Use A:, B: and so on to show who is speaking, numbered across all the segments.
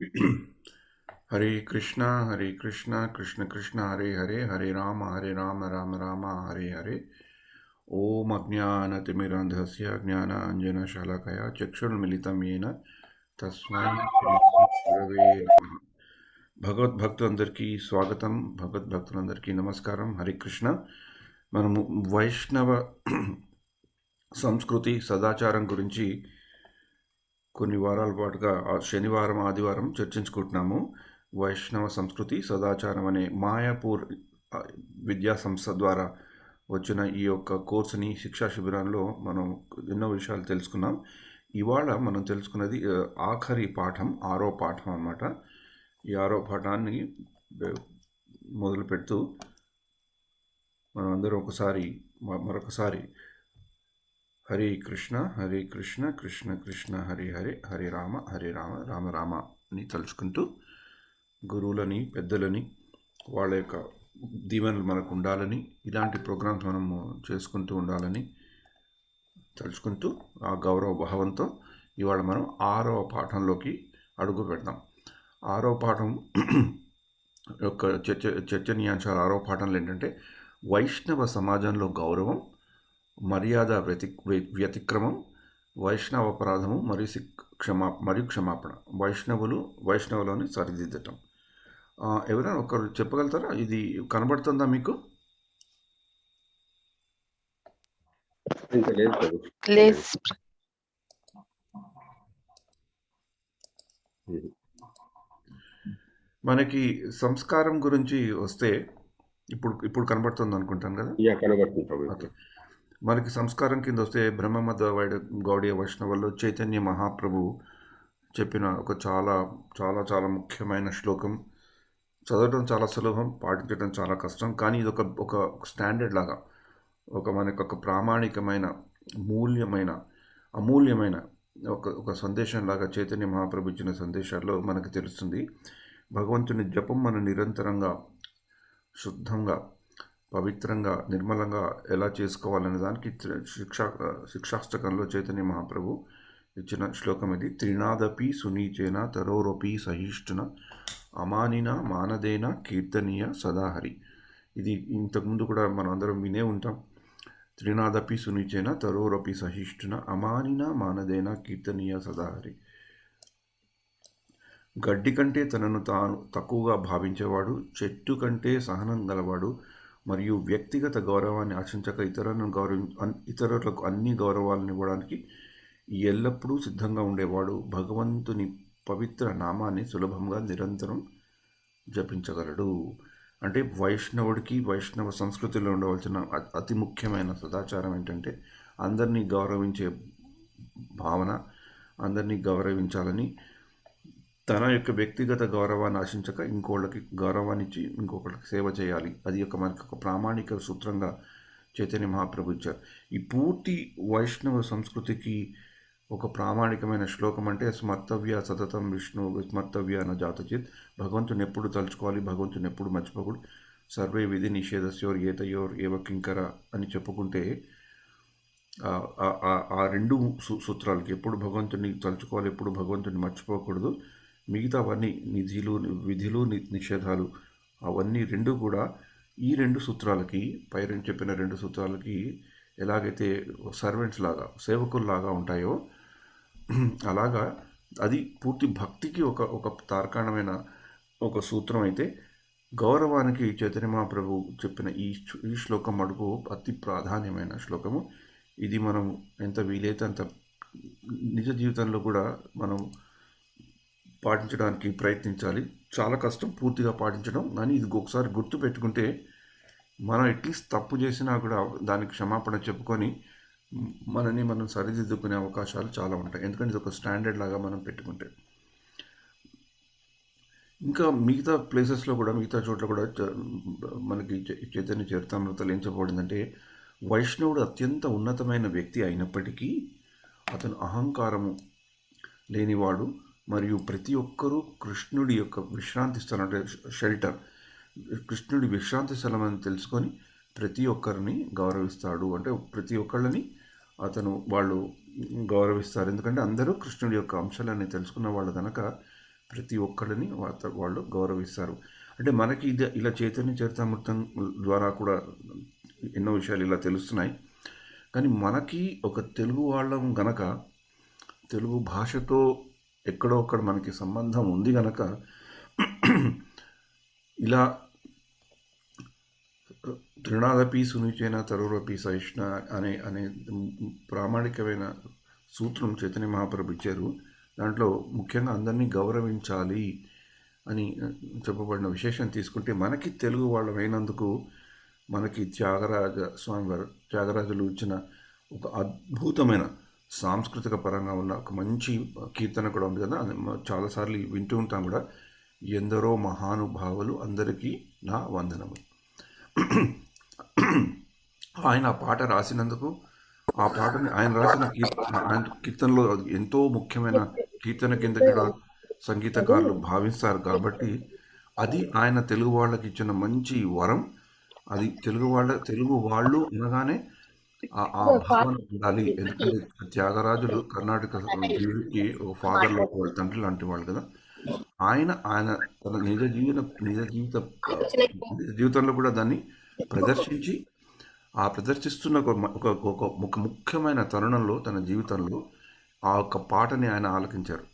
A: हरे कृष्णा कृष्ण कृष्ण हरे हरे हरे राम राम राम हरे हरे। ओम अज्ञानतिमिरन्धस्य ज्ञानाञ्जनशलाकया चक्षुर्मिलितं येन तस्मै श्रीगुरवे नमः। భగవద్భక్తులందరికీ స్వాగతం, భగవద్భక్తులందరికీ నమస్కారం. హరే కృష్ణ. మనము వైష్ణవ సంస్కృతి సదాచారం గురించి కొన్ని వారాల పాటుగా శనివారం ఆదివారం చర్చించుకుంటున్నాము. వైష్ణవ సంస్కృతి సదాచారం అనే మాయాపూర్ విద్యా సంస్థ ద్వారా వచ్చిన ఈ యొక్క కోర్సుని శిక్షా శిబిరాల్లో మనం ఎన్నో విషయాలు తెలుసుకున్నాం. ఇవాళ మనం తెలుసుకున్నది ఆఖరి పాఠం, 6వ పాఠం అన్నమాట. ఈ 6వ పాఠాన్ని మొదలు పెడుతూ మనం అందరం మరొకసారి హరే కృష్ణ కృష్ణ కృష్ణ హరే హరే హరే రామ రామ రామ అని తలుచుకుంటూ గురువులని, పెద్దలని, వాళ్ళ యొక్క దీవెనలు మనకు ఉండాలని, ఇలాంటి ప్రోగ్రామ్స్ మనము చేసుకుంటూ ఉండాలని తలుచుకుంటూ ఆ గౌరవ భావంతో ఇవాళ మనం 6వ పాఠంలోకి అడుగు పెడతాం. 6వ పాఠం యొక్క చర్చనీయాంశాలు 6వ పాఠంలో ఏంటంటే వైష్ణవ సమాజంలో గౌరవం, మర్యాద వ్యతిక్రమం, వైష్ణవ అపరాధము మరియు క్షమాపణ, వైష్ణవులోని సరిదిద్దటం. ఎవరైనా ఒకరు చెప్పగలుగుతారా? ఇది కనబడుతుందా మీకు? మనకి సంస్కారం గురించి వస్తే ఇప్పుడు కనబడుతుంది అనుకుంటాను కదా.
B: కనబడుతుంది.
A: మనకి సంస్కారం కింద వస్తే బ్రహ్మమద గౌడీయ వైష్ణవుల్లో చైతన్య మహాప్రభు చెప్పిన ఒక చాలా చాలా చాలా ముఖ్యమైన శ్లోకం. చదవడం చాలా సులభం, పాటించడం చాలా కష్టం. కానీ ఇది ఒక స్టాండర్డ్ లాగా, మనకు ఒక ప్రామాణికమైన, అమూల్యమైన ఒక సందేశం లాగా చైతన్య మహాప్రభు ఇచ్చిన సందేశాల్లో మనకు తెలుస్తుంది. భగవంతుని జపం మనం నిరంతరంగా, శుద్ధంగా, పవిత్రంగా, నిర్మలంగా ఎలా చేసుకోవాలనే దానికి శిక్షాష్టకంలో చైతన్య మహాప్రభు ఇచ్చిన శ్లోకం ఇది. త్రినాదపి సునీచేన తరోరపి సహిష్ఠున అమానిన మానదేన కీర్తనీయ సదాహరి. ఇది ఇంతకుముందు కూడా మనం అందరం వినే ఉంటాం. త్రినాదపి సునీచేన తరోరపి సహిష్ఠున అమానిన మానదేన కీర్తనీయ సదాహరి. గడ్డి కంటే తనను తాను తక్కువగా భావించేవాడు, చెట్టు కంటే సహనం గలవాడు, మరియు వ్యక్తిగత గౌరవాన్ని ఆశించక ఇతరులకు అన్ని గౌరవాలను ఇవ్వడానికి ఎల్లప్పుడూ సిద్ధంగా ఉండేవాడు, భగవంతుని పవిత్ర నామాన్ని సులభంగా నిరంతరం జపించగలడు. అంటే వైష్ణవుడికి, వైష్ణవ సంస్కృతిలో ఉండవలసిన అతి ముఖ్యమైన సదాచారం ఏంటంటే అందరినీ గౌరవించే భావన, అందరినీ గౌరవించాలని, తన యొక్క వ్యక్తిగత గౌరవాన్ని ఆశించక ఇంకోళ్ళకి గౌరవాన్ని ఇచ్చి ఇంకొకళ్ళకి సేవ చేయాలి. అది మనకి ఒక ప్రామాణిక సూత్రంగా చైతన్య మహాప్రభు ఇచ్చారు. ఈ పూర్తి వైష్ణవ సంస్కృతికి ఒక ప్రామాణికమైన శ్లోకం అంటే స్మర్తవ్య సతతం విష్ణు స్మర్తవ్య న జాతచిత్. భగవంతుని ఎప్పుడు తలుచుకోవాలి, భగవంతుని ఎప్పుడు మర్చిపోకూడదు. సర్వే విధి నిషేధస్యోర్ ఏతయోర్ ఏవ కింకర అని చెప్పుకుంటే ఆ రెండు సూత్రాలకి ఎప్పుడు భగవంతుని తలుచుకోవాలి, ఎప్పుడు భగవంతుని మర్చిపోకూడదు. మిగతావన్నీ విధులు నిషేధాలు అవన్నీ రెండు కూడా ఈ రెండు సూత్రాలకి, పైన చెప్పిన రెండు సూత్రాలకి ఎలాగైతే సర్వెంట్స్ లాగా, సేవకుల్లాగా ఉంటాయో అలాగా అది పూర్తి భక్తికి ఒక తార్కాణమైన ఒక సూత్రం అయితే, గౌరవానికి చైతన్య మహాప్రభు చెప్పిన ఈ శ్లోకం అడుగు అతి ప్రాధాన్యమైన శ్లోకము. ఇది మనం ఎంత వీలైతే అంత నిజ జీవితంలో కూడా మనం పాటించడానికి ప్రయత్నించాలి. చాలా కష్టం పూర్తిగా పాటించడం, కానీ ఇది ఒకసారి గుర్తు పెట్టుకుంటే మనం అట్లీస్ట్ తప్పు చేసినా కూడా దానికి క్షమాపణ చెప్పుకొని మనని మనం సరిదిద్దుకునే అవకాశాలు చాలా ఉంటాయి. ఎందుకంటే ఇది ఒక స్టాండర్డ్ లాగా మనం పెట్టుకుంటే. ఇంకా మిగతా ప్లేసెస్లో కూడా, మిగతా చోట్ల కూడా మనకి చైతన్య చరితామృతలు ఏం చెప్పబడిందంటే, వైష్ణవుడు అత్యంత ఉన్నతమైన వ్యక్తి అయినప్పటికీ అతను అహంకారము లేనివాడు, మరియు ప్రతి ఒక్కరూ కృష్ణుడి యొక్క విశ్రాంతి స్థలం అంటే షెల్టర్, కృష్ణుడి విశ్రాంతి స్థలం అని తెలుసుకొని ప్రతి ఒక్కరిని గౌరవిస్తాడు. అంటే ప్రతి ఒక్కళ్ళని వాళ్ళు గౌరవిస్తారు. ఎందుకంటే అందరూ కృష్ణుడి యొక్క అంశాలని తెలుసుకున్న వాళ్ళు కనుక ప్రతి ఒక్కళ్ళని వాళ్ళు గౌరవిస్తారు. అంటే మనకి ఇది ఇలా చైతన్య చరితామృతం ద్వారా కూడా ఎన్నో విషయాలు ఇలా తెలుస్తున్నాయి. కానీ మనకి ఒక తెలుగు వాళ్ళం గనక, తెలుగు భాషతో ఎక్కడో అక్కడ మనకి సంబంధం ఉంది గనక ఇలా తృణాదపి సునిచేన తరురపి సహిష్ణ అనే అనే ప్రామాణికమైన సూత్రం చైతన్య మహాప్రభు ఇచ్చారు. దాంట్లో ముఖ్యంగా అందరినీ గౌరవించాలి అని చెప్పబడిన విశేషం తీసుకుంటే, మనకి తెలుగు వాళ్ళమైనందుకు మనకి త్యాగరాజ స్వామివారు, త్యాగరాజులు ఇచ్చిన ఒక అద్భుతమైన సాంస్కృతిక పరంగా ఉన్న ఒక మంచి కీర్తన కూడా ఉంది కదా, అది చాలాసార్లు వింటూ ఉంటాం కూడా. ఎందరో మహానుభావులు అందరికీ నా వందనము. ఆయన ఆ పాట రాసినందుకు, ఆ పాటని ఆయన రాసిన ఆయన కీర్తనలో ఎంతో ముఖ్యమైన కీర్తన కింద కూడా సంగీతకారులు భావిస్తారు కాబట్టి, అది ఆయన తెలుగు వాళ్ళకి ఇచ్చిన మంచి వరం. అది తెలుగు వాళ్ళు అనగానే ఆ భావన ఉండాలి. ఎందుకంటే త్యాగరాజులు కర్ణాటక కి ఒక ఫాదర్లో వాళ్ళ తండ్రి లాంటి వాళ్ళు కదా. ఆయన ఆయన తన జీవితంలో కూడా దాన్ని ప్రదర్శించి, ఆ ప్రదర్శిస్తున్న ఒక ముఖ్యమైన తరుణంలో తన జీవితంలో ఆ ఒక్క పాటని ఆయన ఆలకించారు.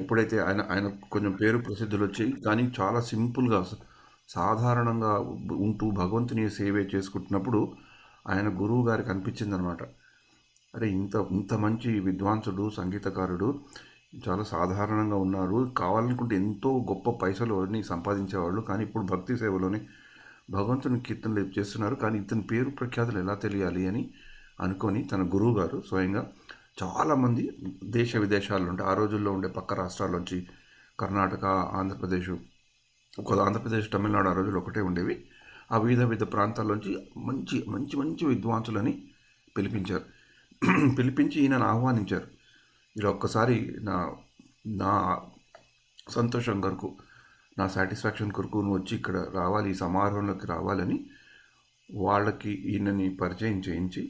A: ఎప్పుడైతే ఆయన కొంచెం పేరు ప్రసిద్ధులు వచ్చాయి, కానీ చాలా సింపుల్గా సాధారణంగా ఉంటూ భగవంతుని సేవ చేసుకుంటున్నప్పుడు ఆయన గురువు గారికి అనిపించింది అనమాట, అరే ఇంత మంచి విద్వాంసుడు, సంగీతకారుడు చాలా సాధారణంగా ఉన్నారు, కావాలనుకుంటే ఎంతో గొప్ప పైసలు అన్నీ సంపాదించేవాళ్ళు, కానీ ఇప్పుడు భక్తి సేవలోనే భగవంతుని కీర్తనలు చేస్తున్నారు, కానీ ఇతని పేరు ప్రఖ్యాతులు ఎలా తెలియాలి అని అనుకొని తన గురువు గారు స్వయంగా చాలామంది దేశ విదేశాల్లో ఉంటే, ఆ రోజుల్లో ఉండే పక్క రాష్ట్రాల్లోంచి, కర్ణాటక, ఆంధ్రప్రదేశ్, ఆంధ్రప్రదేశ్, తమిళనాడు ఆ రోజుల్లో ఒకటే ఉండేవి, ఆ వివిధ ప్రాంతాల్లోంచి మంచి మంచి మంచి విద్వాంసులని పిలిపించారు. పిలిపించి ఈయనను ఆహ్వానించారు. ఇలా ఒక్కసారి నా సంతోషం కొరకు, నా సాటిస్ఫాక్షన్ కొరకు నువ్వు వచ్చి ఇక్కడ రావాలి, ఈ సమారోహంలోకి రావాలని వాళ్ళకి ఈయనని పరిచయం చేయించి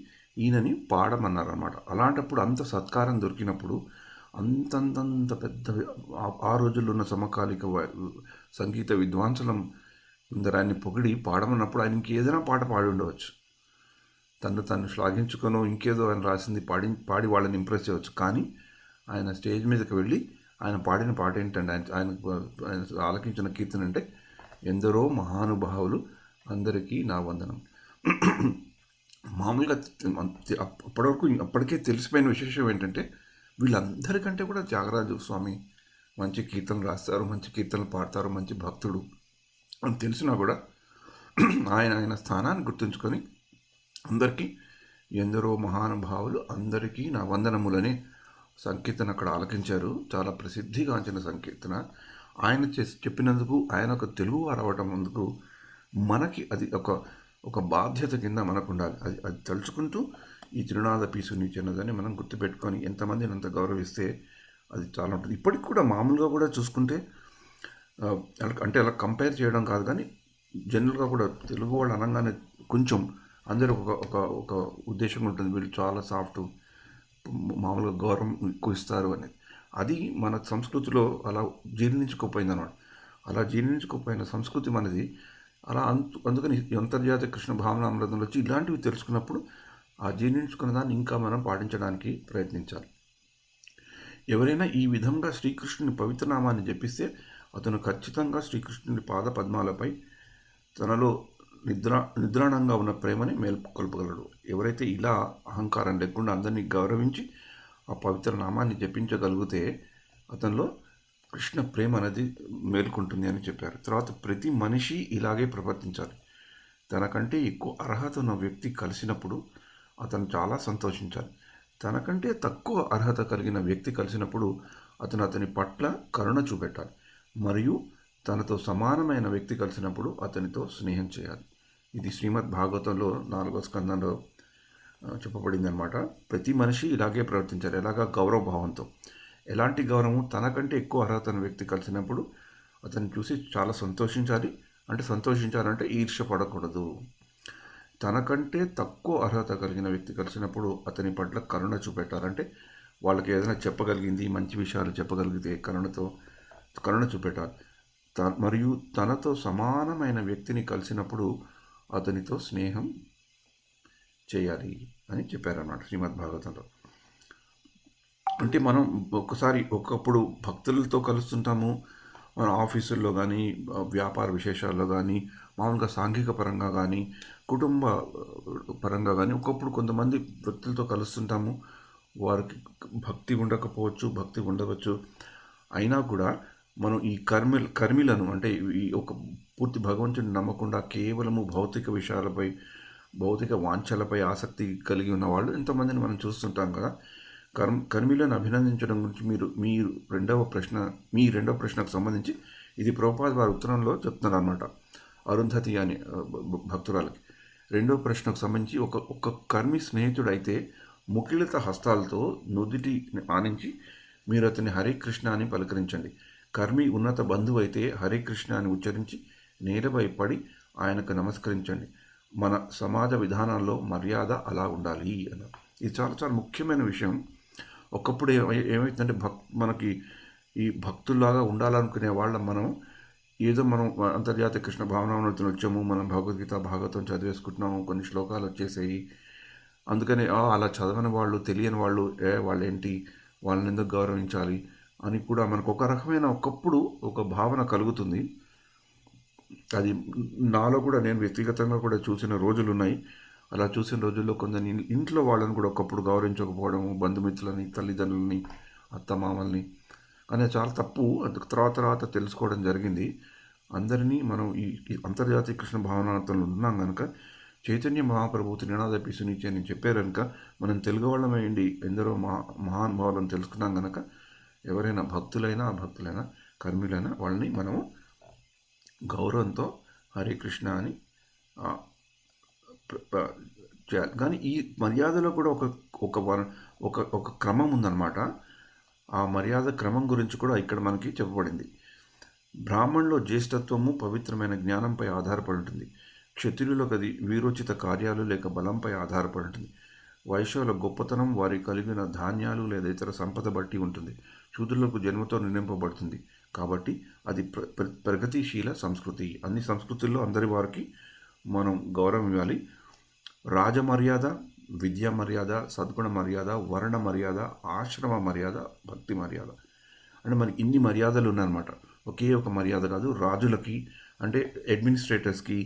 A: ఈయనని పాడమన్నారు అన్నమాట. అలాంటప్పుడు అంత సత్కారం దొరికినప్పుడు, అంతంత పెద్ద ఆ రోజుల్లో ఉన్న సమకాలిక సంగీత విద్వాంసులం అందరాన్ని పొగిడి పాడమన్నప్పుడు ఆయన ఇంకేదైనా పాట పాడి ఉండవచ్చు, తను శ్లాఘించుకొనో ఇంకేదో ఆయన రాసింది పాడి వాళ్ళని ఇంప్రెస్ చేయవచ్చు. కానీ ఆయన స్టేజ్ మీదకి వెళ్ళి ఆయన పాడిన పాట ఏంటంటే, ఆయన ఆలకించిన కీర్తన అంటే, ఎందరో మహానుభావులు అందరికీ నా వందనం. మామూలుగా అప్పటికే తెలిసిపోయిన విశేషం ఏంటంటే, వీళ్ళందరికంటే కూడా త్యాగరాజు స్వామి మంచి కీర్తనలు రాస్తారు, మంచి కీర్తనలు పాడతారు, మంచి భక్తుడు అని తెలిసినా కూడా ఆయన స్థానాన్ని గుర్తుంచుకొని అందరికీ ఎందరో మహానుభావులు అందరికీ నా వందనములని సంకీర్తన అక్కడ ఆలకించారు. చాలా ప్రసిద్ధిగాంచిన సంకీర్తన. ఆయన చెప్పినందుకు, ఆయన ఒక తెలుగు వారు అవటం అందుకు మనకి అది ఒక బాధ్యత కింద మనకు ఉండాలి. అది తలుచుకుంటూ ఈ తిరునాద పీసుని చిన్నదని మనం గుర్తుపెట్టుకొని ఎంతమందిని అంత గౌరవిస్తే అది చాలా ఉంటుంది. ఇప్పటికి కూడా మామూలుగా కూడా చూసుకుంటే, అంటే అలా కంపేర్ చేయడం కాదు, కానీ జనరల్గా కూడా తెలుగు వాళ్ళు అనగానే కొంచెం అందరూ ఒక ఉద్దేశం ఉంటుంది, వీళ్ళు చాలా సాఫ్ట్, మామూలుగా గౌరవం ఎక్కువ ఇస్తారు అనేది. అది మన సంస్కృతిలో అలా జీర్ణించుకోపోయింది అన్నమాట. అలా జీర్ణించుకోపోయిన సంస్కృతి మనది. అలా అందుకని అంతర్జాతీయ కృష్ణ భావనామృతంలో వచ్చి ఇలాంటివి తెలుసుకున్నప్పుడు ఆ జీర్ణించుకున్న దాన్ని ఇంకా మనం పాటించడానికి ప్రయత్నించాలి. ఎవరైనా ఈ విధంగా శ్రీకృష్ణుని పవిత్రనామాన్ని జపిస్తే అతను ఖచ్చితంగా శ్రీకృష్ణుని పాద పద్మాలపై తనలో నిద్రాణంగా ఉన్న ప్రేమని మేల్కొల్పగలడు. ఎవరైతే ఇలా అహంకారం లేకుండా అందరినీ గౌరవించి ఆ పవిత్ర నామాన్ని జపించగలిగితే అతనిలో కృష్ణ ప్రేమ అనేది మేల్కొంటుంది అని చెప్పారు. తర్వాత ప్రతి మనిషి ఇలాగే ప్రవర్తించాలి. తనకంటే ఎక్కువ అర్హత ఉన్న వ్యక్తి కలిసినప్పుడు అతను చాలా సంతోషించాలి. తనకంటే తక్కువ అర్హత కలిగిన వ్యక్తి కలిసినప్పుడు అతని పట్ల కరుణ చూపెట్టాలి. మరియు తనతో సమానమైన వ్యక్తి కలిసినప్పుడు అతనితో స్నేహం చేయాలి. ఇది శ్రీమద్ భాగవతంలో 4వ స్కందంలో చెప్పబడింది అనమాట. ప్రతి మనిషి ఇలాగే ప్రవర్తించాలి. ఎలాగా గౌరవభావంతో. ఎలాంటి గౌరవం? తనకంటే ఎక్కువ అర్హత ఉన్న వ్యక్తి కలిసినప్పుడు అతన్ని చూసి చాలా సంతోషించాలంటే ఈర్ష్య పడకూడదు. తనకంటే తక్కువ అర్హత కలిగిన వ్యక్తి కలిసినప్పుడు అతని పట్ల కరుణ చూపెట్టాలంటే వాళ్ళకి ఏదైనా చెప్పగలిగింది, మంచి విషయాలు చెప్పగలిగితే కరుణతో కరుణ చూపెట్టాలి. మరియు తనతో సమానమైన వ్యక్తిని కలిసినప్పుడు అతనితో స్నేహం చేయాలి అని చెప్పారన్నమాట శ్రీమద్ భాగవతంలో. అంటే మనం ఒకప్పుడు భక్తులతో కలుస్తుంటాము, మన ఆఫీసుల్లో కానీ, వ్యాపార విశేషాల్లో కానీ, మామూలుగా సాంఘిక పరంగా కానీ, కుటుంబ పరంగా కానీ ఒకప్పుడు కొంతమంది వ్యక్తులతో కలుస్తుంటాము. వారికి భక్తి ఉండకపోవచ్చు, భక్తి ఉండవచ్చు. అయినా కూడా మనం ఈ కర్మిలను అంటే ఈ ఒక పూర్తి భగవంతుని నమ్మకుండా కేవలము భౌతిక విషయాలపై, భౌతిక వాంఛలపై ఆసక్తి కలిగి ఉన్న వాళ్ళు ఎంతోమందిని మనం చూస్తుంటాం కదా. కర్మిలను అభినందించడం గురించి మీరు రెండవ ప్రశ్నకు సంబంధించి ఇది ప్రభుపాద వారి ఉత్తరంలో చెప్తున్నారు అన్నమాట, అరుంధతి అని భక్తురాలకి. రెండవ ప్రశ్నకు సంబంధించి ఒక కర్మి స్నేహితుడు అయితే ముకిలిత హస్తాలతో నుదిటి ఆనించి మీరు అతని హరే కృష్ణ అని పలకరించండి. కర్మి ఉన్నత బంధువు అయితే హరే కృష్ణ అని ఉచ్చరించి నేలపై పడి ఆయనకు నమస్కరించండి. మన సమాజ విధానాల్లో మర్యాద అలా ఉండాలి అన్నారు. ఇది చాలా చాలా ముఖ్యమైన విషయం. ఒకప్పుడు ఏమైతుందంటే మనకి ఈ భక్తుల్లాగా ఉండాలనుకునే మనం అంతర్జాతీయ కృష్ణ భావనామృతులు వచ్చాము, మనం భగవద్గీత భాగవతం చదివేసుకుంటున్నాము, కొన్ని శ్లోకాలు వచ్చేసాయి. అందుకని అలా చదవని వాళ్ళు, తెలియని వాళ్ళు వాళ్ళేంటి, వాళ్ళని ఎందుకు గౌరవించాలి అని కూడా మనకు ఒక రకమైన ఒకప్పుడు ఒక భావన కలుగుతుంది. అది నాలో కూడా నేను వ్యక్తిగతంగా కూడా చూసిన రోజులు ఉన్నాయి. అలా చూసిన రోజుల్లో కొందరు ఇంట్లో వాళ్ళని కూడా ఒకప్పుడు గౌరవించకపోవడము, బంధుమిత్రులని, తల్లిదండ్రులని, అత్తమామల్ని అనేది చాలా తప్పు. అది తర్వాత తెలుసుకోవడం జరిగింది. అందరినీ మనం ఈ అంతర్జాతీయ కృష్ణ భావనార్థంలో ఉన్నాం కనుక, చైతన్య మహాప్రభు త్రినాథపి సునిచి అని చెప్పారు కనుక, మనం తెలుగు వాళ్ళమేంటి ఎందరో మహానుభావులను తెలుసుకున్నాం కనుక, ఎవరైనా భక్తులైనా అభక్తులైనా కర్మిలైనా వాళ్ళని మనము గౌరవంతో హరే కృష్ణ అని చేయాలి. కానీ ఈ మర్యాదలో కూడా ఒక క్రమం ఉందన్నమాట. ఆ మర్యాద క్రమం గురించి కూడా ఇక్కడ మనకి చెప్పబడింది. బ్రాహ్మణులో జ్యేష్ఠత్వము పవిత్రమైన జ్ఞానంపై ఆధారపడి ఉంటుంది. క్షత్రియులకు అది వీరోచిత కార్యాలు లేక బలంపై ఆధారపడి ఉంటుంది. వైశ్యుల గొప్పతనం వారి కలిగిన ధాన్యాలు లేదా ఇతర సంపద బట్టి ఉంటుంది. శూద్రులకు జన్మతో నిర్ణయింపబడుతుంది. కాబట్టి అది ప్రగతిశీల సంస్కృతి. అన్ని సంస్కృతుల్లో అందరి వారికి మనం గౌరవం ఇవ్వాలి. రాజమర్యాద, విద్యా మర్యాద, సద్గుణ మర్యాద, వర్ణ మర్యాద, ఆశ్రమ మర్యాద, భక్తి మర్యాద అంటే మనకి ఇన్ని మర్యాదలు ఉన్నాయన్నమాట. ఒకే ఒక మర్యాద కాదు. రాజులకి అంటే అడ్మినిస్ట్రేటర్స్కి,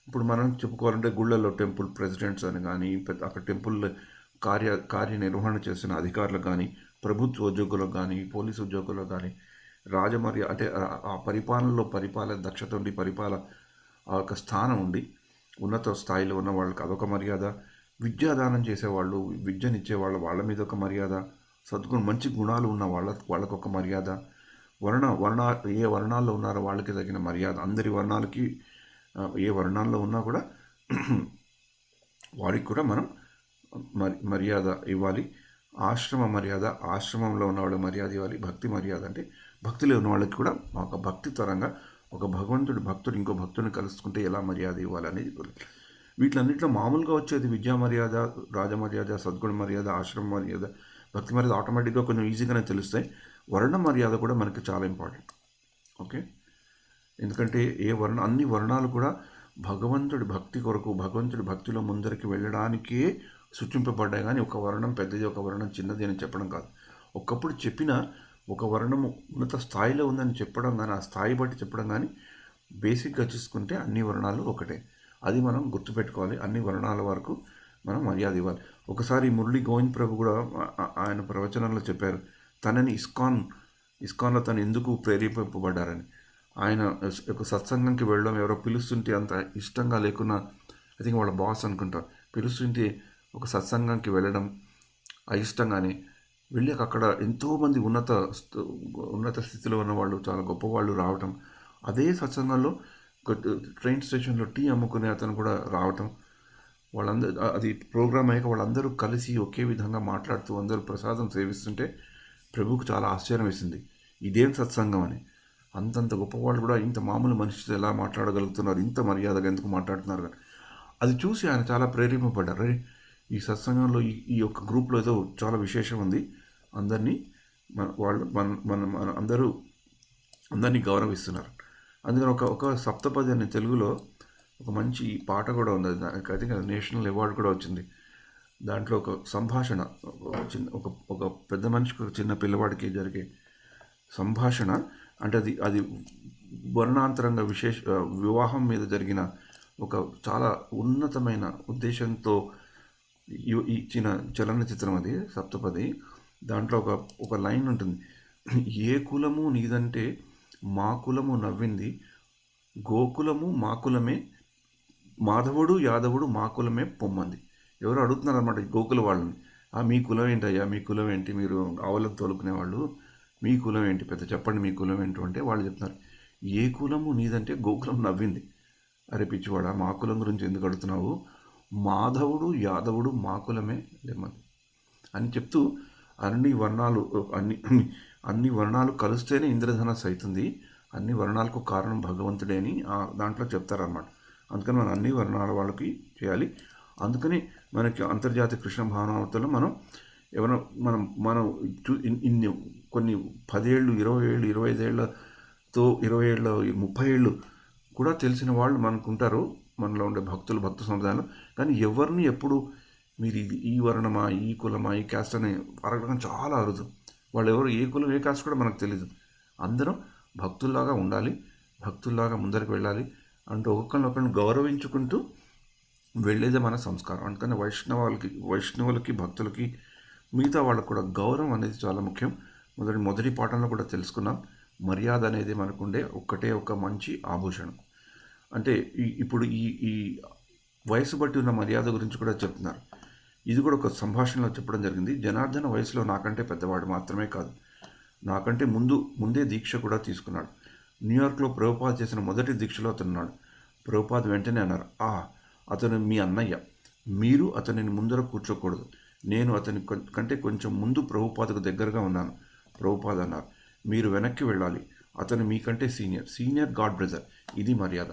A: ఇప్పుడు మనం చెప్పుకోవాలంటే గుళ్ళల్లో టెంపుల్ ప్రెసిడెంట్స్ అని కానీ, అక్కడ టెంపుల్ కార్యనిర్వహణ చేస్తున్న అధికారులకు కానీ, ప్రభుత్వ ఉద్యోగులకు కానీ, పోలీసు ఉద్యోగులకు కానీ రాజమర్యాద అంటే ఆ పరిపాలన దక్షత ఉండి ఆ యొక్క స్థానం ఉండి ఉన్నత స్థాయిలో ఉన్న వాళ్ళకి అదొక మర్యాద. విద్యాదానం చేసేవాళ్ళు, విద్యనిచ్చేవాళ్ళు, వాళ్ళ మీద ఒక మర్యాద. సద్గుణ మంచి గుణాలు ఉన్న వాళ్ళకొక మర్యాద. ఏ వర్ణాల్లో ఉన్నారో వాళ్ళకి తగిన మర్యాద. అందరి వర్ణాలకి ఏ వర్ణాల్లో ఉన్నా కూడా వారికి కూడా మనం మర్యాద ఇవ్వాలి. ఆశ్రమ మర్యాద, ఆశ్రమంలో ఉన్న వాళ్ళకి మర్యాద ఇవ్వాలి. భక్తి మర్యాద అంటే భక్తిలో ఉన్న వాళ్ళకి కూడా ఒక భక్తి తరంగా ఒక భక్తుడు ఇంకో భక్తుడిని కలుసుకుంటే ఎలా మర్యాద ఇవ్వాలి అనేది. వీటిలన్నింటిలో మామూలుగా వచ్చేది విద్యా మర్యాద, రాజమర్యాద, సద్గుణ మర్యాద, ఆశ్రమ మర్యాద, భక్తి మర్యాద ఆటోమేటిక్గా కొంచెం ఈజీగానే తెలుస్తాయి. వర్ణ మర్యాద కూడా మనకి చాలా ఇంపార్టెంట్. ఓకే, ఎందుకంటే అన్ని వర్ణాలు కూడా భగవంతుడి భక్తి కొరకు, భగవంతుడి భక్తిలో ముందరికి వెళ్ళడానికే సూచింపబడ్డాయి. కానీ ఒక వర్ణం పెద్దది, ఒక వర్ణం చిన్నది అని చెప్పడం కాదు. ఒకప్పుడు చెప్పిన ఒక వర్ణము ఉన్నత స్థాయిలో ఉందని చెప్పడం కానీ, ఆ స్థాయి బట్టి చెప్పడం కానీ, బేసిక్గా చూసుకుంటే అన్ని వర్ణాలు ఒకటే. అది మనం గుర్తుపెట్టుకోవాలి. అన్ని వర్ణాల వరకు మనం మర్యాద ఇవ్వాలి. ఒకసారి మురళీ గోవింద్ ప్రభు కూడా ఆయన ప్రవచనంలో చెప్పారు, తనని ఇస్కాన్లో తను ఎందుకు ప్రేరేపింపబడ్డారని. ఆయన ఒక సత్సంగంకి వెళ్ళడం, ఎవరో పిలుస్తుంటే అంత ఇష్టంగా లేకున్నా, ఐ థింక్ వాళ్ళ బాస్ అనుకుంటారు, పిలుస్తుంటే ఒక సత్సంగంకి వెళ్ళడం అయిష్టంగానే వెళ్ళి అక్కడ ఎంతోమంది ఉన్నత స్థితిలో ఉన్నవాళ్ళు, చాలా గొప్పవాళ్ళు రావటం, అదే సత్సంగంలో ట్రైన్ స్టేషన్లో టీ అమ్ముకునే అతను కూడా రావటం, వాళ్ళందరూ అది ప్రోగ్రామ్ అయ్యాక వాళ్ళందరూ కలిసి ఒకే విధంగా మాట్లాడుతూ అందరూ ప్రసాదం సేవిస్తుంటే ప్రభువుకు చాలా ఆశ్చర్యం వేసింది. ఇదేం సత్సంగం అని. అంతంత గొప్పవాళ్ళు కూడా ఇంత మామూలు మనిషితో ఎలా మాట్లాడగలుగుతున్నారు, ఇంత మర్యాదగా ఎందుకు మాట్లాడుతున్నారు కానీ అది చూసి ఆయన చాలా ప్రేరేపింపబడ్డారు. ఈ సత్సంగంలో ఈ యొక్క గ్రూప్లో ఏదో చాలా విశేషం ఉంది, అందరినీ అందరూ అందరినీ గౌరవిస్తున్నారు. అందుకని ఒక ఒక సప్తపది అనే తెలుగులో ఒక మంచి పాట కూడా ఉంది. దానికి అది నేషనల్ అవార్డు కూడా వచ్చింది. దాంట్లో ఒక సంభాషణ, ఒక పెద్ద మనిషికి ఒక చిన్న పిల్లవాడికి జరిగే సంభాషణ. అంటే అది వర్ణాంతరంగా వివాహం మీద జరిగిన ఒక చాలా ఉన్నతమైన ఉద్దేశంతో ఇచ్చిన చలనచిత్రం అది సప్తపది. దాంట్లో ఒక లైన్ ఉంటుంది, ఏ కులము నీదంటే మా కులము నవ్వింది, గోకులము మా కులమే, మాధవుడు యాదవుడు మా కులమే పొమ్మంది. ఎవరు అడుగుతున్నారు అనమాట గోకుల వాళ్ళని, మీ కులం ఏంటయ్యా, మీ కులం ఏంటి, మీరు ఆవులకు తోలుకునేవాళ్ళు, మీ కులం ఏంటి, పెద్ద చెప్పండి మీ కులం ఏంటి అంటే వాళ్ళు చెప్తున్నారు, ఏ కులము నీదంటే గోకులం నవ్వింది. అరే పిచ్చివాడా, మా కులం గురించి ఎందుకు అడుగుతున్నావు, మాధవుడు యాదవుడు మా కులమే లేమని అని చెప్తూ అన్ని వర్ణాలు అన్ని వర్ణాలు కలిస్తేనే ఇంద్రధనస్సు అవుతుంది, అన్ని వర్ణాలకు కారణం భగవంతుడే అని దాంట్లో చెప్తారన్నమాట. అందుకని మనం అన్ని వర్ణాల వాళ్ళకి చేయాలి. అందుకని మనకి అంతర్జాతీయ కృష్ణ భావనావతలో మనం ఇన్ని కొన్ని 10 ఏళ్ళు 20 ఏళ్ళు 25 ఏళ్ళతో 20 ఏళ్ళ 30 ఏళ్ళు కూడా తెలిసిన వాళ్ళు మనకుంటారు, మనలో ఉండే భక్త సముదాయంలో. కానీ ఎవరిని ఎప్పుడు మీరు ఈ వర్ణమా, ఈ కులమా, ఈ క్యాస్ట్ అని అడగడం చాలా అరుదు. వాళ్ళు ఎవరు, ఏ కులం ఏ క్యాస్ట్ కూడా మనకు తెలియదు. అందరం భక్తుల్లాగా ఉండాలి, భక్తుల్లాగా ముందరికి వెళ్ళాలి అంటూ ఒకరిని గౌరవించుకుంటూ వెళ్ళేదే మన సంస్కారం. అందుకని వైష్ణవులకి భక్తులకి మిగతా వాళ్ళకు కూడా గౌరవం అనేది చాలా ముఖ్యం. మొదటి పాఠంలో కూడా తెలుసుకున్నాం, మర్యాద అనేది మనకుండే ఒక మంచి ఆభూషణం. అంటే ఇప్పుడు ఈ వయసు బట్టి ఉన్న మర్యాద గురించి కూడా చెప్తున్నారు. ఇది కూడా ఒక సంభాషణలో చెప్పడం జరిగింది. జనార్దన వయసులో నాకంటే పెద్దవాడు మాత్రమే కాదు, నాకంటే ముందే దీక్ష కూడా తీసుకున్నాడు. న్యూయార్క్లో ప్రభుపాద్ చేసిన మొదటి దీక్షలో అతను ఉన్నాడు. ప్రభుపాద్ వెంటనే అన్నారు, అతను మీ అన్నయ్య, మీరు అతనిని ముందర కూర్చోకూడదు, నేను అతని కంటే కొంచెం ముందు ప్రభుపాదకు దగ్గరగా ఉన్నాను. ప్రభుపాద్ అన్నారు, మీరు వెనక్కి వెళ్ళాలి, అతను మీకంటే సీనియర్ గాడ్ బ్రదర్, ఇది మర్యాద.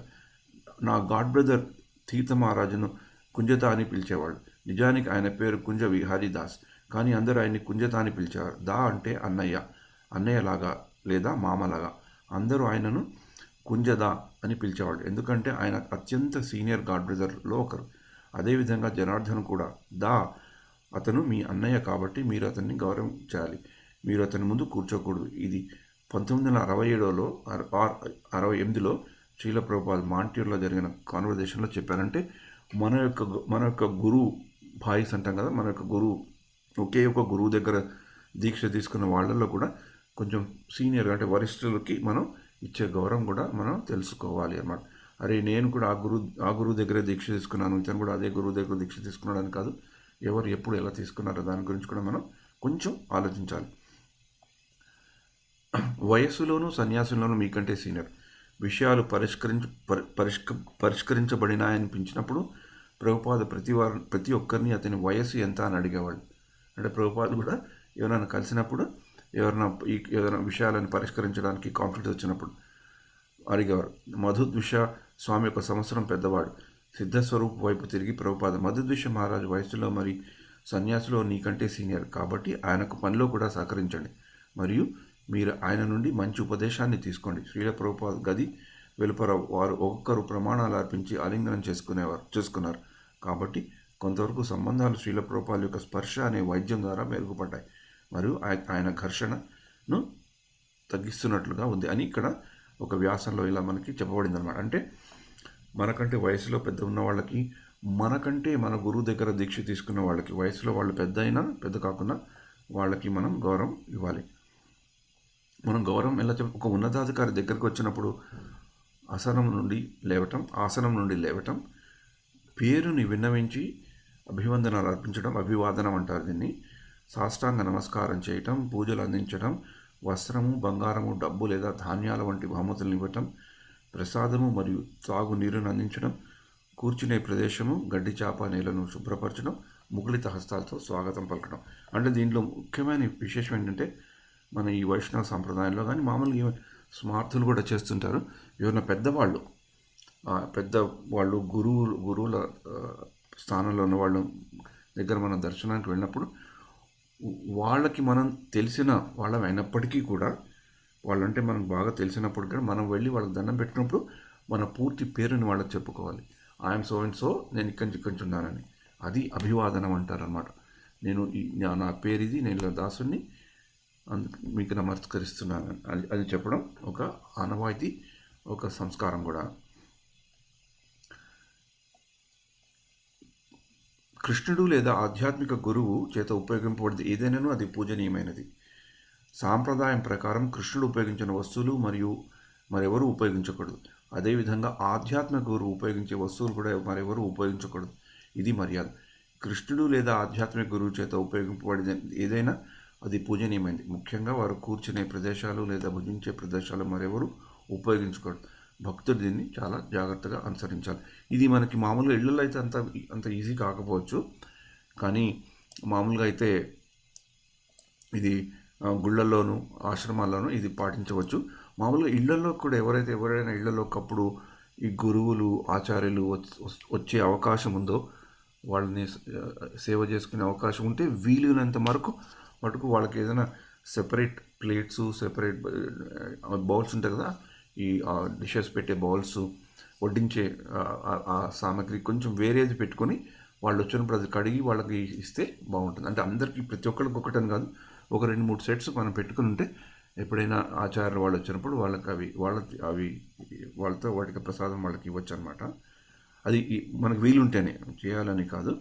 A: నా గాడ్ బ్రదర్ తీర్థ మహారాజును కుంజత అని పిలిచేవాడు. నిజానికి ఆయన పేరు కుంజ విహారీ దాస్, కానీ అందరూ ఆయన్ని కుంజత అని పిలిచేవారు. దా అంటే అన్నయ్యలాగా లేదా మామలాగా. అందరూ ఆయనను కుంజదా అని పిలిచేవాడు, ఎందుకంటే ఆయన అత్యంత సీనియర్ గాడ్ బ్రదర్లో ఒకరు. అదేవిధంగా జనార్దన్ కూడా అతను మీ అన్నయ్య కాబట్టి మీరు అతన్ని గౌరవం చేయాలి, మీరు అతని ముందు కూర్చోకూడదు. ఇది 1967లో 68లో శ్రీల ప్రభుపాద్ మాంట్యూర్లో జరిగిన కాన్వర్జేషన్లో చెప్పారంటే మన యొక్క గురువు భాయిస్ అంటాం కదా, మన యొక్క గురువు ఒకే ఒక గురువు దగ్గర దీక్ష తీసుకున్న వాళ్ళల్లో కూడా కొంచెం సీనియర్ అంటే వరిష్ఠులకి మనం ఇచ్చే గౌరవం కూడా మనం తెలుసుకోవాలి అన్నమాట. అరే నేను కూడా ఆ గురువు దగ్గరే దీక్ష తీసుకున్నాను, ఇతను కూడా అదే గురువు దగ్గర దీక్ష తీసుకున్నాడని కాదు, ఎవరు ఎప్పుడు ఎలా తీసుకున్నారో దాని గురించి కూడా మనం కొంచెం ఆలోచించాలి. వయస్సులోనూ సన్యాసంలోనూ మీకంటే సీనియర్, విషయాలు పరిష్కరించబడినాయనిపించినప్పుడు ప్రభుపాద ప్రతి ఒక్కరిని అతని వయస్సు ఎంత అని అడిగేవాళ్ళు. అంటే ప్రభుపాద కూడా ఎవరైనా కలిసినప్పుడు ఏదైనా విషయాలను పరిష్కరించడానికి కాన్ఫ్లిక్ట్ వచ్చినప్పుడు అడిగేవారు. మధుద్విష స్వామి ఒక సంవత్సరం పెద్దవాడు. సిద్ధస్వరూప్ వైపు తిరిగి ప్రభుపాద, మధుద్విష మహారాజు వయస్సులో మరి సన్యాసిలో నీకంటే సీనియర్ కాబట్టి ఆయనకు పనిలో కూడా సహకరించండి, మరియు మీరు ఆయన నుండి మంచి ఉపదేశాన్ని తీసుకోండి. శ్రీల ప్రభుపాద గది వెలుపల వారు ఒక్కొక్కరు ప్రమాణాలు అర్పించి ఆలింగనం చేసుకున్నారు కాబట్టి కొంతవరకు సంబంధాలు శ్రీల ప్రభుపాద యొక్క స్పర్శ అనే వైద్యం ద్వారా మెరుగుపడ్డాయి మరియు ఆయన ఘర్షణను తగ్గిస్తున్నట్లుగా ఉంది అని ఇక్కడ ఒక వ్యాసంలో ఇలా మనకి చెప్పబడింది అనమాట. అంటే మనకంటే వయసులో పెద్ద ఉన్న వాళ్ళకి, మనకంటే మన గురువు దగ్గర దీక్ష తీసుకున్న వాళ్ళకి, వయసులో వాళ్ళు పెద్ద కాకుండా వాళ్ళకి మనం గౌరవం ఇవ్వాలి. మనం గౌరవం ఎలా ఒక ఉన్నతాధికారి దగ్గరకు వచ్చినప్పుడు ఆసనం నుండి లేవటం, పేరుని విన్నవించి అభివందనాలు అర్పించడం, అభివాదనం అంటారు దీన్ని, సాష్టాంగ నమస్కారం చేయటం, పూజలు అందించడం, వస్త్రము, బంగారము, డబ్బు లేదా ధాన్యాల వంటి బహుమతులను ఇవ్వటం, ప్రసాదము మరియు తాగు నీరును అందించడం, కూర్చునే ప్రదేశము, గడ్డి చాప నేలను శుభ్రపరచడం, ముకుళిత హస్తాలతో స్వాగతం పలకడం. అంటే దీంట్లో ముఖ్యమైన విశేషం ఏంటంటే మన ఈ వైష్ణవ సాంప్రదాయంలో కానీ మామూలుగా స్మార్థులు కూడా చేస్తుంటారు. ఎవరైనా పెద్దవాళ్ళు గురువుల స్థానంలో ఉన్న వాళ్ళ దగ్గర మనం దర్శనానికి వెళ్ళినప్పుడు వాళ్ళకి మనం తెలిసిన వాళ్ళం అయినప్పటికీ కూడా వాళ్ళంటే మనకు బాగా తెలిసినప్పుడు కూడా మనం వెళ్ళి వాళ్ళకి దండం పెట్టినప్పుడు మన పూర్తి పేరుని వాళ్ళకి చెప్పుకోవాలి. ఐఎమ్ సో అండ్ సో, నేను ఇక్కడి నుంచి ఉన్నానని. అది అభివాదనం అంటారనమాట. నా పేరు ఇది, నేను ఇలా దాసుని, మీకు నమస్కరిస్తున్నాను అది చెప్పడం ఒక ఆనవాయితీ, ఒక సంస్కారం కూడా. కృష్ణుడు లేదా ఆధ్యాత్మిక గురువు చేత ఉపయోగింపబడింది ఏదైనాను అది పూజనీయమైనది. సాంప్రదాయం ప్రకారం కృష్ణుడు ఉపయోగించిన వస్తువులు మరెవరూ ఉపయోగించకూడదు. అదేవిధంగా ఆధ్యాత్మిక గురువు ఉపయోగించే వస్తువులు కూడా మరెవరూ ఉపయోగించకూడదు. ఇది మర్యాద. కృష్ణుడు లేదా ఆధ్యాత్మిక గురువు చేత ఉపయోగింపబడిన ఏదైనా అది పూజనీయమైనది. ముఖ్యంగా వారు కూర్చునే ప్రదేశాలు లేదా భుజించే ప్రదేశాలు మరెవరూ ఉపయోగించకూడదు. భక్తుడు దీన్ని చాలా జాగ్రత్తగా అనుసరించాలి. ఇది మనకి మామూలుగా ఇళ్ళల్లో అయితే అంత ఈజీ కాకపోవచ్చు, కానీ మామూలుగా అయితే ఇది గుళ్ళల్లోనూ ఆశ్రమాల్లోనూ ఇది పాటించవచ్చు. మామూలుగా ఇళ్లలో కూడా ఎవరైనా ఇళ్లలో ఒకప్పుడు ఈ గురువులు ఆచార్యులు వచ్చే అవకాశం ఉందో, వాళ్ళని సేవ చేసుకునే అవకాశం ఉంటే వీలునంత మటుకు వాళ్ళకి ఏదైనా సెపరేట్ ప్లేట్స్, సెపరేట్ బౌల్స్ ఉంటాయి కదా, ఈ డిషెస్ పెట్టే బౌల్స్, వడ్డించే ఆ సామాగ్రి కొంచెం వేరేది పెట్టుకొని వాళ్ళు వచ్చినప్పుడు అది కడిగి వాళ్ళకి ఇస్తే బాగుంటుంది. అంటే అందరికీ ప్రతి ఒక్కరికి ఒకటని కాదు, ఒక 2-3 సెట్స్ మనం పెట్టుకుని ఉంటే ఎప్పుడైనా ఆచార్యులు వాళ్ళు వచ్చినప్పుడు వాళ్ళకి వాళ్ళతో వాటికి ప్రసాదం వాళ్ళకి ఇవ్వచ్చు అనమాట. అది మనకు వీలుంటేనే చేయాలని కాదు.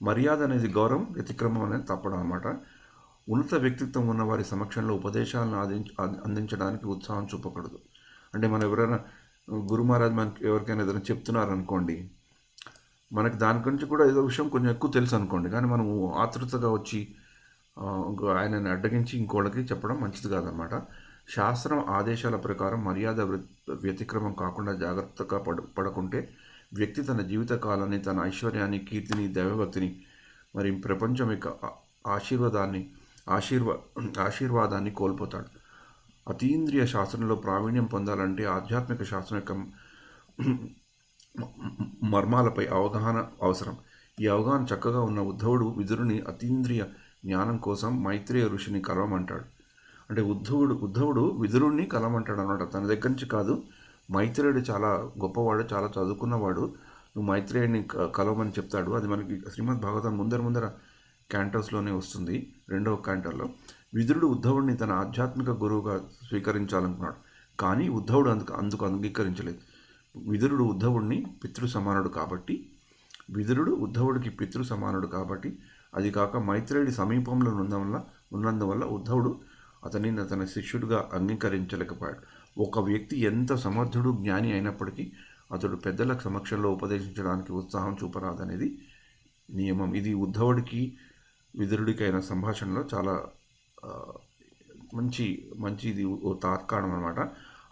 A: మర్యాద అనేది గౌరవం, వ్యతిక్రమం అనేది తప్పడం అనమాట. ఉన్నత వ్యక్తిత్వం ఉన్న వారి సమక్షంలో ఉపదేశాలను అందించడానికి ఉత్సాహం చూపకూడదు. అంటే మనం ఎవరైనా గురు మహారాజ్ మనకి ఎవరికైనా ఏదైనా చెప్తున్నారనుకోండి, మనకి దాని గురించి కూడా ఏదో విషయం కొంచెం ఎక్కువ తెలుసు అనుకోండి, కానీ మనం ఆతృతగా వచ్చి ఆయనని అడ్డగించి ఇంకోళ్ళకి చెప్పడం మంచిది కాదనమాట. శాస్త్రం ఆదేశాల ప్రకారం మర్యాద వ్యతిక్రమం కాకుండా జాగ్రత్తగా పడకుంటే వ్యక్తి తన జీవిత కాలాన్ని, తన ఐశ్వర్యాన్ని, కీర్తిని, దైవభక్తిని, మరి ప్రపంచం యొక్క ఆశీర్వాదాన్ని కోల్పోతాడు. అతీంద్రియ శాస్త్రంలో ప్రావీణ్యం పొందాలంటే ఆధ్యాత్మిక శాస్త్రం యొక్క మర్మాలపై అవగాహన అవసరం. ఈ అవగాహన చక్కగా ఉన్న ఉద్ధవుడు విదురుని అతీంద్రియ జ్ఞానం కోసం మైత్రేయ ఋషిని కలవమంటాడు. అంటే ఉద్ధవుడు విదురుణ్ణి కలవమంటాడు అనమాట. తన దగ్గర నుంచి కాదు, మైత్రేయుడు చాలా గొప్పవాడు, చాలా చదువుకున్నవాడు, నువ్వు మైత్రేయుడిని కలవమని చెప్తాడు. అది మనకి శ్రీమద్ భాగవతం ముందర క్యాంటోస్లోనే వస్తుంది, 2వ క్యాంటోలో. విదురుడు ఉద్ధవుడిని తన ఆధ్యాత్మిక గురువుగా స్వీకరించాలనుకున్నాడు, కానీ ఉద్ధవుడు అందుకు అంగీకరించలేదు. విదురుడు ఉద్ధవుడికి పితృ సమానుడు కాబట్టి, అది కాక మైత్రేయుడి సమీపంలో ఉన్నందువల్ల ఉద్ధవుడు అతనిని తన శిష్యుడిగా అంగీకరించలేకపోయాడు. ఒక వ్యక్తి ఎంత సమర్థుడు, జ్ఞాని అయినప్పటికీ అతడు పెద్దల సమక్షంలో ఉపదేశించడానికి ఉత్సాహం చూపరాదనేది నియమం. ఇది ఉద్ధవుడికి విదురుడికి అయిన సంభాషణలో చాలా మంచిది ఓ తాత్కాణం అనమాట.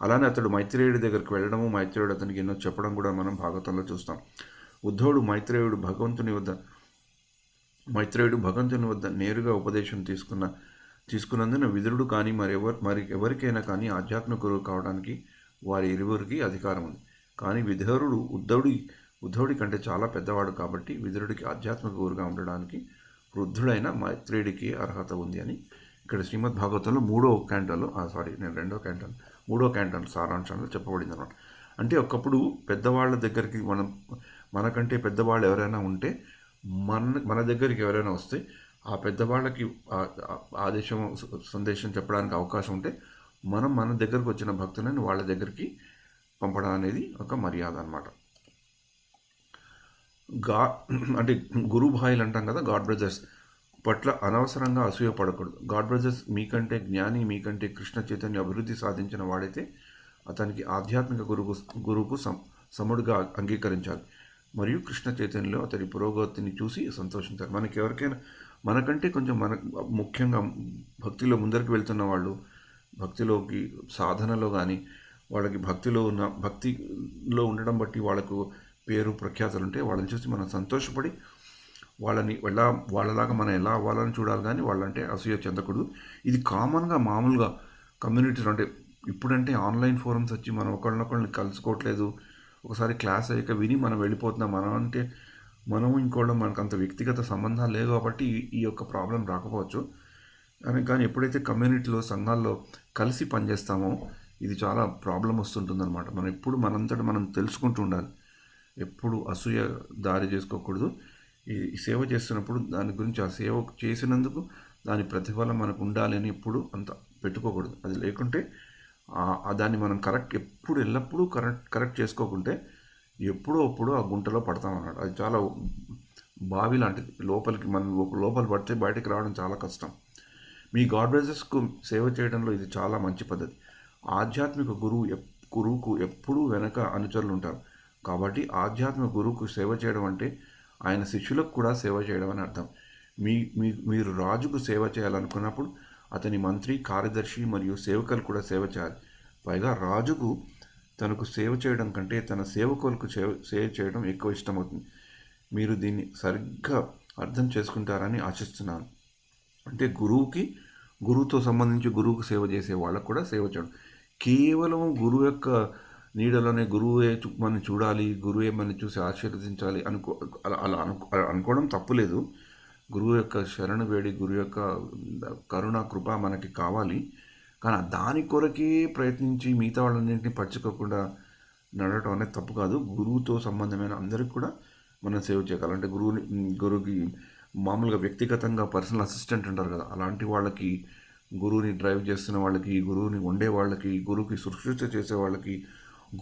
A: అలానే అతడు మైత్రేయుడి దగ్గరికి వెళ్ళడము, మైత్రేయుడు అతనికి ఎన్నో చెప్పడం కూడా మనం భాగవతంలో చూస్తాం. ఉద్ధవుడు మైత్రేయుడు భగవంతుని వద్ద నేరుగా ఉపదేశం తీసుకున్నందున విదురుడు కానీ ఎవరికైనా కానీ ఆధ్యాత్మిక గురువు కావడానికి వారి ఇరువురికి అధికారం ఉంది. కానీ ఉద్ధవుడి కంటే చాలా పెద్దవాడు కాబట్టి విదురుడికి ఆధ్యాత్మిక గురువుగా ఉండడానికి వృద్ధుడైన మైత్రేయుడికి అర్హత ఉంది అని ఇక్కడ శ్రీమద్ భాగవతంలో 3వ క్యాంటోలో సారాంశంలో చెప్పబడింది అనమాట. అంటే ఒకప్పుడు పెద్దవాళ్ళ దగ్గరికి మనకంటే పెద్దవాళ్ళు ఎవరైనా ఉంటే, మన దగ్గరికి ఎవరైనా వస్తే ఆ పెద్దవాళ్ళకి సందేశం చెప్పడానికి అవకాశం ఉంటే మన దగ్గరకు వచ్చిన భక్తులని వాళ్ళ దగ్గరికి పంపడం అనేది ఒక మర్యాద అనమాట. అంటే గురు భాయిలు అంటాం కదా, గాడ్ బ్రదర్స్ పట్ల అనవసరంగా అసూయపడకూడదు. గాడ్ బ్రదర్స్ మీకంటే జ్ఞాని, మీకంటే కృష్ణ చైతన్య అభివృద్ధి సాధించిన వాడైతే అతనికి ఆధ్యాత్మిక గురువుకు సముడుగా అంగీకరించాలి మరియు కృష్ణ చైతన్యంలో అతడి పురోగతిని చూసి సంతోషించాలి. మనకంటే కొంచెం ముఖ్యంగా భక్తిలో ముందరికి వెళ్తున్న వాళ్ళు, భక్తిలోకి సాధనలో కానీ వాళ్ళకి భక్తిలో ఉండడం బట్టి వాళ్ళకు పేరు ప్రఖ్యాతలు ఉంటే వాళ్ళని చూసి మనం సంతోషపడి వాళ్ళలాగా మనం ఎలా అవ్వాలని చూడాలి, కానీ వాళ్ళంటే అసూయ చెందకూడదు. ఇది మామూలుగా కమ్యూనిటీలో, అంటే ఇప్పుడంటే ఆన్లైన్ ఫోరమ్స్ వచ్చి మనం ఒకళ్ళనొకళ్ళని కలుసుకోవట్లేదు. ఒకసారి క్లాస్ అయ్యాక విని మనం వెళ్ళిపోతున్నాం. మనము ఇంకోళ్ళం మనకు అంత వ్యక్తిగత సంబంధాలు లేవు కాబట్టి ఈ యొక్క ప్రాబ్లం రాకపోవచ్చు. అని కానీ ఎప్పుడైతే కమ్యూనిటీలో సంఘాల్లో కలిసి పనిచేస్తామో ఇది చాలా ప్రాబ్లం వస్తుంటుందన్నమాట. మనం ఎప్పుడు మనంతట మనం తెలుసుకుంటూ ఉండాలి. ఎప్పుడు అసూయ దారి చేసుకోకూడదు. ఈ సేవ చేస్తున్నప్పుడు దాని గురించి ఆ సేవ చేసినందుకు దాని ప్రతిఫలం మనకు ఉండాలి అని ఎప్పుడు అంత పెట్టుకోకూడదు. అది లేకుంటే దాన్ని మనం ఎప్పుడు ఎల్లప్పుడూ కరెక్ట్ చేసుకోకుంటే ఎప్పుడో అప్పుడు ఆ గుంటలో పడతామన్నమాట. అది చాలా బావి లాంటిది. మనం లోపల పడితే బయటికి రావడం చాలా కష్టం. మీ గాడ్ బ్రదర్స్కు సేవ చేయడంలో ఇది చాలా మంచి పద్ధతి. ఆధ్యాత్మిక గురువుకు ఎప్పుడూ వెనక అనుచరులు ఉంటారు. కాబట్టి ఆధ్యాత్మిక గురువుకు సేవ చేయడం అంటే ఆయన శిష్యులకు కూడా సేవ చేయడం అని అర్థం. మీరు రాజుకు సేవ చేయాలనుకున్నప్పుడు అతని మంత్రి, కార్యదర్శి మరియు సేవకులు కూడా సేవ చేయాలి. పైగా రాజుకు తనకు సేవ చేయడం కంటే తన సేవకులకు సేవ చేయడం ఎక్కువ ఇష్టమవుతుంది. మీరు దీన్ని సరిగ్గా అర్థం చేసుకుంటారని ఆశిస్తున్నాను. అంటే గురువుతో సంబంధించి గురువుకు సేవ చేసే వాళ్ళకు కూడా సేవ చేయడం. కేవలం గురువు యొక్క నీడలోనే గురువే మనం చూడాలి, గురువే మనం చూసి ఆశీర్వదించాలి అలా అనుకోవడం తప్పులేదు. గురువు యొక్క శరణు వేడి, గురువు యొక్క కరుణ కృప మనకి కావాలి. కానీ దాని కొరకే ప్రయత్నించి మిగతా వాళ్ళన్నింటినీ పట్టించుకోకుండా నడవడం అనేది తప్పు కాదు. గురువుతో సంబంధమైన అందరికీ కూడా మనం సేవ చేయగలం. అంటే గురువుకి మామూలుగా వ్యక్తిగతంగా పర్సనల్ అసిస్టెంట్ ఉంటారు కదా, అలాంటి వాళ్ళకి, గురువుని డ్రైవ్ చేస్తున్న వాళ్ళకి, గురువుని వండే వాళ్ళకి, గురువుకి శుశ్రూష చేసే వాళ్ళకి,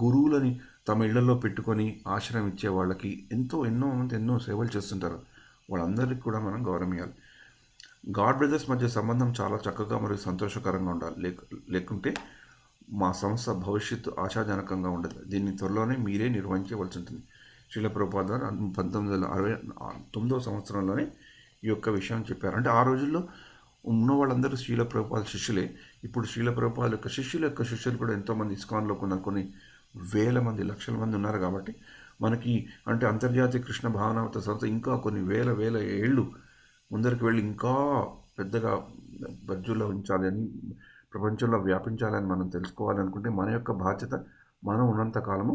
A: గురువులని తమ ఇళ్లలో పెట్టుకొని ఆశ్రయం ఇచ్చే వాళ్ళకి ఎన్నో సేవలు చేస్తుంటారు. వాళ్ళందరికీ కూడా మనం గౌరవించాలి. గాడ్ బ్రదర్స్ మధ్య సంబంధం చాలా చక్కగా మరియు సంతోషకరంగా ఉండాలి. లేకుంటే మా సంస్థ భవిష్యత్తు ఆశాజనకంగా ఉండదు. దీన్ని త్వరలోనే మీరే నిర్వహించవలసి ఉంటుంది. శ్రీల ప్రభుపాద 1969 సంవత్సరంలోనే ఈ యొక్క విషయం చెప్పారు. అంటే ఆ రోజుల్లో ఉన్న వాళ్ళందరూ శ్రీల ప్రభుపాద శిష్యులే. ఇప్పుడు శ్రీల ప్రభుపాద యొక్క శిష్యులు కూడా ఎంతోమంది ఇస్కాన్లో కొన్ని వేల మంది, లక్షల మంది ఉన్నారు. కాబట్టి మనకి అంటే అంతర్జాతీయ కృష్ణ భావనామృత సంస్థ ఇంకా కొన్ని వేల ఏళ్ళు ముందరికి వెళ్ళి ఇంకా పెద్దగా బజ్జుల్లో ఉంచాలి అని, ప్రపంచంలో వ్యాపించాలని మనం తెలుసుకోవాలనుకుంటే మన యొక్క బాధ్యత మనం ఉన్నంత కాలము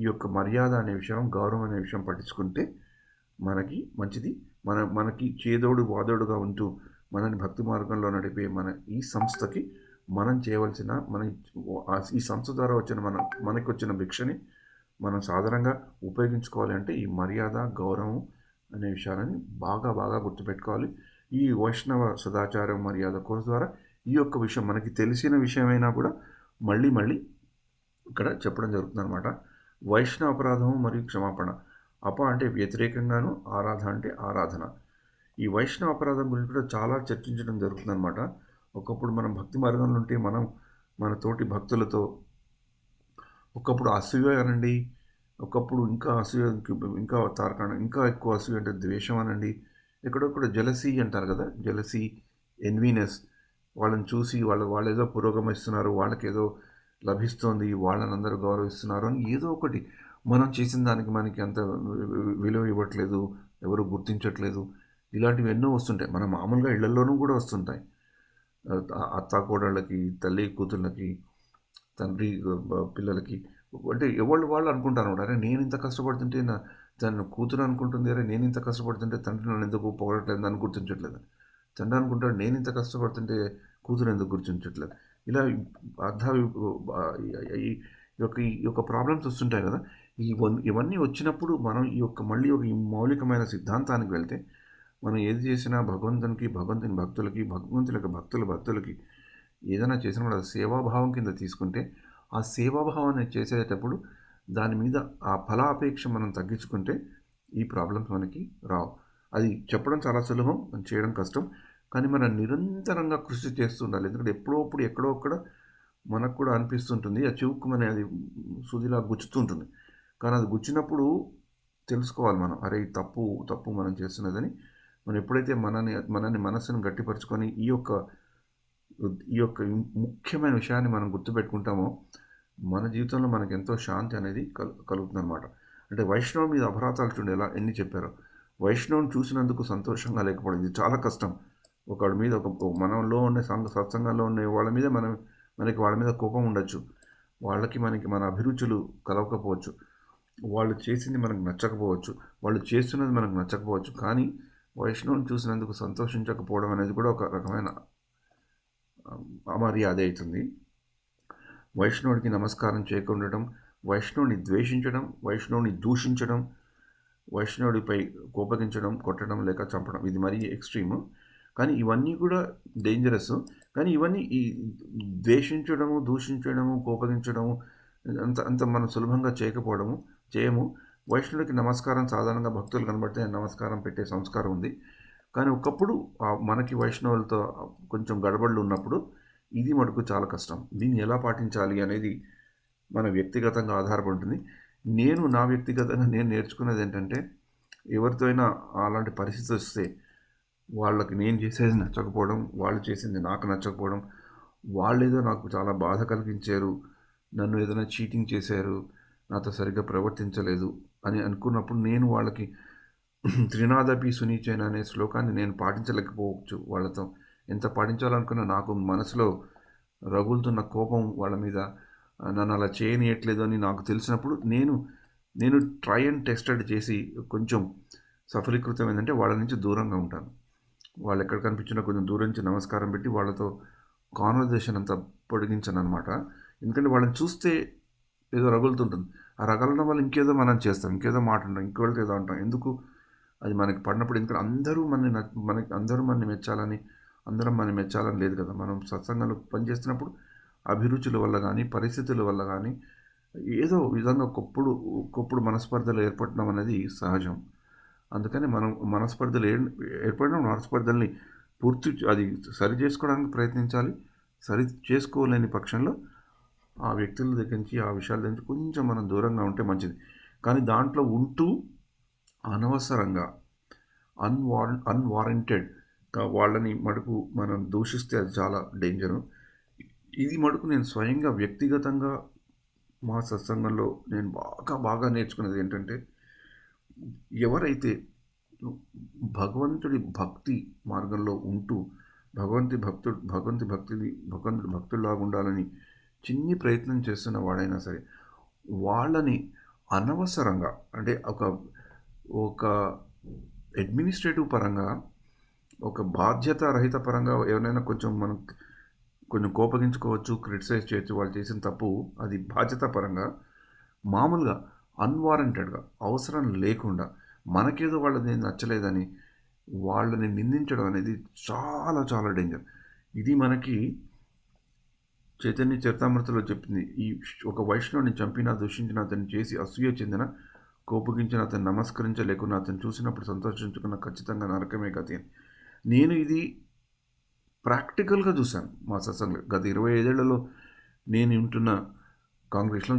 A: ఈ యొక్క మర్యాద అనే విషయం, గౌరవం అనే విషయం పట్టించుకుంటే మనకి మంచిది. మనకి చేదోడు వాదోడుగా ఉంటూ మనని భక్తి మార్గంలో నడిపే ఈ సంస్థకి మనం చేయవలసిన ఈ సంస్థ ద్వారా మనకి వచ్చిన భిక్షని మనం సాధారణంగా ఉపయోగించుకోవాలి. అంటే ఈ మర్యాద, గౌరవం అనే విషయాలని బాగా గుర్తుపెట్టుకోవాలి. ఈ వైష్ణవ సదాచారం మర్యాద కోర్సు ద్వారా ఈ యొక్క విషయం మనకి తెలిసిన విషయమైనా కూడా మళ్ళీ ఇక్కడ చెప్పడం జరుగుతుంది అనమాట. వైష్ణవ అపరాధము మరియు క్షమాపణ. అంటే వ్యతిరేకంగాను, ఆరాధన అంటే ఆరాధన. ఈ వైష్ణవ అపరాధం గురించి కూడా చాలా చర్చించడం జరుగుతుందన్నమాట. ఒకప్పుడు మనం భక్తి మార్గంలో ఉంటే మన తోటి భక్తులతో ఒకప్పుడు అసూయ అనండి, ఒకప్పుడు ఇంకా అసూయ, ఇంకా తారకాణం, ఇంకా ఎక్కువ అసూయ అంటే ద్వేషం అనండి, ఎక్కడొక్కడ జలసీ అంటారు కదా, జలసీ, ఎన్వీనెస్. వాళ్ళని చూసి వాళ్ళు ఏదో పురోగమిస్తున్నారు, వాళ్ళకి ఏదో లభిస్తోంది, వాళ్ళని అందరూ గౌరవిస్తున్నారు అని ఏదో ఒకటి మనం చేసిన దానికి మనకి అంత విలువ ఇవ్వట్లేదు, ఎవరు గుర్తించట్లేదు, ఇలాంటివి ఎన్నో వస్తుంటాయి. మన మామూలుగా ఇళ్లలోనూ కూడా వస్తుంటాయి. అత్త కోడళ్ళకి, తల్లి కూతుళ్ళకి, తండ్రి పిల్లలకి. అంటే వాళ్ళు అనుకుంటారు అనమాట, అరే నేను ఇంత కష్టపడుతుంటే తను కూతురు అనుకుంటుంది, అరే నేను ఇంత కష్టపడుతుంటే తండ్రి నన్ను ఎందుకు పొగడట్లేదు, నన్ను గుర్తించట్లేదు. తండ్రి అనుకుంటాడు నేను ఇంత కష్టపడుతుంటే కూతురు ఎందుకు గుర్తించట్లేదు. ఇలా ఈ యొక్క ప్రాబ్లమ్స్ వస్తుంటాయి కదా. ఇవన్నీ వచ్చినప్పుడు మనం మళ్ళీ ఈ మౌలికమైన సిద్ధాంతానికి వెళ్తే మనం ఏది చేసినా భగవంతుని భక్తులకి ఏదైనా చేసినప్పుడు అది సేవాభావం కింద తీసుకుంటే, ఆ సేవాభావాన్ని చేసేటప్పుడు దాని మీద ఆ ఫలాపేక్ష మనం తగ్గించుకుంటే ఈ ప్రాబ్లమ్స్ మనకి రావు. అది చెప్పడం చాలా సులభం, చేయడం కష్టం. కానీ మనం నిరంతరంగా కృషి చేస్తూ ఉండాలి. ఎందుకంటే ఎక్కడో ఒక్కడ మనకు కూడా అనిపిస్తుంటుంది, ఆ చివుక్కుమని అది సూదిలా గుచ్చుతుంటుంది. కానీ అది గుచ్చినప్పుడు తెలుసుకోవాలి మనం, అరే ఈ తప్పు మనం చేస్తున్నదని. మనం ఎప్పుడైతే మనస్సును గట్టిపరుచుకొని ఈ యొక్క ముఖ్యమైన విషయాన్ని మనం గుర్తుపెట్టుకుంటామో మన జీవితంలో మనకు ఎంతో శాంతి అనేది కలుగుతుందన్నమాట. అంటే వైష్ణవం మీద అపరాధాలు చూడండి ఎన్ని చెప్పారో. వైష్ణవం చూసినందుకు సంతోషంగా లేకపోవడం ఇది చాలా కష్టం. ఒకడి మీద మనలో ఉండే సత్సంగంలో ఉండే వాళ్ళ మీద మనకి వాళ్ళ మీద కోపం ఉండొచ్చు, వాళ్ళకి మన అభిరుచులు కలవకపోవచ్చు, వాళ్ళు చేసింది మనకు నచ్చకపోవచ్చు, వాళ్ళు చేస్తున్నది మనకు నచ్చకపోవచ్చు. కానీ వైష్ణవం చూసినందుకు సంతోషించకపోవడం అనేది కూడా ఒక రకమైన అమర్యాద అవుతుంది. వైష్ణవుడికి నమస్కారం చేయకుండటం, వైష్ణవుని ద్వేషించడం, వైష్ణవుని దూషించడం, వైష్ణవుడిపై కోపగించడం, కొట్టడం లేక చంపడం, ఇది మరీ ఎక్స్ట్రీము. కానీ ఇవన్నీ కూడా డేంజరస్. కానీ ఇవన్నీ ఈ ద్వేషించడము, దూషించడము, కోపగించడము అంత అంత మనం సులభంగా చేయము. వైష్ణవుడికి నమస్కారం సాధారణంగా భక్తులు కనబడితే నమస్కారం పెట్టే సంస్కారం ఉంది. కానీ ఒకప్పుడు మనకి వైష్ణవులతో కొంచెం గడబడులు ఉన్నప్పుడు ఇది మటుకు చాలా కష్టం. దీన్ని ఎలా పాటించాలి అనేది మన వ్యక్తిగతంగా ఆధారపడి ఉంటుంది. నా వ్యక్తిగతంగా నేను నేర్చుకున్నది ఏంటంటే, ఎవరితో అయినా అలాంటి పరిస్థితి వస్తే వాళ్ళకి నేను చేసేది నచ్చకపోవడం, వాళ్ళు చేసింది నాకు నచ్చకపోవడం, వాళ్ళేదో నాకు చాలా బాధ కలిగించారు, నన్ను ఏదైనా చీటింగ్ చేశారు, నాతో సరిగ్గా ప్రవర్తించలేదు అని అనుకున్నప్పుడు నేను వాళ్ళకి త్రినాదపి సునీచేన అనే శ్లోకాన్ని నేను పాటించలేకపోవచ్చు. వాళ్ళతో ఎంత పాటించాలనుకున్నా నాకు మనసులో రగులుతున్న కోపం వాళ్ళ మీద నన్ను అలా చేయనీయట్లేదు అని నాకు తెలిసినప్పుడు నేను ట్రై అండ్ టెస్టెడ్ చేసి కొంచెం సఫలీకృతం ఏంటంటే వాళ్ళ నుంచి దూరంగా ఉంటాను. వాళ్ళు ఎక్కడ కనిపించినా కొంచెం దూరం నుంచి నమస్కారం పెట్టి వాళ్ళతో కాన్వర్జేషన్ అంతా పొడిగించను అనమాట. ఎందుకంటే వాళ్ళని చూస్తే ఏదో రగులుతుంటుంది. ఆ రగలడం వల్ల ఇంకేదో మనం చేస్తాం, ఇంకేదో మాట ఉంటాం, ఇంకోళ్ళకి ఏదో అంటాం. ఎందుకు అది మనకి పడినప్పుడు? ఎందుకంటే అందరూ మనని మెచ్చాలని, అందరం మనం మెచ్చాలని లేదు కదా. మనం సత్సంగంలో పనిచేస్తున్నప్పుడు అభిరుచుల వల్ల కానీ, పరిస్థితుల వల్ల కానీ ఏదో విధంగా ఒకప్పుడు మనస్పర్ధలు ఏర్పడడం అనేది సహజం. అందుకని మనం ఏర్పడిన మనస్పర్ధల్ని అది సరి చేసుకోవడానికి ప్రయత్నించాలి. సరి చేసుకోలేని పక్షంలో ఆ వ్యక్తుల దగ్గర నుంచి, ఆ విషయాల దగ్గర నుంచి కొంచెం మనం దూరంగా ఉంటే మంచిది. కానీ దాంట్లో ఉంటూ అనవసరంగా అన్వారంటెడ్గా వాళ్ళని మటుకు మనం దూషిస్తే అది చాలా డేంజరు. ఇది మటుకు నేను స్వయంగా వ్యక్తిగతంగా మా సత్సంగంలో నేను బాగా నేర్చుకున్నది ఏంటంటే, ఎవరైతే భగవంతుడి భక్తి మార్గంలో ఉంటూ భగవంతుడి భక్తుల్లాగా ఉండాలని చిన్ని ప్రయత్నం చేస్తున్న వాడైనా సరే, వాళ్ళని అనవసరంగా అంటే ఒక అడ్మినిస్ట్రేటివ్ పరంగా, ఒక బాధ్యత రహిత పరంగా ఎవరైనా మనం కొంచెం కోపగించుకోవచ్చు, క్రిటిసైజ్ చేయొచ్చు. వాళ్ళు చేసిన తప్పు అది బాధ్యత పరంగా. మామూలుగా అన్వారంటెడ్గా అవసరం లేకుండా మనకేదో వాళ్ళది నచ్చలేదని వాళ్ళని నిందించడం అనేది చాలా చాలా డేంజర్. ఇది మనకి చైతన్య చరితామృతలో చెప్పింది. ఒక వైష్ణవుని చంపినా, దూషించిన, అతన్ని చేసి అసూయ చెందిన, కోపగించిన, అతను నమస్కరించలేకున్నా, అతను చూసినప్పుడు సంతోషించుకున్న ఖచ్చితంగా నరకమే గతి అని. నేను ఇది ప్రాక్టికల్గా చూశాను మా సత్సంగంలో. గత 25 ఏళ్లలో నేను ఉంటున్న కాంగ్రెస్లో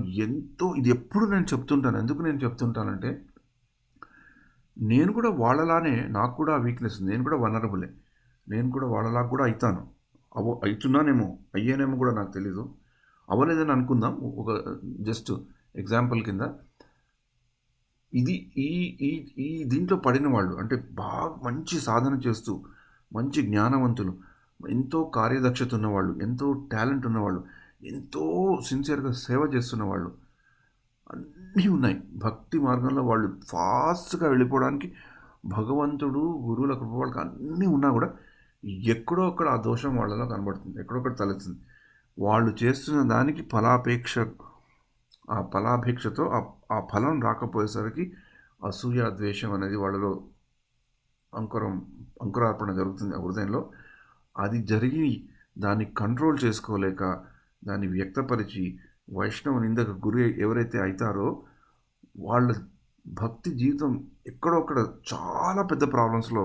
A: ఇది ఎప్పుడు నేను చెప్తుంటాను. ఎందుకు నేను చెప్తుంటానంటే, నేను కూడా వాళ్ళలానే, నాకు కూడా వీక్నెస్ ఉంది. నేను కూడా వనరబులే. నేను కూడా వాళ్ళలా కూడా అవుతున్నానేమో, అయ్యానేమో కూడా నాకు తెలీదు. అవ్వలేదని అనుకుందాం, ఒక జస్ట్ ఎగ్జాంపుల్ కింద. ఇది ఈ దీంట్లో పడిన వాళ్ళు అంటే బాగా మంచి సాధన చేస్తూ, మంచి జ్ఞానవంతులు, ఎంతో కార్యదక్షత ఉన్నవాళ్ళు, ఎంతో టాలెంట్ ఉన్నవాళ్ళు, ఎంతో సిన్సియర్గా సేవ చేస్తున్న వాళ్ళు అన్నీ ఉన్నాయి. భక్తి మార్గంలో వాళ్ళు ఫాస్ట్గా వెళ్ళిపోవడానికి భగవంతుడు, గురువుల కృప వాళ్ళకి అన్నీ ఉన్నా కూడా ఎక్కడో అక్కడ ఆ దోషం వాళ్ళలో కనబడుతుంది, ఎక్కడొక్కడ తలెత్తుంది. వాళ్ళు చేస్తున్న దానికి ఫలాపేక్షతో ఆ ఫలం రాకపోయేసరికి అసూయ, ద్వేషం అనేది వాళ్ళలో అంకురార్పణ జరుగుతుంది హృదయంలో. అది జరిగి దాన్ని కంట్రోల్ చేసుకోలేక, దాన్ని వ్యక్తపరిచి వైష్ణవ నిందకు గురి ఎవరైతే అవుతారో వాళ్ళ భక్తి జీవితం ఎక్కడొక్కడ చాలా పెద్ద ప్రాబ్లమ్స్లో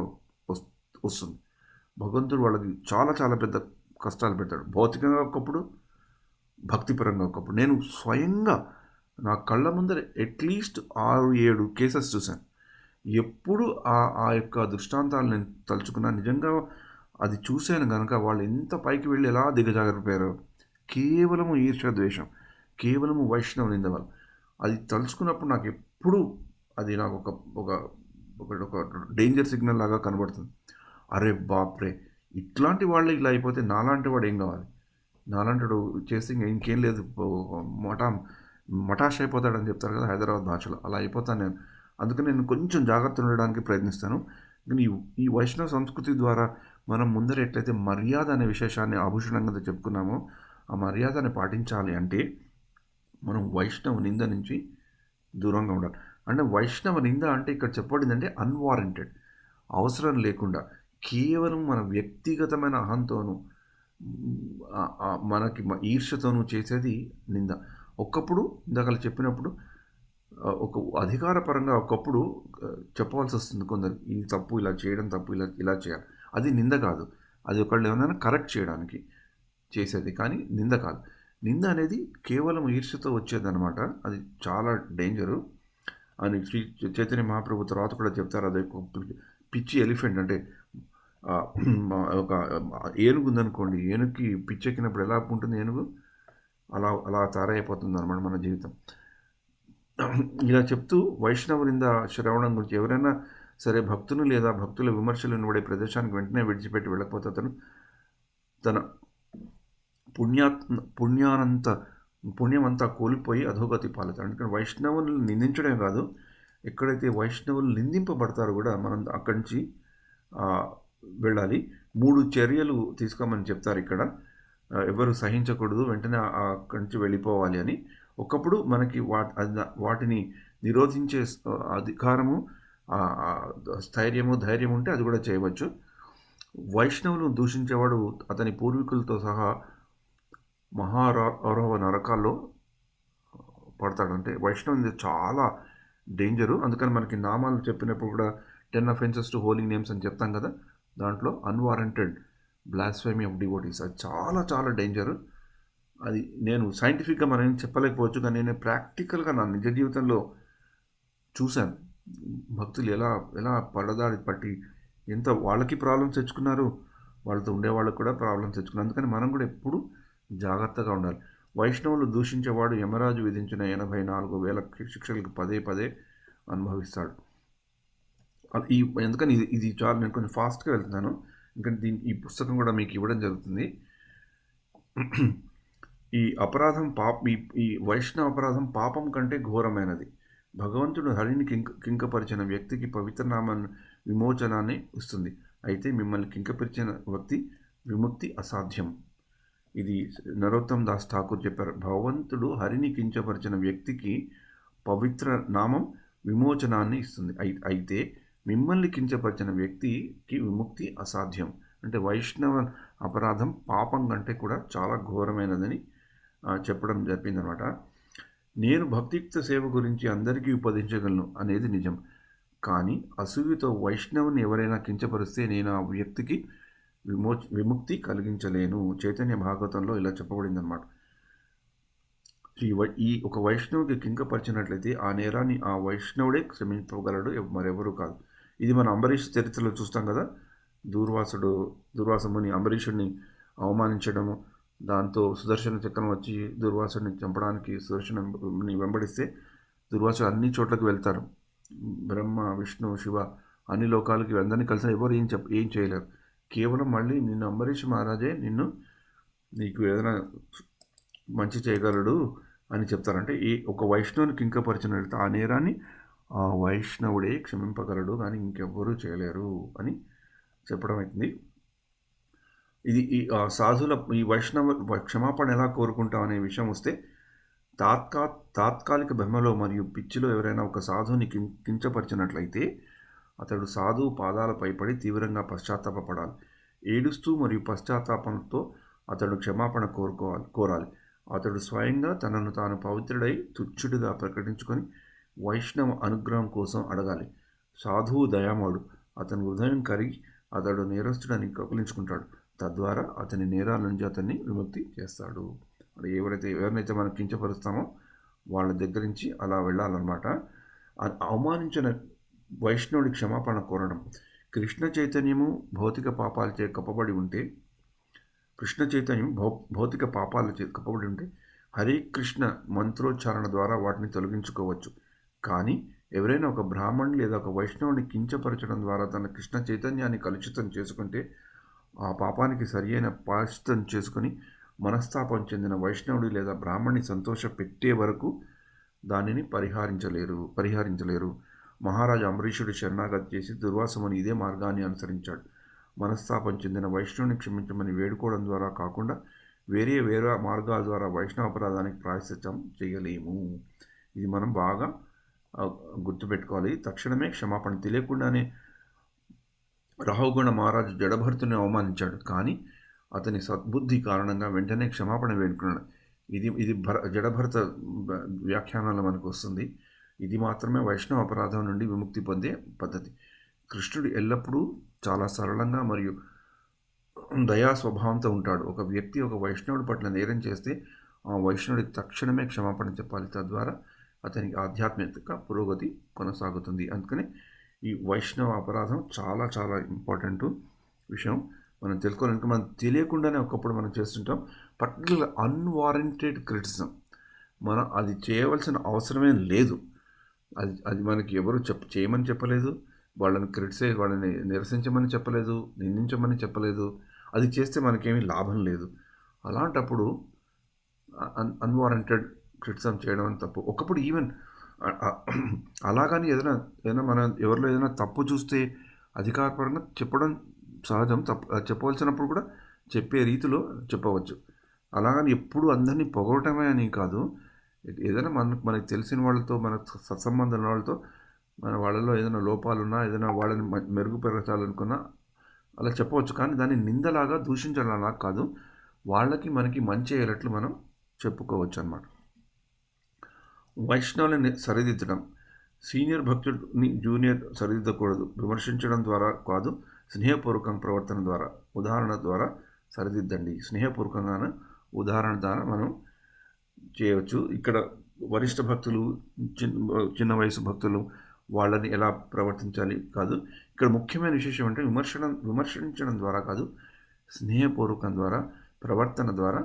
A: వస్తుంది. భగవంతుడు వాళ్ళకి చాలా చాలా పెద్ద కష్టాలు పెడతాడు. భౌతికంగా ఒకప్పుడు, భక్తిపరంగా ఒకప్పుడు. నేను స్వయంగా నా కళ్ళ ముందర అట్లీస్ట్ 6-7 కేసెస్ చూశాను. ఎప్పుడు ఆ యొక్క దృష్టాంతాలు నేను తలుచుకున్నా, నిజంగా అది చూశాను కనుక వాళ్ళు ఎంత పైకి వెళ్ళి ఎలా దిగజారిపోయారో. కేవలము ఈర్ష్య, ద్వేషం, కేవలము వైష్ణవ నింద వల్ల. అది తలుచుకున్నప్పుడు నాకు ఎప్పుడు అది నాకు ఒక డేంజర్ సిగ్నల్ లాగా కనబడుతుంది. అరే బాప్రే, ఇట్లాంటి వాళ్ళు ఇలా అయిపోతే నాలాంటి వాడు ఏం కావాలి? నాలాంటి వాడు చేస్తే ఇంకేం లేదు, మటాష్ అయిపోతాడని చెప్తారు కదా హైదరాబాద్ భాషలో, అలా అయిపోతాను నేను. అందుకని నేను కొంచెం జాగ్రత్త ఉండడానికి ప్రయత్నిస్తాను. కానీ ఈ వైష్ణవ సంస్కృతి ద్వారా మనం ముందర ఎట్లయితే మర్యాద అనే విశేషాన్ని ఆభూషణంగా చెప్పుకున్నామో, ఆ మర్యాదని పాటించాలి అంటే మనం వైష్ణవ నింద నుంచి దూరంగా ఉండాలి. అంటే వైష్ణవ నింద అంటే ఇక్కడ చెప్పబడిందంటే అన్వారంటెడ్, అవసరం లేకుండా కేవలం మన వ్యక్తిగతమైన అహంతోనూ మనకి ఈర్ష్యతోనూ చేసేది నింద. ఒకప్పుడు ఇందాక చెప్పినప్పుడు ఒక అధికారపరంగా ఒకప్పుడు చెప్పవలసి వస్తుంది కొందరు, ఈ తప్పు ఇలా చేయడం తప్పు, ఇలా ఇలా చేయాలి. అది నింద కాదు, అది ఒకళ్ళు ఏమైనా కరెక్ట్ చేయడానికి చేసేది, కానీ నింద కాదు. నింద అనేది కేవలం ఈర్ష్యతో వచ్చేదన్నమాట. అది చాలా డేంజరు అని శ్రీ చైతన్య మహాప్రభు తర్వాత కూడా చెప్తారు. అది పిచ్చి ఎలిఫెంట్ అంటే ఒక ఏనుగు ఉందనుకోండి, ఏనుగుకి పిచ్చెక్కినప్పుడు ఎలా ఉంటుంది ఏనుగు, అలా అలా తయారైపోతుంది అనమాట మన జీవితం. ఇలా చెప్తూ వైష్ణవ నింద శ్రవణం గురించి ఎవరైనా సరే భక్తులు లేదా భక్తుల విమర్శలు వినబడే ప్రదేశానికి వెంటనే విడిచిపెట్టి వెళ్ళకపోతే అతను తన పుణ్యమంతా కోల్పోయి అధోగతి పాలవుతాడు. అందుకని వైష్ణవులు నిందించడమే కాదు, ఎక్కడైతే వైష్ణవులు నిందింపబడతారో కూడా మనం అక్కడి నుంచి వెళ్ళాలి. 3 చర్యలు తీసుకోమని చెప్తారు ఇక్కడ. ఎవరు సహించకూడదు, వెంటనే అక్కడి నుంచి వెళ్ళిపోవాలి అని. ఒకప్పుడు మనకి వాటిని నిరోధించే అధికారము, స్థైర్యము, ధైర్యం ఉంటే అది కూడా చేయవచ్చు. వైష్ణవులు దూషించేవాడు అతని పూర్వీకులతో సహా మహారౌరవ నరకాల్లో పడతాడు. అంటే వైష్ణవుని చాలా డేంజరు. అందుకని మనకి నామాలు చెప్పినప్పుడు కూడా 10 offenses to holy names అని చెప్తాం కదా, దాంట్లో అన్వారంటెడ్ బ్లాస్ఫెమీ ఆఫ్ డివోటీస్ అది చాలా చాలా డేంజరు. అది నేను సైంటిఫిక్గా మనం చెప్పలేకపోవచ్చు, కానీ నేను ప్రాక్టికల్గా నా నిజ జీవితంలో చూశాను. భక్తులు ఎలా ఎలా పడదాడి పట్టి ఎంత వాళ్ళకి ప్రాబ్లమ్స్ తెచ్చుకున్నారు, వాళ్ళతో ఉండే వాళ్ళకి కూడా ప్రాబ్లమ్స్ తెచ్చుకున్నారు. అందుకని మనం కూడా ఎప్పుడు జాగ్రత్తగా ఉండాలి. వైష్ణవులు దూషించేవాడు యమరాజు విధించిన 84,000 శిక్షలకు పదే పదే అనుభవిస్తాడు. ఎందుకని ఇది చాలా నేను కొంచెం ఫాస్ట్గా వెళ్తున్నాను, ఎందుకంటే ఈ పుస్తకం కూడా మీకు ఇవ్వడం జరుగుతుంది. ఈ అపరాధం ఈ వైష్ణవ అపరాధం పాపం కంటే ఘోరమైనది. భగవంతుడు హరిని కింకపరిచిన వ్యక్తికి పవిత్ర నామ విమోచనాన్ని ఇస్తుంది. అయితే మిమ్మల్ని కింకపరిచిన వ్యక్తి విముక్తి అసాధ్యం. ఇది నరోత్తమ్ దాస్ ఠాకూర్ చెప్పారు. భగవంతుడు హరిని కించపరిచిన వ్యక్తికి పవిత్ర నామం విమోచనాన్ని ఇస్తుంది. అయితే మిమ్మల్ని కించపరిచిన వ్యక్తికి విముక్తి అసాధ్యం. అంటే వైష్ణవ అపరాధం పాపం కంటే కూడా చాలా ఘోరమైనదని చెప్పడం జరిగిందనమాట. నేను భక్తియుక్త సేవ గురించి అందరికీ ఉపదేశించగలను అనేది నిజం, కానీ అసూయతో వైష్ణవుని ఎవరైనా కించపరిస్తే నేను ఆ వ్యక్తికి విముక్తి కలిగించలేను. చైతన్య భాగవతంలో ఇలా చెప్పబడింది అనమాట. ఈ ఒక వైష్ణవుకి కింకపరిచినట్లయితే ఆ నేరాన్ని ఆ వైష్ణవుడే క్షమించగలడు, మరెవరూ కాదు. ఇది మన అంబరీష్ చరిత్రలో చూస్తాం కదా. దుర్వాసముని అంబరీషుడిని అవమానించడము, దాంతో సుదర్శన చక్రం వచ్చి దుర్వాసుడిని చంపడానికి సుదర్శనుని వెంబడిస్తే దుర్వాసుడు అన్ని చోట్లకి వెళ్తారు. బ్రహ్మ, విష్ణు, శివ అన్ని లోకాలకి అందరినీ కలిసి ఎవరు ఏం చేయలేరు. కేవలం మళ్ళీ నిన్ను అంబరీష్ మహారాజే నీకు ఏదైనా మంచి చేయగలడు అని చెప్తారంటే ఒక వైష్ణవుని కింకపరిచినట్లయితే ఆ నేరాన్ని ఆ వైష్ణవుడే క్షమింపగలడు, కానీ ఇంకెవ్వరూ చేయలేరు అని చెప్పడం అవుతుంది. ఇది ఈ సాధుల ఈ వైష్ణవ క్షమాపణ ఎలా కోరుకుంటాం అనే విషయం వస్తే, తాత్కాలిక భ్రమలో మరియు పిచ్చిలో ఎవరైనా ఒక సాధువుని కించపరిచినట్లయితే అతడు సాధువు పాదాలపై పడి తీవ్రంగా పశ్చాత్తాపడాలి. ఏడుస్తూ మరియు పశ్చాత్తాపంతో అతడు క్షమాపణ కోరాలి. అతడు స్వయంగా తనను తాను పవిత్రుడై తుచ్చుడుగా ప్రకటించుకొని వైష్ణవ అనుగ్రహం కోసం అడగాలి. సాధువు దయామయుడు, అతని హృదయం కరిగి అతడు నేరస్తుడని కబలించుకుంటాడు. తద్వారా అతని నేరాల నుంచి అతన్ని విముక్తి చేస్తాడు. ఎవరినైతే మనం కించపరుస్తామో వాళ్ళ దగ్గర నుంచి అలా వెళ్ళాలన్నమాట. అవమానించిన వైష్ణవుడి క్షమాపణ కోరడం. కృష్ణ చైతన్యము భౌతిక పాపాలచే కప్పబడి ఉంటే హరే కృష్ణ మంత్రోచ్చారణ ద్వారా వాటిని తొలగించుకోవచ్చు. కానీ ఎవరైనా ఒక బ్రాహ్మణుడు లేదా ఒక వైష్ణవుని కించపరచడం ద్వారా తన కృష్ణ చైతన్యాన్ని కలుషితం చేసుకుంటే ఆ పాపానికి సరియైన ప్రాయశ్చిత్తం చేసుకుని మనస్తాపం చెందిన వైష్ణవుడి లేదా బ్రాహ్మణ్ణి సంతోష పెట్టే వరకు దానిని పరిహరించలేరు. మహారాజు అంబరీషుడు శరణాగతి చేసి దుర్వాసముని ఇదే మార్గాన్ని అనుసరించాడు. మనస్తాపం చెందిన వైష్ణవుని క్షమించమని వేడుకోవడం ద్వారా కాకుండా వేరే మార్గాల ద్వారా వైష్ణవ అపరాధానికి ప్రాయశ్చిత్తం చేయలేము. ఇది మనం బాగా గుర్తుపెట్టుకోవాలి. తక్షణమే క్షమాపణ. తెలియకుండానే రాహుగుణ మహారాజు జడభర్తుని అవమానించాడు, కానీ అతని సద్బుద్ధి కారణంగా వెంటనే క్షమాపణ వేడుకున్నాడు. ఇది జడభరత వ్యాఖ్యానాలు మనకు వస్తుంది. ఇది మాత్రమే వైష్ణవ అపరాధం నుండి విముక్తి పొందే పద్ధతి. కృష్ణుడు ఎల్లప్పుడూ చాలా సరళంగా మరియు దయా స్వభావంతో ఉంటాడు. ఒక వ్యక్తి ఒక వైష్ణవుడి పట్ల నేరం చేస్తే ఆ వైష్ణవుడికి తక్షణమే క్షమాపణ చెప్పాలి. తద్వారా అతనికి ఆధ్యాత్మిక పురోగతి కొనసాగుతుంది. అందుకని ఈ వైష్ణవ అపరాధం చాలా చాలా ఇంపార్టెంట్ విషయం. మనం తెలుసుకోవాలంటే మనం తెలియకుండానే ఒకప్పుడు మనం చేస్తుంటాం. పర్టికులర్ అన్వారంటెడ్ క్రిటిసిజం మనం అది చేయవలసిన అవసరమే లేదు. అది మనకి ఎవరు చేయమని చెప్పలేదు, వాళ్ళని నిరసించమని చెప్పలేదు, నిందించమని చెప్పలేదు. అది చేస్తే మనకేమీ లాభం లేదు. అలాంటప్పుడు అన్వారంటెడ్ క్రిటిసిజం చేయడం అని తప్పు. ఒకప్పుడు ఈవెన్ అలాగని ఏదైనా మనం ఎవరిలో ఏదైనా తప్పు చూస్తే అధికారపరంగా చెప్పడం సహజం. చెప్పవలసినప్పుడు కూడా చెప్పే రీతిలో చెప్పవచ్చు. అలాగని ఎప్పుడు అందరినీ పొగవటమే అని కాదు. ఏదైనా మనకు తెలిసిన వాళ్ళతో, మనకు సత్సంబంధం వాళ్ళతో మన వాళ్ళలో ఏదైనా లోపాలున్నా, ఏదైనా వాళ్ళని మెరుగుపరచాలనుకున్నా అలా చెప్పవచ్చు. కానీ దాన్ని నిందలాగా దూషించాలలా కాదు. వాళ్ళకి మనకి మంచి అయ్యేటట్లు మనం చెప్పుకోవచ్చు అన్నమాట. వైష్ణవులని సరిదిద్దడం. సీనియర్ భక్తుడిని జూనియర్ సరిదిద్దకూడదు. విమర్శించడం ద్వారా కాదు, స్నేహపూర్వకంగా ప్రవర్తన ద్వారా, ఉదాహరణ ద్వారా సరిదిద్దండి. స్నేహపూర్వకంగా ఉదాహరణ ద్వారా మనం చేయవచ్చు. ఇక్కడ వరిష్ఠ భక్తులు, చిన్న వయసు భక్తులు వాళ్ళని ఎలా ప్రవర్తించాలి కాదు. ఇక్కడ ముఖ్యమైన విశేషం అంటే విమర్శించడం ద్వారా కాదు, స్నేహపూర్వకం ద్వారా, ప్రవర్తన ద్వారా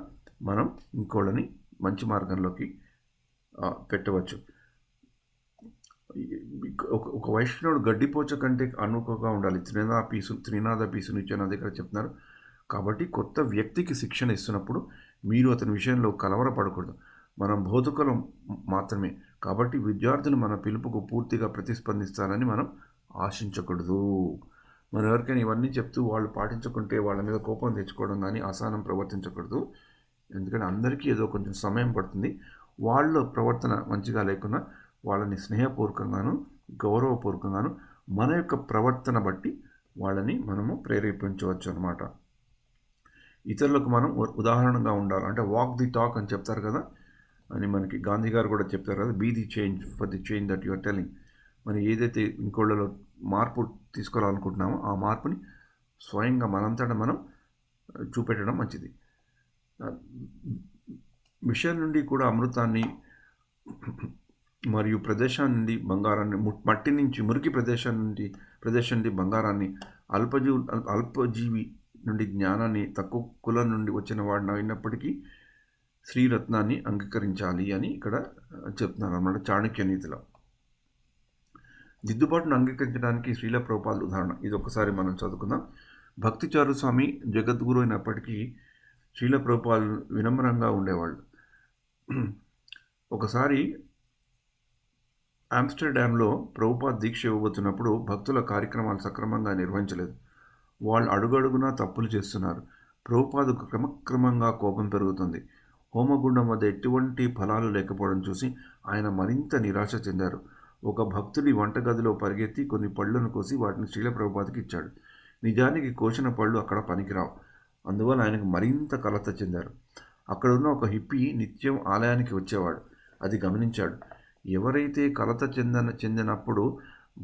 A: మనం ఇంకోళ్ళని మంచి మార్గంలోకి పెట్టవచ్చు. ఒక వైష్ణవుడు గడ్డిపోచ కంటే అనుకోగా ఉండాలి. త్రినాద పీసు నిత్యాన దగ్గర చెప్తున్నారు. కాబట్టి కొత్త వ్యక్తికి శిక్షణ ఇస్తున్నప్పుడు మీరు అతని విషయంలో కలవరపడకూడదు. మనం బోధకులం మాత్రమే. కాబట్టి విద్యార్థులు మన పిలుపుకు పూర్తిగా ప్రతిస్పందిస్తారని మనం ఆశించకూడదు. మనం ఎవరికైనా ఇవన్నీ చెప్తూ వాళ్ళు పాటించకుంటే వాళ్ళ మీద కోపం తెచ్చుకోవడం కానీ అసహనం ప్రవర్తించకూడదు. ఎందుకంటే అందరికీ ఏదో కొంచెం సమయం పడుతుంది. వాళ్ళ ప్రవర్తన మంచిగా లేకున్నా వాళ్ళని స్నేహపూర్వకంగాను, గౌరవపూర్వకంగాను మన యొక్క ప్రవర్తన బట్టి వాళ్ళని మనము ప్రేరేపించవచ్చు అన్నమాట. ఇతరులకు మనం ఉదాహరణగా ఉండాలి. అంటే వాక్ ది టాక్ అని చెప్తారు కదా, అని మనకి గాంధీ గారు కూడా చెప్తారు కదా, be the change for the change that your telling. మనం ఏదైతే ఇంకోళ్ళలో మార్పు తీసుకురావాలనుకుంటున్నామో ఆ మార్పుని స్వయంగా మనంతటా మనం చూపెట్టడం మంచిది. విషయం నుండి కూడా అమృతాన్ని మరియు ప్రదేశం నుండి బంగారాన్ని, మట్టి నుంచి మురికి ప్రదేశం నుండి బంగారాన్ని, అల్పజీవి నుండి జ్ఞానాన్ని, తక్కువ కులం నుండి వచ్చిన వాడిని అయినప్పటికీ శ్రీరత్నాన్ని అంగీకరించాలి అని ఇక్కడ చెప్తున్నారు అన్నమాట చాణక్య నీతిలో. దిద్దుబాటును అంగీకరించడానికి శ్రీల ప్రభుపాద ఉదాహరణ. ఇది ఒకసారి మనం చదువుకుందాం. భక్తిచారు స్వామి జగద్గురు అయినప్పటికీ శ్రీల ప్రభుపాద వినమ్రంగా ఉండేవాళ్ళు. ఒకసారి ఆమ్స్టర్డామ్లో ప్రభుపాద దీక్ష ఇవ్వబోతున్నప్పుడు భక్తుల కార్యక్రమాలు సక్రమంగా నిర్వహించలేదు. వాళ్ళు అడుగడుగునా తప్పులు చేస్తున్నారు. ప్రభుపాదకు క్రమక్రమంగా కోపం పెరుగుతుంది. హోమగుండం వద్ద ఎటువంటి ఫలాలు లేకపోవడం చూసి ఆయన మరింత నిరాశ చెందారు. ఒక భక్తుడి వంటగదిలో పరిగెత్తి కొన్ని పళ్ళను కోసి వాటిని శ్రీల ప్రభుపాదకి ఇచ్చాడు. నిజానికి కోసిన పళ్ళు అక్కడ పనికిరావు. అందువల్ల ఆయనకు మరింత కలత చెందారు. అక్కడ ఉన్న ఒక హిప్పీ నిత్యం ఆలయానికి వచ్చేవాడు. అది గమనించాడు. ఎవరైతే కలత చెందినప్పుడు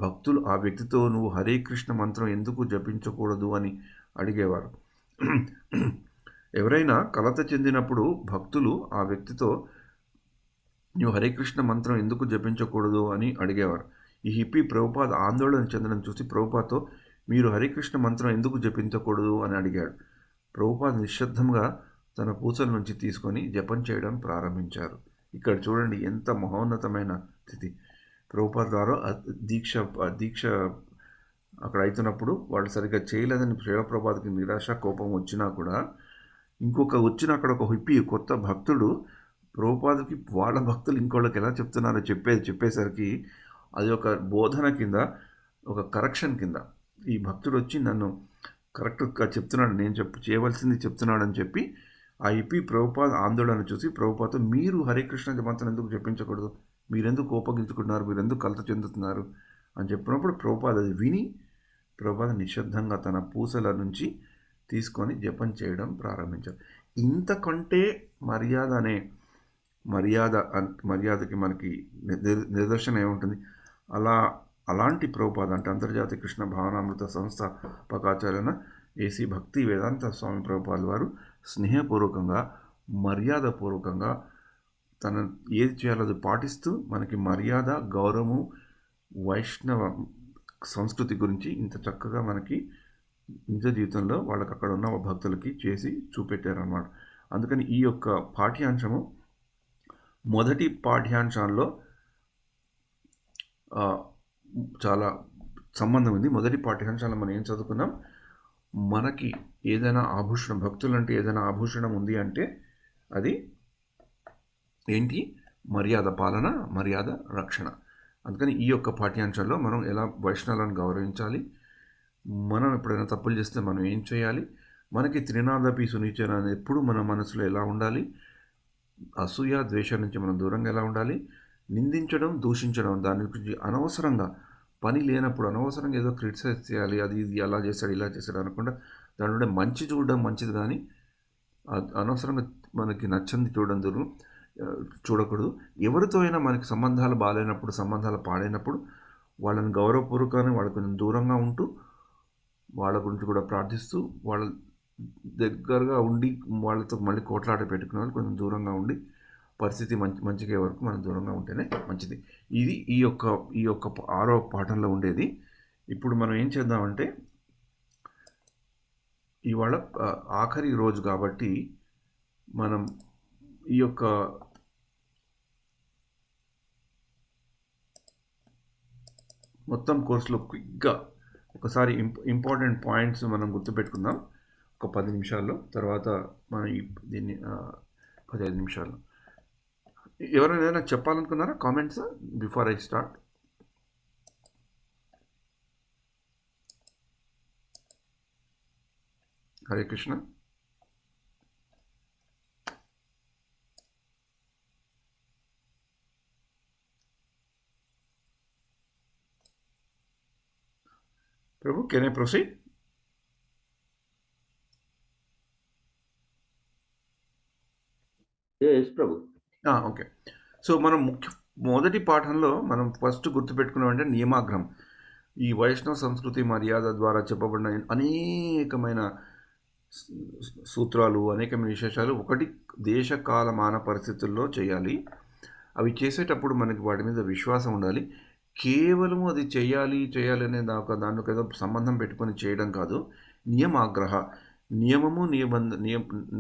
A: భక్తులు ఆ వ్యక్తితో నువ్వు హరే కృష్ణ మంత్రం ఎందుకు జపించకూడదు అని అడిగేవారు. ఎవరైనా కలత చెందినప్పుడు భక్తులు ఆ వ్యక్తితో నువ్వు హరే కృష్ణ మంత్రం ఎందుకు జపించకూడదు అని అడిగేవారు. ఈ హిప్పీ ప్రభుపాద ఆందోళన చెందడం చూసి ప్రభుపాదతో మీరు హరే కృష్ణ మంత్రం ఎందుకు జపించకూడదు అని అడిగాడు. ప్రభుపాద నిశ్శబ్దంగా తన పూసల నుంచి తీసుకొని జపం చేయడం ప్రారంభించారు. ఇక్కడ చూడండి ఎంత మహోన్నతమైన స్థితి. ప్రభుపాద ద్వారా దీక్ష అక్కడ అవుతున్నప్పుడు వాళ్ళు సరిగ్గా చేయలేదని ప్రభుపాదకి నిరాశ కోపం వచ్చినా కూడా వచ్చిన అక్కడ ఒక హిప్పీ కొత్త భక్తుడు ప్రభుపాదకి వాళ్ళ భక్తులు ఇంకోళ్ళకి ఎలా చెప్తున్నారో చెప్పేసరికి అది ఒక బోధన కింద, ఒక కరెక్షన్ కింద ఈ భక్తుడు వచ్చి నన్ను కరెక్ట్గా చెప్తున్నాడు, నేను చేయవలసింది చెప్తున్నాడని చెప్పి ఆ ప్రభుపాద ఆందోళన చూసి ప్రభుపాదతో మీరు హరే కృష్ణ మంత్రం ఎందుకు చెప్పించకూడదు, మీరెందుకు కోపగించుకుంటున్నారు, మీరెందుకు కలత చెందుతున్నారు అని చెప్పినప్పుడు ప్రభుపాద అది విని ప్రభుపాద నిశ్శబ్దంగా తన పూసల నుంచి తీసుకొని జపం చేయడం ప్రారంభించారు. ఇంతకంటే మర్యాదకి మనకి నిదర్శనం ఏముంటుంది? అలాంటి ప్రభుపాద అంటే అంతర్జాతీయ కృష్ణ భావనామృత సంస్థాపకాచార్య ఏసీ భక్తి వేదాంత స్వామి ప్రభుపాద వారు స్నేహపూర్వకంగా, మర్యాదపూర్వకంగా తన ఏది చేయాలో అది పాటిస్తూ మనకి మర్యాద, గౌరవము, వైష్ణవ సంస్కృతి గురించి ఇంత చక్కగా మనకి నిజ జీవితంలో వాళ్ళకి అక్కడ ఉన్న భక్తులకి చేసి చూపెట్టారన్నమాట. అందుకని ఈ యొక్క పాఠ్యాంశము మొదటి పాఠ్యాంశాల్లో చాలా సంబంధం ఉంది. మొదటి పాఠ్యాంశాల్లో మనం ఏం చదువుకున్నాం? మనకి ఏదైనా ఆభూషణం, భక్తులంటే ఏదైనా ఆభూషణం ఉంది అంటే అది ఏంటి? మర్యాద పాలన, మర్యాద రక్షణ. అందుకని ఈ యొక్క పాఠ్యాంశాల్లో మనం ఎలా వైష్ణవులను గౌరవించాలి, మనం ఎప్పుడైనా తప్పులు చేస్తే మనం ఏం చేయాలి, మనకి త్రినాదపి సునిచన అనేది ఎప్పుడు మన మనసులో ఎలా ఉండాలి, అసూయ ద్వేషం నుంచి మనం దూరంగా ఎలా ఉండాలి, నిందించడం, దూషించడం, దాని గురించి అనవసరంగా పని లేనప్పుడు అనవసరంగా ఏదో క్రిటిసైజ్ చేయాలి, అది ఇది అలా చేశాడు ఇలా చేశాడు అనకుండా దాని నుండి మంచి చూడడం మంచిది, కానీ అనవసరంగా మనకి నచ్చంది చూడకూడదు. ఎవరితో అయినా మనకి సంబంధాలు బాగాలేనప్పుడు, సంబంధాలు పాడైనప్పుడు వాళ్ళని గౌరవపూర్వకంగా వాళ్ళ కొంచెం దూరంగా ఉంటూ వాళ్ళ గురించి కూడా ప్రార్థిస్తూ వాళ్ళ దగ్గరగా ఉండి వాళ్ళతో మళ్ళీ కోట్లాట పెట్టుకునే వాళ్ళు కొంచెం దూరంగా ఉండి పరిస్థితి మంచిగా వరకు మనం దూరంగా ఉంటేనే మంచిది. ఇది ఈ యొక్క 6వ పాఠంలో ఉండేది. ఇప్పుడు మనం ఏం చేద్దామంటే ఇవాళ ఆఖరి రోజు కాబట్టి మనం ఈ యొక్క మొత్తం కోర్సులో క్విక్గా ఒకసారి ఇంపార్టెంట్ పాయింట్స్ మనం గుర్తుపెట్టుకుందాం ఒక 10 నిమిషాల్లో. తర్వాత మనం దీన్ని 15 నిమిషాల్లో. ఎవరైనా చెప్పాలనుకున్నారా comments before I start? Hare Krishna. Prabhu, can I proceed?
B: Yes, Prabhu.
A: Okay. So మనం మొదటి పాఠంలో మనం ఫస్ట్ గుర్తుపెట్టుకున్నామంటే నియమాగ్రహం. ఈ వైష్ణవ సంస్కృతి మర్యాద ద్వారా చెప్పబడిన అనేకమైన సూత్రాలు, అనేకమైన విశేషాలు ఒకటి దేశకాలమాన పరిస్థితుల్లో చేయాలి. అవి చేసేటప్పుడు మనకి వాటి మీద విశ్వాసం ఉండాలి. కేవలం అది చేయాలి అనే దానికి ఏదో సంబంధం పెట్టుకొని చేయడం కాదు. నియమాగ్రహ, నియమము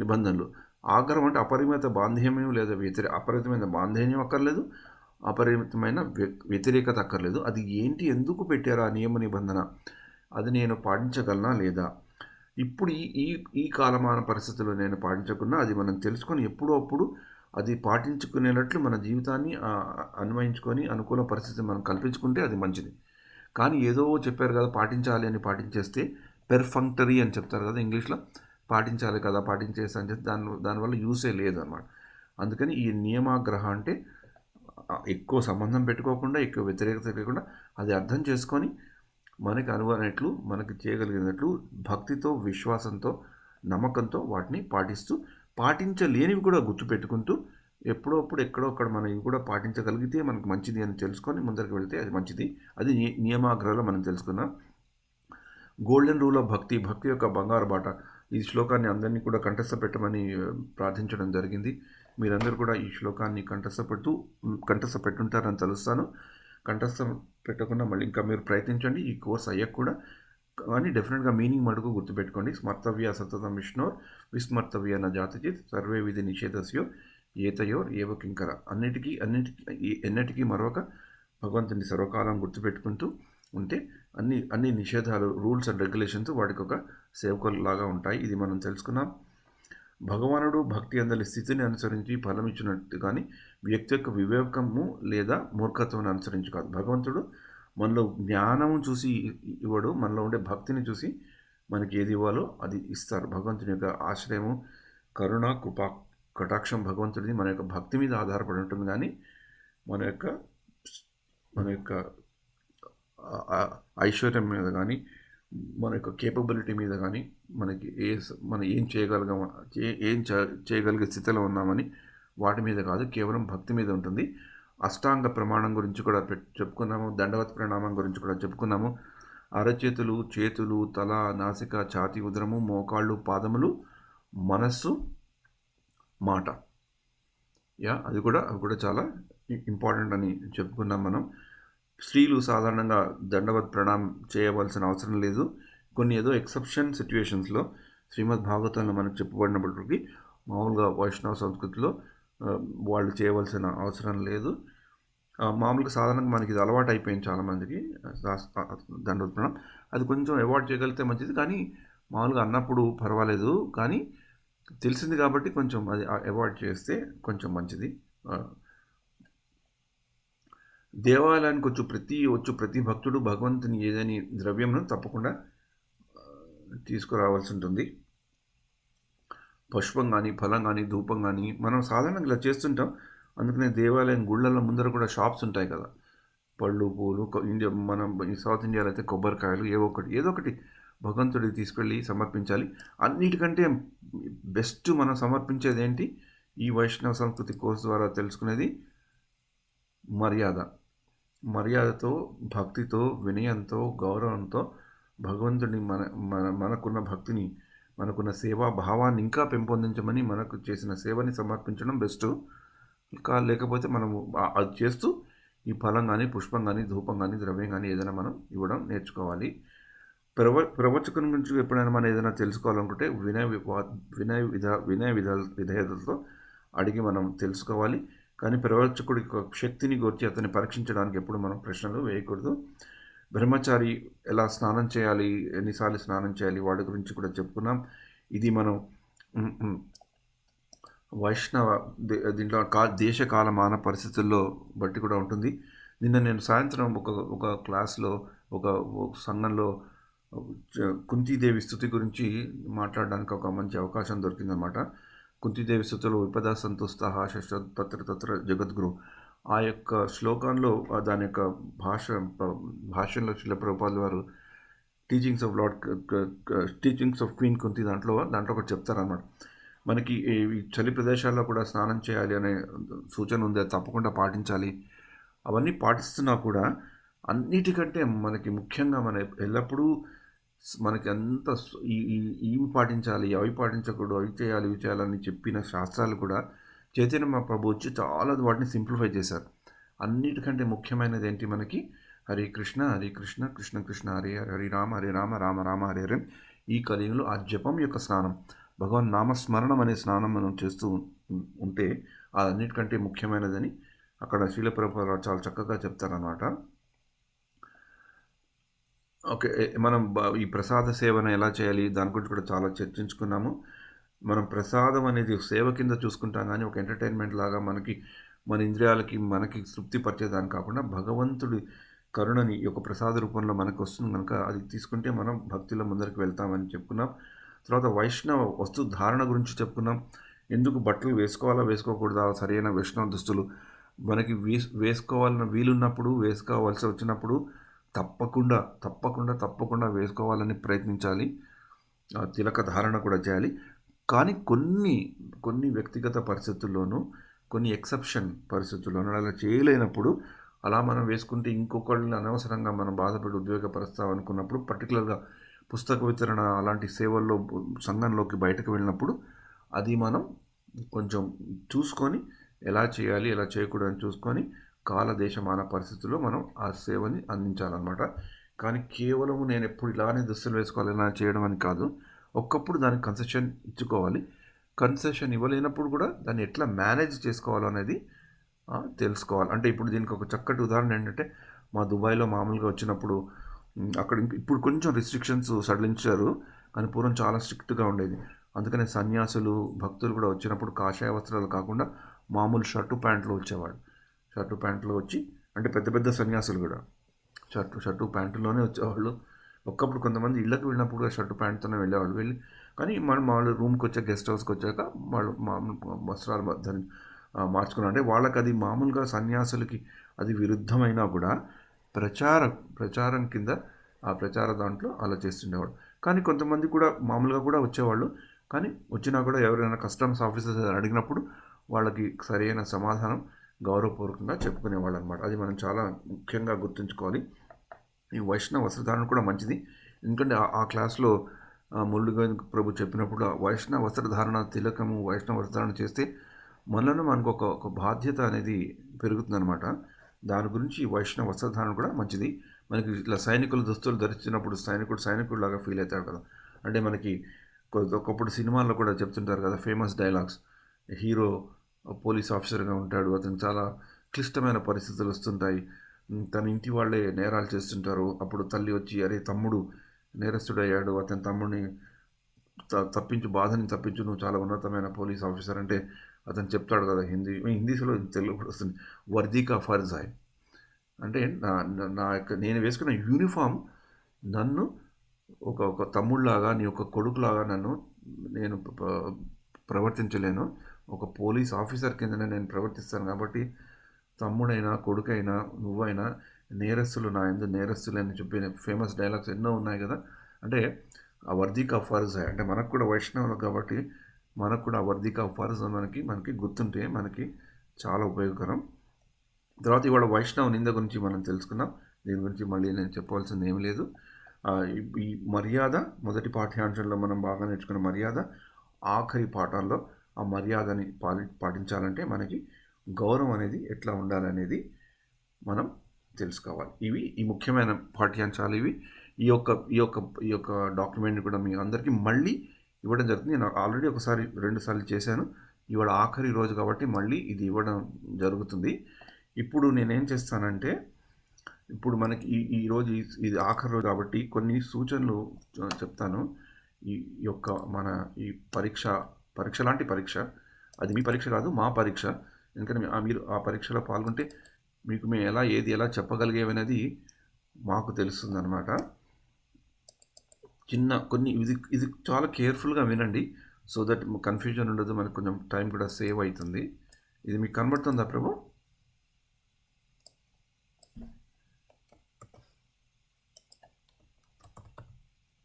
A: నిబంధనలు. ఆగ్రహం అంటే అపరిమిత బాంధవ్యం లేదా అపరిమితమైన బాంధవ్యం అక్కర్లేదు, అపరిమితమైన వ్యతిరేకత అక్కర్లేదు. అది ఏంటి, ఎందుకు పెట్టారు ఆ నియమ నిబంధన, అది నేను పాటించగలనా లేదా, ఇప్పుడు ఈ కాలమాన పరిస్థితుల్లో నేను పాటించకున్నా అది మనం తెలుసుకొని ఎప్పుడో అప్పుడు అది పాటించుకునేటట్లు మన జీవితాన్ని అన్వయించుకొని అనుకూల పరిస్థితిని మనం కల్పించుకుంటే అది మంచిది. కానీ ఏదో చెప్పారు కదా పాటించాలి అని పాటించేస్తే పెర్ఫంక్టరీ అని చెప్తారు కదా ఇంగ్లీష్లో, పాటించాలి కదా పాటించేసి అని చెప్పి దానివల్ల యూసే లేదన్నమాట. అందుకని ఈ నియమాగ్రహ అంటే ఎక్కువ సంబంధం పెట్టుకోకుండా, ఎక్కువ వ్యతిరేకత లేకుండా అది అర్థం చేసుకొని మనకి అనువైనట్లు, మనకి చేయగలిగినట్లు భక్తితో, విశ్వాసంతో, నమ్మకంతో వాటిని పాటించలేనివి కూడా గుర్తుపెట్టుకుంటూ ఎప్పుడప్పుడు ఎక్కడో అక్కడ మనం ఇవి కూడా పాటించగలిగితే మనకు మంచిది అని తెలుసుకొని ముందరికి వెళ్తే అది మంచిది. అది నియమాగ్రహంలో మనం తెలుసుకున్నాం. గోల్డెన్ రూల్ ఆఫ్ భక్తి యొక్క బంగారు బాట. ఈ శ్లోకాన్ని అందరినీ కూడా కంఠస్థ పెట్టమని ప్రార్థించడం జరిగింది. మీరందరూ కూడా ఈ శ్లోకాన్ని కంఠస్థ పెట్టుంటారని తెలుస్తాను. కంఠస్థ పెట్టకుండా మళ్ళీ ఇంకా మీరు ప్రయత్నించండి ఈ కోర్స్ అయ్యాక కూడా. కానీ డెఫినెట్గా మీనింగ్ మటుకు గుర్తుపెట్టుకోండి. స్మర్తవ్య సతతం విష్ణోర్ విస్మర్తవ్య న జాతచిత్ సర్వే విధి నిషేధస్యో ఏతయోర్ ఏవ కింకర. ఎన్నటికీ మరొక భగవంతుని సర్వకాలం గుర్తుపెట్టుకుంటూ ఉంటే అన్ని నిషేధాలు, రూల్స్ అండ్ రెగ్యులేషన్స్ వాటికి ఒక సేవకుల్లాగా ఉంటాయి. ఇది మనం తెలుసుకున్నాం. భగవానుడు భక్తి అందలి స్థితిని అనుసరించి ఫలమిచ్చినట్టు కానీ వ్యక్తి యొక్క వివేకము లేదా మూర్ఖత్వాన్ని అనుసరించి కాదు. భగవంతుడు మనలో జ్ఞానం చూసి ఇవ్వడు, మనలో ఉండే భక్తిని చూసి మనకి ఏది ఇవ్వాలో అది ఇస్తారు. భగవంతుని యొక్క ఆశ్రయము, కరుణ, కృపా కటాక్షం భగవంతుడిది మన యొక్క భక్తి మీద ఆధారపడి ఉంటుంది. కానీ మన యొక్క మన యొక్క ఐశ్వర్యం మీద కానీ, మన యొక్క కేపబిలిటీ మీద కానీ, మనకి మనం ఏం చేయగలిగే స్థితిలో ఉన్నామని వాటి మీద కాదు, కేవలం భక్తి మీద ఉంటుంది. అష్టాంగ ప్రమాణం గురించి కూడా చెప్పుకున్నాము. దండవత్ ప్రణామం గురించి కూడా చెప్పుకున్నాము. అరచేతులు, చేతులు, తల, నాసిక, ఛాతి, ఉదరము, మోకాళ్ళు, పాదములు, మనస్సు, మాట. అవి కూడా చాలా ఇంపార్టెంట్ అని చెప్పుకున్నాం మనం. స్త్రీలు సాధారణంగా దండవత్ ప్రణామం చేయవలసిన అవసరం లేదు. కొన్ని ఏదో ఎక్సెప్షన్ సిచ్యువేషన్స్లో శ్రీమద్ భాగవతంలో మనకు చెప్పబడినప్పటికీ మామూలుగా వైష్ణవ సంస్కృతిలో వాళ్ళు చేయవలసిన అవసరం లేదు. మామూలుగా సాధారణంగా మనకి ఇది అలవాటు అయిపోయింది చాలామందికి దండవత్ ప్రణామం. అది కొంచెం అవాయిడ్ చేయగలిగితే మంచిది, కానీ మామూలుగా అన్నప్పుడు పర్వాలేదు. కానీ తెలిసింది కాబట్టి కొంచెం అది అవాయిడ్ చేస్తే కొంచెం మంచిది. దేవాలయానికి వచ్చు ప్రతి భక్తుడు భగవంతుని ఏదని ద్రవ్యమును తప్పకుండా తీసుకురావాల్సి ఉంటుంది. పుష్పం కానీ, ఫలం కానీ, ధూపం కానీ మనం సాధారణంగా ఇలా చేస్తుంటాం. అందుకనే దేవాలయం గుళ్ళల్లో ముందర కూడా షాప్స్ ఉంటాయి కదా, పళ్ళు, పూలు. మనం ఈ సౌత్ ఇండియాలో అయితే కొబ్బరికాయలు, ఏదో ఒకటి భగవంతుడికి తీసుకెళ్ళి సమర్పించాలి. అన్నిటికంటే బెస్ట్ మనం సమర్పించేది ఏంటి? ఈ వైష్ణవ సంస్కృతి కోర్సు ద్వారా తెలుసుకునేది మర్యాదతో, భక్తితో, వినయంతో, గౌరవంతో భగవంతుడిని మనకున్న భక్తిని, మనకున్న సేవా భావాన్ని ఇంకా పెంపొందించమని మనకు చేసిన సేవని సమర్పించడం బెస్ట్. లేకపోతే మనము అది చేస్తూ ఈ ఫలం కానీ, పుష్పం కానీ, ధూపం కానీ, ద్రవ్యం కానీ ఏదైనా మనం ఇవ్వడం నేర్చుకోవాలి. ప్రవచకం గురించి ఎప్పుడైనా మనం ఏదైనా తెలుసుకోవాలనుకుంటే వినయ విధేయతలతో అడిగి మనం తెలుసుకోవాలి. కానీ ప్రవచకుడి శక్తిని గురించి అతన్ని పరీక్షించడానికి ఎప్పుడు మనం ప్రశ్నలు వేయకూడదు. బ్రహ్మచారి ఎలా స్నానం చేయాలి, ఎన్నిసార్లు స్నానం చేయాలి, వాటి గురించి కూడా చెప్పుకున్నాం. ఇది మనం వైష్ణవ దీంట్లో దేశ కాలమాన పరిస్థితుల్లో బట్టి కూడా ఉంటుంది. నిన్న నేను సాయంత్రం ఒక క్లాస్లో ఒక సంఘంలో కుంతీదేవి స్థుతి గురించి మాట్లాడడానికి ఒక మంచి అవకాశం దొరికిందనమాట. కుంతీదేవి స్థుతిలో విపదా సంతుస్తః తత్ర జగద్గురు, ఆ యొక్క శ్లోకంలో దాని యొక్క భాషలో శిల ప్రభుపాదుల వారు టీచింగ్స్ ఆఫ్ క్వీన్ కుంతి దాంట్లో ఒకటి చెప్తారన్నమాట. మనకి ఈ చలి ప్రదేశాల్లో కూడా స్నానం చేయాలి అనే సూచన ఉంది, అది తప్పకుండా పాటించాలి. అవన్నీ పాటిస్తున్నా కూడా అన్నిటికంటే మనకి ముఖ్యంగా మన ఎల్లప్పుడూ మనకి అంత ఇవి పాటించాలి, అవి పాటించకూడదు, అవి చేయాలని చెప్పిన శాస్త్రాలు కూడా చైతన్య మహాప్రభు వచ్చి చాలా వాటిని సింప్లిఫై చేశారు. అన్నిటికంటే ముఖ్యమైనది ఏంటి? మనకి హరే కృష్ణ హరే కృష్ణ కృష్ణ కృష్ణ హరే హరే, హరి రామ హరే రామ రామ రామ హరే హరే. ఈ కలియుగంలో ఆ జపం యొక్క స్నానం, భగవాన్ నామస్మరణం అనే స్నానం మనం చేస్తూ ఉంటే అన్నిటికంటే ముఖ్యమైనదని అక్కడ శ్రీల ప్రభుపాదులు చాలా చక్కగా చెప్తారనమాట. ఓకే, మనం ఈ ప్రసాద సేవను ఎలా చేయాలి దాని గురించి కూడా చాలా చర్చించుకున్నాము. మనం ప్రసాదం అనేది సేవ కింద చూసుకుంటాం, కానీ ఒక ఎంటర్టైన్మెంట్ లాగా మన ఇంద్రియాలకి మనకి తృప్తి పరిచేదాన్ని కాకుండా భగవంతుడి కరుణని ఒక ప్రసాద రూపంలో మనకు వస్తుంది కనుక అది తీసుకుంటే మనం భక్తిలో ముందరికి వెళ్తామని చెప్పుకున్నాం. తర్వాత వైష్ణవ వస్తు ధారణ గురించి చెప్పుకున్నాం. ఎందుకు బట్టలు వేసుకోవాలా వేసుకోకూడదా, సరైన వైష్ణవ దుస్తులు మనకి వేసుకోవాలని వీలున్నప్పుడు, వేసుకోవాల్సి వచ్చినప్పుడు తప్పకుండా వేసుకోవాలని ప్రయత్నించాలి. తిలక ధారణ కూడా చేయాలి. కానీ కొన్ని వ్యక్తిగత పరిస్థితుల్లోనూ, కొన్ని ఎక్సెప్షన్ పరిస్థితుల్లోనూ అలా చేయలేనప్పుడు అలా మనం వేసుకుంటే ఇంకొకళ్ళని అనవసరంగా మనం బాధపడి ఉద్వేగపరుస్తాం అనుకున్నప్పుడు, పర్టికులర్గా పుస్తక వితరణ అలాంటి సేవల్లో సంఘంలోకి బయటకు వెళ్ళినప్పుడు అది మనం కొంచెం చూసుకొని ఎలా చేయాలి, ఎలా చేయకూడదని చూసుకొని కాలదేశమాన పరిస్థితుల్లో మనం ఆ సేవని అందించాలన్నమాట. కానీ కేవలం నేను ఎప్పుడు ఇలానే దుస్తులు వేసుకోవాలి ఇలా చేయడం అని కాదు. ఒక్కప్పుడు దానికి కన్సెషన్ ఇచ్చుకోవాలి. కన్సెషన్ ఇవ్వలేనప్పుడు కూడా దాన్ని ఎట్లా మేనేజ్ చేసుకోవాలో అనేది తెలుసుకోవాలి. అంటే ఇప్పుడు దీనికి ఒక చక్కటి ఉదాహరణ ఏంటంటే, మా దుబాయ్లో మామూలుగా వచ్చినప్పుడు అక్కడ ఇప్పుడు కొంచెం రిస్ట్రిక్షన్స్ సడలించారు, కానీ పూర్వం చాలా స్ట్రిక్ట్గా ఉండేది. అందుకనే సన్యాసులు భక్తులు కూడా వచ్చినప్పుడు కాషాయ వస్త్రాలు కాకుండా మామూలు షర్టు ప్యాంట్లు వచ్చేవాడు. షర్టు ప్యాంట్లు వచ్చి, అంటే పెద్ద పెద్ద సన్యాసులు కూడా షర్టు ప్యాంటులోనే వచ్చేవాళ్ళు. ఒక్కప్పుడు కొంతమంది ఇళ్ళకి వెళ్ళినప్పుడు షర్టు ప్యాంట్తోనే వెళ్ళేవాళ్ళు. వెళ్ళి కానీ వాళ్ళు రూమ్కి వచ్చాక, గెస్ట్ హౌస్కి వచ్చాక వాళ్ళు మామూలు వస్త్రాలు మార్చుకున్నారు. అంటే వాళ్ళకి అది మామూలుగా సన్యాసులకి అది విరుద్ధమైనా కూడా ప్రచారం కింద ఆ ప్రచార దాంట్లో అలా చేస్తుండేవాడు. కానీ కొంతమంది కూడా మామూలుగా కూడా వచ్చేవాళ్ళు. కానీ వచ్చినా కూడా ఎవరైనా కస్టమ్స్ ఆఫీసర్స్ అడిగినప్పుడు వాళ్ళకి సరైన సమాధానం గౌరవపూర్వకంగా చెప్పుకునేవాళ్ళు అనమాట. అది మనం చాలా ముఖ్యంగా గుర్తుంచుకోవాలి. ఈ వైష్ణవ వస్త్రధారణ కూడా మంచిది. ఎందుకంటే ఆ క్లాస్లో మురళీగోవింద్ ప్రభు చెప్పినప్పుడు వైష్ణవ వస్త్రధారణ తిలకము, వైష్ణవ వస్త్రధారణ చేస్తే మనలో మనకు ఒక బాధ్యత అనేది పెరుగుతుందనమాట. దాని గురించి వైష్ణవ వస్త్రధారణ కూడా మంచిది. మనకి ఇట్లా సైనికుల దుస్తులు ధరించినప్పుడు సైనికుడు లాగా ఫీల్ అవుతాడు కదా. అంటే మనకి ఒకప్పుడు సినిమాల్లో కూడా చెప్తుంటారు కదా, ఫేమస్ డైలాగ్స్. హీరో పోలీస్ ఆఫీసర్గా ఉంటాడు, అతను చాలా క్లిష్టమైన పరిస్థితులు వస్తుంటాయి, తన ఇంటి వాళ్ళే నేరాలు చేస్తుంటారు. అప్పుడు తల్లి వచ్చి, అరే తమ్ముడు నేరస్తుడయ్యాడు, అతని తమ్ముడిని బాధని తప్పించు, నువ్వు చాలా ఉన్నతమైన పోలీస్ ఆఫీసర్ అంటే అతను చెప్తాడు కదా, హిందీలో తెలుగు కూడా వస్తుంది, వర్దీ కా ఫర్జ్ హై. అంటే నా యొక్క నేను వేసుకున్న యూనిఫామ్ నన్ను ఒక తమ్ముళ్ళలాగా, నీ ఒక కొడుకులాగా నేను ప్రవర్తించలేను. ఒక పోలీస్ ఆఫీసర్ కిందనే నేను ప్రవర్తిస్తాను. కాబట్టి తమ్ముడైనా కొడుకైనా నువ్వైనా నేరస్తులు నా ఎందు నేరస్తులని చెప్పిన ఫేమస్ డైలాగ్స్ ఎన్నో ఉన్నాయి కదా. అంటే ఆ వర్దీ కా ఫర్జ్ హై అంటే మనకు కూడా వైష్ణవులు కాబట్టి మనకు కూడా ఆ వర్దీ కా ఫర్జ్ మనకి గుర్తుంటే మనకి చాలా ఉపయోగకరం. తర్వాత ఇవాళ వైష్ణవ నింద గురించి మనం తెలుసుకున్నాం. దీని గురించి మళ్ళీ నేను చెప్పవలసింది ఏమీ లేదు. ఈ మర్యాద మొదటి పాఠ్యాంశంలో మనం బాగా నేర్చుకున్న మర్యాద, ఆఖరి పాఠాల్లో ఆ మర్యాదని పాటించాలంటే మనకి గౌరవం అనేది ఎట్లా ఉండాలనేది మనం తెలుసుకోవాలి. ఈ ముఖ్యమైన పాఠ్యాంశాలు ఇవి. ఈ యొక్క డాక్యుమెంట్ని కూడా మీ అందరికీ మళ్ళీ ఇవ్వడం జరుగుతుంది. నేను ఆల్రెడీ 2 సార్లు చేశాను. ఇవాళ ఆఖరి రోజు కాబట్టి మళ్ళీ ఇది ఇవ్వడం జరుగుతుంది. ఇప్పుడు నేనేం చేస్తానంటే, ఇప్పుడు మనకి ఈరోజు ఇది ఆఖరి రోజు కాబట్టి కొన్ని సూచనలు చెప్తాను. ఈ యొక్క మన ఈ పరీక్ష లాంటి పరీక్ష, అది మీ పరీక్ష కాదు, మా పరీక్ష. ఎందుకంటే మీరు ఆ పరీక్షలో పాల్గొంటే మీకు మేము ఎలా చెప్పగలిగేవనేది మాకు తెలుస్తుంది అనమాట. ఇది చాలా కేర్ఫుల్గా వినండి, సో దట్ కన్ఫ్యూజన్ ఉండదు, మనకు కొంచెం టైం కూడా సేవ్ అవుతుంది. ఇది మీకు కనబడుతుందా ప్రభు?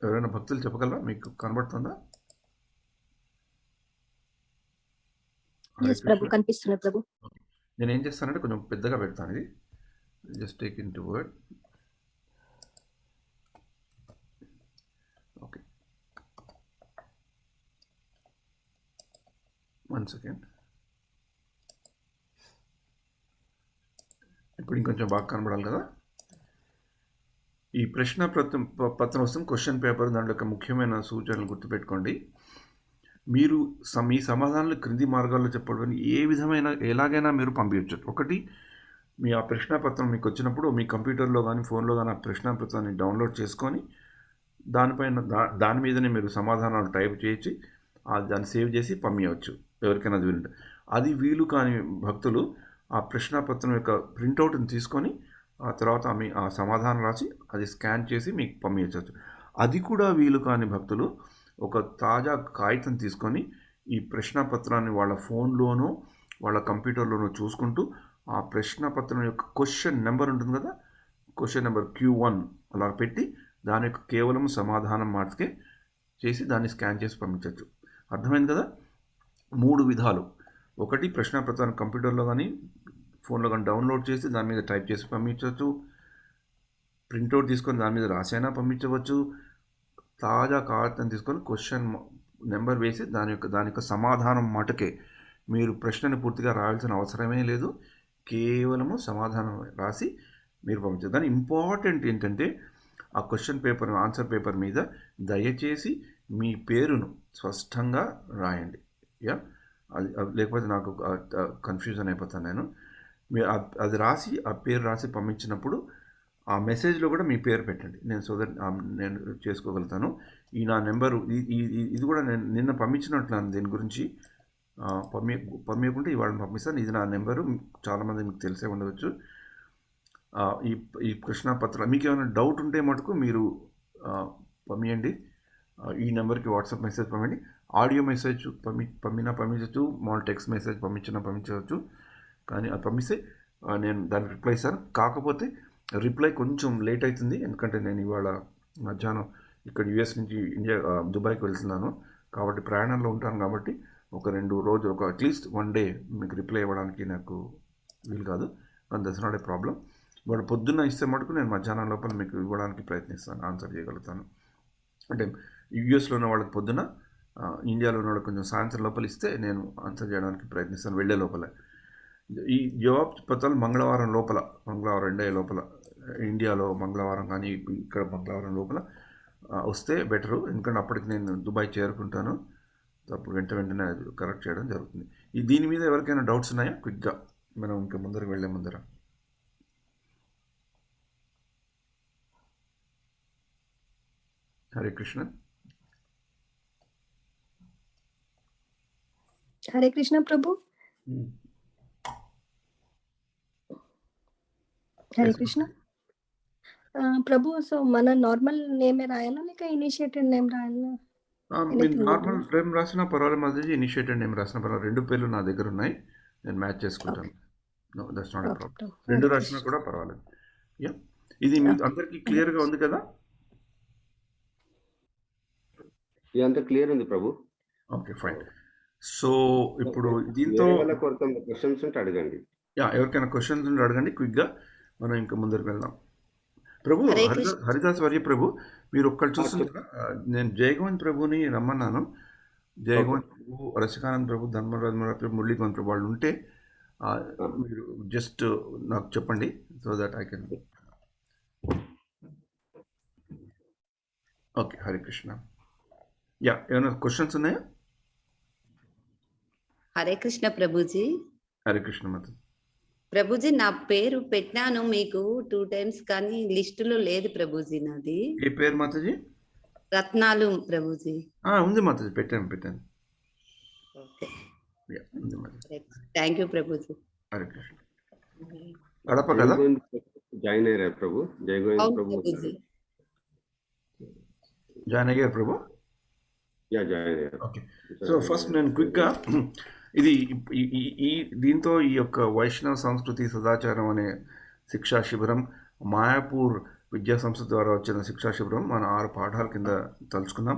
A: ఎవరైనా భక్తులు చెప్పగలరా, మీకు కనబడుతుందా?
B: కనిపిస్తుంది ప్రభు.
A: నేను ఏం చేస్తానంటే కొంచెం పెద్దగా పెడతాను. ఇది just take in to word. Okay, 1 second. ఇప్పుడు ఇంకొంచెం బాగా కనబడాలి కదా. ఈ ప్రశ్న పత్రం వస్తుంది, క్వశ్చన్ పేపర్. దాంట్లో యొక్క ముఖ్యమైన సూచనలు గుర్తుపెట్టుకోండి. మీరు మీ సమాధానాలు క్రింది మార్గాల్లో చెప్పడం ఏ విధమైన ఎలాగైనా మీరు పంపించవచ్చు. ఒకటి, మీ ఆ ప్రశ్నపత్రం మీకు వచ్చినప్పుడు మీ కంప్యూటర్లో కానీ ఫోన్లో కానీ ఆ ప్రశ్నపత్రాన్ని డౌన్లోడ్ చేసుకొని దాని మీదనే మీరు సమాధానాలు టైప్ చేసి దాన్ని సేవ్ చేసి పంపించవచ్చు ఎవరికైనా అది వీలుంటే. అది వీలు కాని భక్తులు ఆ ప్రశ్నపత్రం యొక్క ప్రింటౌట్ని తీసుకొని ఆ తర్వాత ఆ సమాధానం రాసి అది స్కాన్ చేసి మీకు పంపించవచ్చు. అది కూడా వీలు కాని భక్తులు ఒక తాజా కాగితం తీసుకొని ఈ ప్రశ్నపత్రాన్ని వాళ్ళ ఫోన్లోనూ వాళ్ళ కంప్యూటర్లోనూ చూసుకుంటూ ఆ ప్రశ్నపత్రం యొక్క క్వశ్చన్ నెంబర్ ఉంటుంది కదా, క్వశ్చన్ నెంబర్ Q1 అలా పెట్టి దాని యొక్క కేవలం సమాధానం మాత్రమే చేసి దాన్ని స్కాన్ చేసి పంపించవచ్చు. అర్థమైంది కదా. 3 విధాలు. ఒకటి, ప్రశ్నపత్రాన్ని కంప్యూటర్లో కానీ ఫోన్లో కానీ డౌన్లోడ్ చేసి దాని మీద టైప్ చేసి పంపించవచ్చు. ప్రింట్అవుట్ తీసుకొని దాని మీద రాసైనా పంపించవచ్చు. తాజా కాగితం తీసుకొని క్వశ్చన్ నెంబర్ వేసి దాని యొక్క సమాధానం మటుకే, మీరు ప్రశ్నని పూర్తిగా రాయాల్సిన అవసరమే లేదు, కేవలము సమాధానం రాసి మీరు పంపించారు. దాని ఇంపార్టెంట్ ఏంటంటే ఆ క్వశ్చన్ పేపర్ ఆన్సర్ పేపర్ మీద దయచేసి మీ పేరును స్పష్టంగా రాయండి. అది లేకపోతే నాకు కన్ఫ్యూజన్ అయిపోతాను నేను. అది రాసి ఆ పేరు రాసి పంపించినప్పుడు ఆ మెసేజ్లో కూడా మీ పేరు పెట్టండి, నేను నేను చేసుకోగలుగుతాను. ఈ నా నెంబరు ఇది కూడా నేను నిన్న పంపించినట్లున్నాను దీని గురించి. పంపించకుంటే ఇవాళ పంపిస్తాను. ఇది నా నెంబరు, చాలామంది మీకు తెలిసే ఉండవచ్చు. ఈ ఈ ప్రశ్నపత్రం మీకు ఏమైనా డౌట్ ఉంటే మటుకు మీరు పంపించండి. ఈ నెంబర్కి వాట్సాప్ మెసేజ్ పంపండి. ఆడియో మెసేజ్ పంపించవచ్చు, మామూలు టెక్స్ట్ మెసేజ్ పంపించవచ్చు. కానీ అది పంపిస్తే నేను దానికి రిప్లై ఇస్తాను. కాకపోతే రిప్లై కొంచెం లేట్ అవుతుంది, ఎందుకంటే నేను ఇవాళ మధ్యాహ్నం ఇక్కడ యూఎస్ నుంచి దుబాయ్కి వెళ్తున్నాను. కాబట్టి ప్రయాణంలో ఉంటాను. కాబట్టి ఒక 2 రోజులు, అట్లీస్ట్ 1 డే మీకు రిప్లై ఇవ్వడానికి నాకు వీలు కాదు. కానీ దట్స్ నాట్ ఏ ప్రాబ్లం. వాడు పొద్దున్న ఇస్తే మటుకు నేను మధ్యాహ్నం లోపల మీకు ఇవ్వడానికి ప్రయత్నిస్తాను, ఆన్సర్ చేయగలుగుతాను. అంటే యూఎస్లో ఉన్న వాళ్ళకి పొద్దున, ఇండియాలో ఉన్న వాళ్ళకి కొంచెం సాయంత్రం లోపల ఇస్తే నేను ఆన్సర్ చేయడానికి ప్రయత్నిస్తాను వెళ్ళే లోపల. ఈ జవాబు పత్రాలు మంగళవారం ఎండే లోపల, ఇండియాలో మంగళవారం కానీ ఇక్కడ మంగళవారం లోపల వస్తే బెటరు. ఎందుకంటే అప్పటికి నేను దుబాయ్ చేరుకుంటాను. అప్పుడు వెంటనే కరెక్ట్ చేయడం జరుగుతుంది. దీని మీద ఎవరికైనా డౌట్స్ ఉన్నాయా? క్విక్గా మనం ఇంకా ముందరకు వెళ్ళే ముందర. హరే కృష్ణ.
B: హరే కృష్ణ ప్రభు. హరే కృష్ణ ప్రభు. సో మన నార్మల్ నేమే రాయాలా లేక ఇనిషియేటెడ్ నేమ్ రాయాలా?
A: మీరు నార్మల్ నేమ్ రాసినా పర్వాలేదు మాది, ఇనిషియేటెడ్ నేమ్ రాసినా పర్వాలేదు. 2 పేర్లు నా దగ్గర ఉన్నాయి, నేను మ్యాచ్ చేసుకుంటాను. No that's not a problem. 2 రాసినా కూడా పర్వాలేదు. యా, ఇది మీకు అందరికీ క్లియర్గా ఉంది కదా?
C: ఇదంతా క్లియర్ ఉంది ప్రభు.
A: Okay, fine. సో ఇప్పుడు దీంతో
C: క్వశ్చన్స్ ఉంటే అడగండి.
A: ఎవరికైనా క్వశ్చన్స్ ఉంటే అడగండి, క్విక్గా మనం ఇంకా ముందరికి వెళ్దాం. ప్రభు హరిదాస్ వర్య ప్రభు, మీరు ఒక్కళ్ళు చూస్తున్నారా? నేను జయగోవింద్ ప్రభుని రమ్మన్నాను. జయగోవింద్ ప్రభు, రసికానంద్ ప్రభు, ధర్మరాజ్ ప్రభు, మురళీగోవింద్ ప్రభు వాళ్ళు ఉంటే మీరు జస్ట్ నాకు చెప్పండి, so that I can. Okay, Hare Krishna. ఏమైనా క్వశ్చన్స్ ఉన్నాయా?
D: హరే కృష్ణ ప్రభుజీ.
A: హరే కృష్ణ మాత.
D: ప్రభుజీ, నా పేరు పెట్టాను మీకు 2 times, కానీ లిస్టులో లేదు ప్రభుజీ నాది.
A: ఏ పేరు మాతాజీ?
D: రత్నాలు ప్రభుజీ.
A: ఉంది మాతాజీ, పెట్టాను.
D: ఓకే,
A: ఉంది మాతాజీ.
D: Thank you Prabhuji.
A: హరే కృష్ణ. గడప కదా
C: జాయిన్ అయ్యారా ప్రభు? జయగోవింద్ ప్రభు
A: జాయిన్ అయ్యారు ప్రభు. ఓకే, సో ఫస్ట్ నేను క్విక్గా ఇది దీంతో ఈ యొక్క వైష్ణవ సంస్కృతి సదాచారం అనే శిక్షా శిబిరం, మాయాపూర్ విద్యా సంస్థ ద్వారా వచ్చిన శిక్షా శిబిరం మన 6 పాఠాల కింద తలుచుకున్నాం.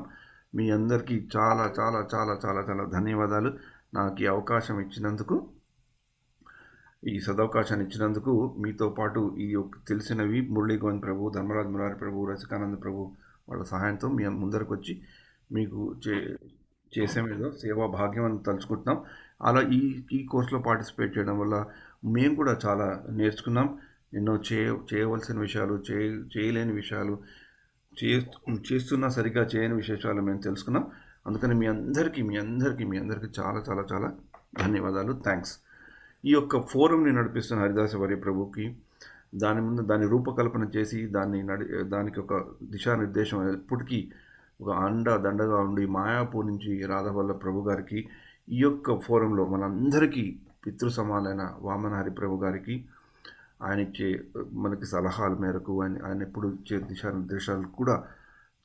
A: మీ అందరికీ చాలా చాలా చాలా చాలా చాలా ధన్యవాదాలు నాకు ఈ అవకాశం ఇచ్చినందుకు, ఈ సదవకాశాన్ని ఇచ్చినందుకు. మీతో పాటు ఈ తెలిసినవి మురళీగోవింద్ ప్రభు, ధర్మరాజ్ మురారి ప్రభు, రసికానంద ప్రభు వాళ్ళ సహాయంతో మీ ముందరకు వచ్చి మీకు చేసే మీద సేవా భాగ్యం అని తలుచుకుంటున్నాం. అలా ఈ కోర్సులో పార్టిసిపేట్ చేయడం వల్ల మేము కూడా చాలా నేర్చుకున్నాం. ఎన్నో చేయవలసిన విషయాలు, చేయలేని విషయాలు, చేస్తున్నా సరిగ్గా చేయని విశేషాలు మేము తెలుసుకున్నాం. అందుకని మీ అందరికీ చాలా చాలా చాలా ధన్యవాదాలు, థ్యాంక్స్. ఈ యొక్క ఫోరంని నడిపిస్తున్న హరిదాస వర్య ప్రభుకి, దాని రూపకల్పన చేసి దానికి ఒక దిశానిర్దేశం ఎప్పటికీ ఒక దండగా ఉండి మాయాపూర్ నుంచి రాధావల్ల ప్రభు గారికి, ఈ యొక్క ఫోరంలో మనందరికీ పితృ సమానైన వామన హరి ప్రభు గారికి, ఆయన ఇచ్చే మనకి సలహాల మేరకు ఆయన ఎప్పుడు ఇచ్చే దిశానిర్దేశాలు కూడా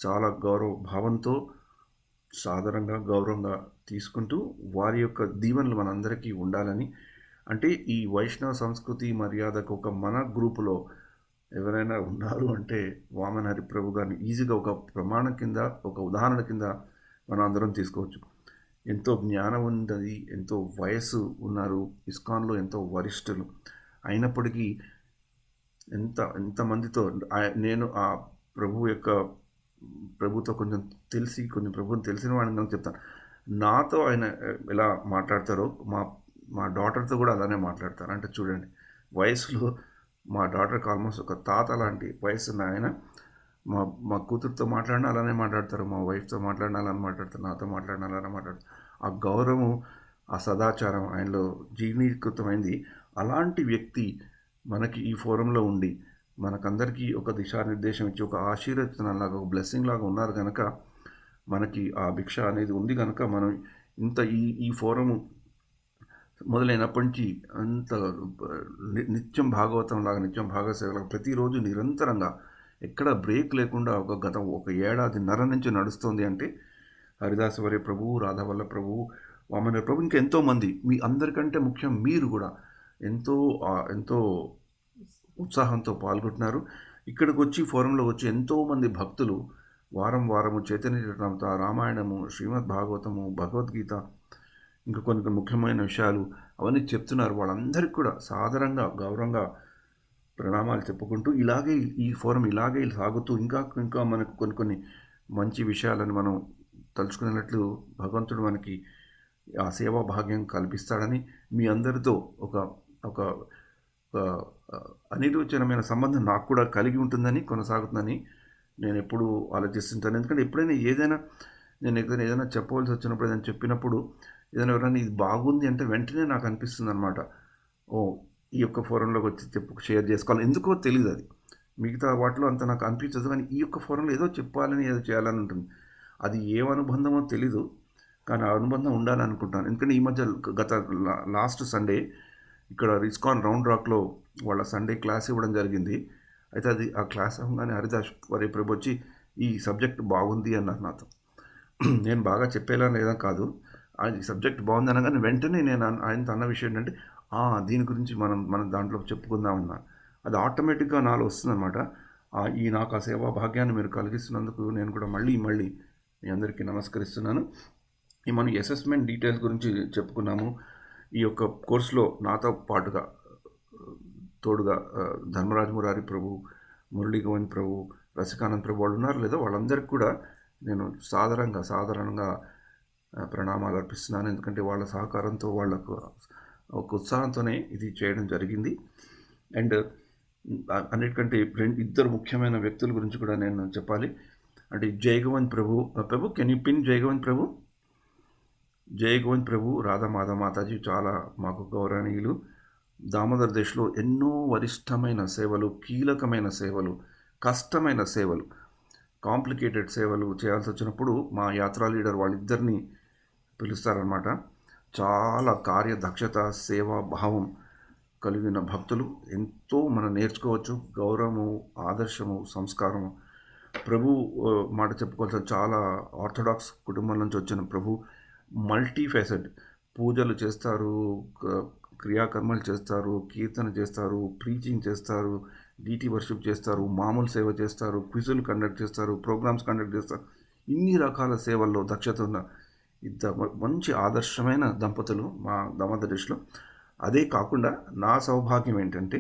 A: చాలా గౌరవ భావంతో, సాధారణంగా గౌరవంగా తీసుకుంటూ వారి యొక్క దీవెనలు మనందరికీ ఉండాలని. అంటే ఈ వైష్ణవ సంస్కృతి మర్యాదకు ఒక మన గ్రూపులో ఎవరైనా ఉన్నారు అంటే వామన హరి ప్రభు గారిని ఈజీగా ఒక ప్రమాణం కింద, ఒక ఉదాహరణ కింద మనం అందరం తీసుకోవచ్చు. ఎంతో జ్ఞానం ఉన్నది, ఎంతో వయస్సు ఉన్నారు, ఇస్కాన్లో ఎంతో వరిష్ఠులు అయినప్పటికీ ఎంతమందితో నేను ఆ ప్రభుతో కొంచెం ప్రభుని తెలిసిన వాడిని చెప్తాను. నాతో ఆయన ఎలా మాట్లాడతారో మా డాటర్తో కూడా అలానే అలానే అంటే చూడండి, వయసులో మా డాటర్కి ఆల్మోస్ట్ ఒక తాత లాంటి వయసు ఉన్న ఆయన మా కూతురుతో మాట్లాడినా అలానే మాట్లాడతారు, మా వైఫ్తో మాట్లాడినా అలానే మాట్లాడతారు, నాతో మాట్లాడినా అలానే మాట్లాడతారు. ఆ గౌరవం, ఆ సదాచారం ఆయనలో జీర్ణీకృతమైంది. అలాంటి వ్యక్తి మనకి ఈ ఫోరంలో ఉండి మనకందరికీ ఒక దిశానిర్దేశం ఇచ్చి ఒక ఆశీర్వచనంలాగా ఒక బ్లెస్సింగ్ లాగా ఉన్నారు కనుక మనకి ఆ భిక్ష అనేది ఉంది కనుక మనం ఇంత ఈ ఫోరము మొదలైనప్పటి నుంచి అంత నిత్యం భాగవతం లాగా నిత్యం భాగవసేవలాగా ప్రతిరోజు నిరంతరంగా ఎక్కడ బ్రేక్ లేకుండా ఒక ఏడాదిన్నర నుంచి నడుస్తుంది అంటే హరిదాసవరే ప్రభువు, రాధావల్ల ప్రభువు, వామన ప్రభు, ఇంకా ఎంతోమంది, మీ అందరికంటే ముఖ్యం మీరు కూడా ఎంతో ఉత్సాహంతో పాల్గొంటున్నారు. ఇక్కడికి వచ్చి ఫోరంలో వచ్చి ఎంతోమంది భక్తులు వారము చైతన్య చరితామృత, రామాయణము, శ్రీమద్ భాగవతము, భగవద్గీత, ఇంకా కొన్ని ముఖ్యమైన విషయాలు అవన్నీ చెప్తున్నారు. వాళ్ళందరికీ కూడా సాదరంగా గౌరవంగా ప్రణామాలు చెప్పుకుంటూ ఈ ఫోరం ఇలాగే సాగుతూ ఇంకా మనకు కొన్ని మంచి విషయాలను మనం తలుచుకున్నట్లు భగవంతుడు మనకి ఆ సేవా భాగ్యం కల్పిస్తాడని మీ అందరితో ఒక అనిర్వచనమైన సంబంధం నాకు కూడా కలిగి ఉంటుందని కొనసాగుతుందని నేను ఎప్పుడు ఆలోచిస్తుంటాను. ఎందుకంటే ఎప్పుడైనా నేను ఏదైనా చెప్పవలసి వచ్చినప్పుడు ఏదైనా చెప్పినప్పుడు ఎవరైనా ఇది బాగుంది అంటే వెంటనే నాకు అనిపిస్తుంది అనమాట, ఈ యొక్క ఫోరంలోకి వచ్చి షేర్ చేసుకోవాలి. ఎందుకో తెలియదు, అది మిగతా వాటిలో అంత నాకు అనిపించదు, కానీ ఈ యొక్క ఫోరంలో ఏదో చెప్పాలని ఏదో చేయాలని ఉంటుంది. అది ఏ అనుబంధమో తెలీదు, కానీ ఆ అనుబంధం ఉండాలని అనుకుంటాను. ఎందుకంటే ఈ మధ్య గత లాస్ట్ సండే ఇక్కడ ఇస్కాన్ రౌండ్ రాక్లో వాళ్ళ సండే క్లాస్ ఇవ్వడం జరిగింది. అయితే ఆ క్లాస్ అవ్వగానే హరిదాస్ వరే ప్రభు వచ్చి ఈ సబ్జెక్ట్ బాగుంది అన్నారు నాతో. నేను బాగా చెప్పేలా లేదా కాదు, ఈ సబ్జెక్ట్ బాగుంది అనగానే వెంటనే నేను ఆయనతో అన్న విషయం ఏంటంటే దీని గురించి మనం దాంట్లో చెప్పుకుందామన్నా. అది ఆటోమేటిక్గా నాలో వస్తుందన్నమాట. నాకు ఆ సేవా భాగ్యాన్ని మీరు కలిగిస్తున్నందుకు నేను కూడా మళ్ళీ మీ అందరికీ నమస్కరిస్తున్నాను. మనం అసెస్మెంట్ డీటెయిల్స్ గురించి చెప్పుకున్నాము. ఈ యొక్క కోర్సులో నాతో పాటుగా తోడుగా ధర్మరాజ్ మురారి ప్రభు, మురళీ గోవింద్ ప్రభు, రసికానంద్ ప్రభు వాళ్ళు ఉన్నారు లేదా, వాళ్ళందరికీ కూడా నేను సాధారణంగా ప్రణామాలు అర్పిస్తున్నాను. ఎందుకంటే వాళ్ళ సహకారంతో, వాళ్ళకు ఒక ఉత్సాహంతోనే ఇది చేయడం జరిగింది. అండ్ అన్నిటికంటే ఇద్దరు ముఖ్యమైన వ్యక్తుల గురించి కూడా నేను చెప్పాలి. అంటే జయగోవింద్ ప్రభు కెన్ యూ పిన్ జయగోవింద్ ప్రభు? జయగోవింద్ ప్రభు, రాధామాధవ మాతాజీ చాలా మాకు గౌరవనీయులు. దామోదర్ దేశ్లో ఎన్నో వరిష్టమైన సేవలు, కీలకమైన సేవలు, కష్టమైన సేవలు, కాంప్లికేటెడ్ సేవలు చేయాల్సి వచ్చినప్పుడు మా యాత్రా లీడర్ వాళ్ళిద్దరిని పిలుస్తారనమాట. చాలా కార్యదక్షత, సేవా భావం కలిగిన భక్తులు. ఎంతో మనం నేర్చుకోవచ్చు. గౌరవము, ఆదర్శము, సంస్కారము. ప్రభు మాట చెప్పుకోవాల్సిన చాలా ఆర్థడాక్స్ కుటుంబం నుంచి వచ్చిన ప్రభు మల్టీ ఫెసెడ్. పూజలు చేస్తారు, క్రియాకర్మలు చేస్తారు, కీర్తన చేస్తారు, ప్రీచింగ్ చేస్తారు, డీటీ వర్షిప్ చేస్తారు, మామూలు సేవ చేస్తారు, క్విజులు కండక్ట్ చేస్తారు, ప్రోగ్రామ్స్ కండక్ట్ చేస్తారు. ఇన్ని రకాల సేవల్లో దక్షత ఉన్న మంచి ఆదర్శమైన దంపతులు మా దామోదర్ దేశ్లో. అదే కాకుండా నా సౌభాగ్యం ఏంటంటే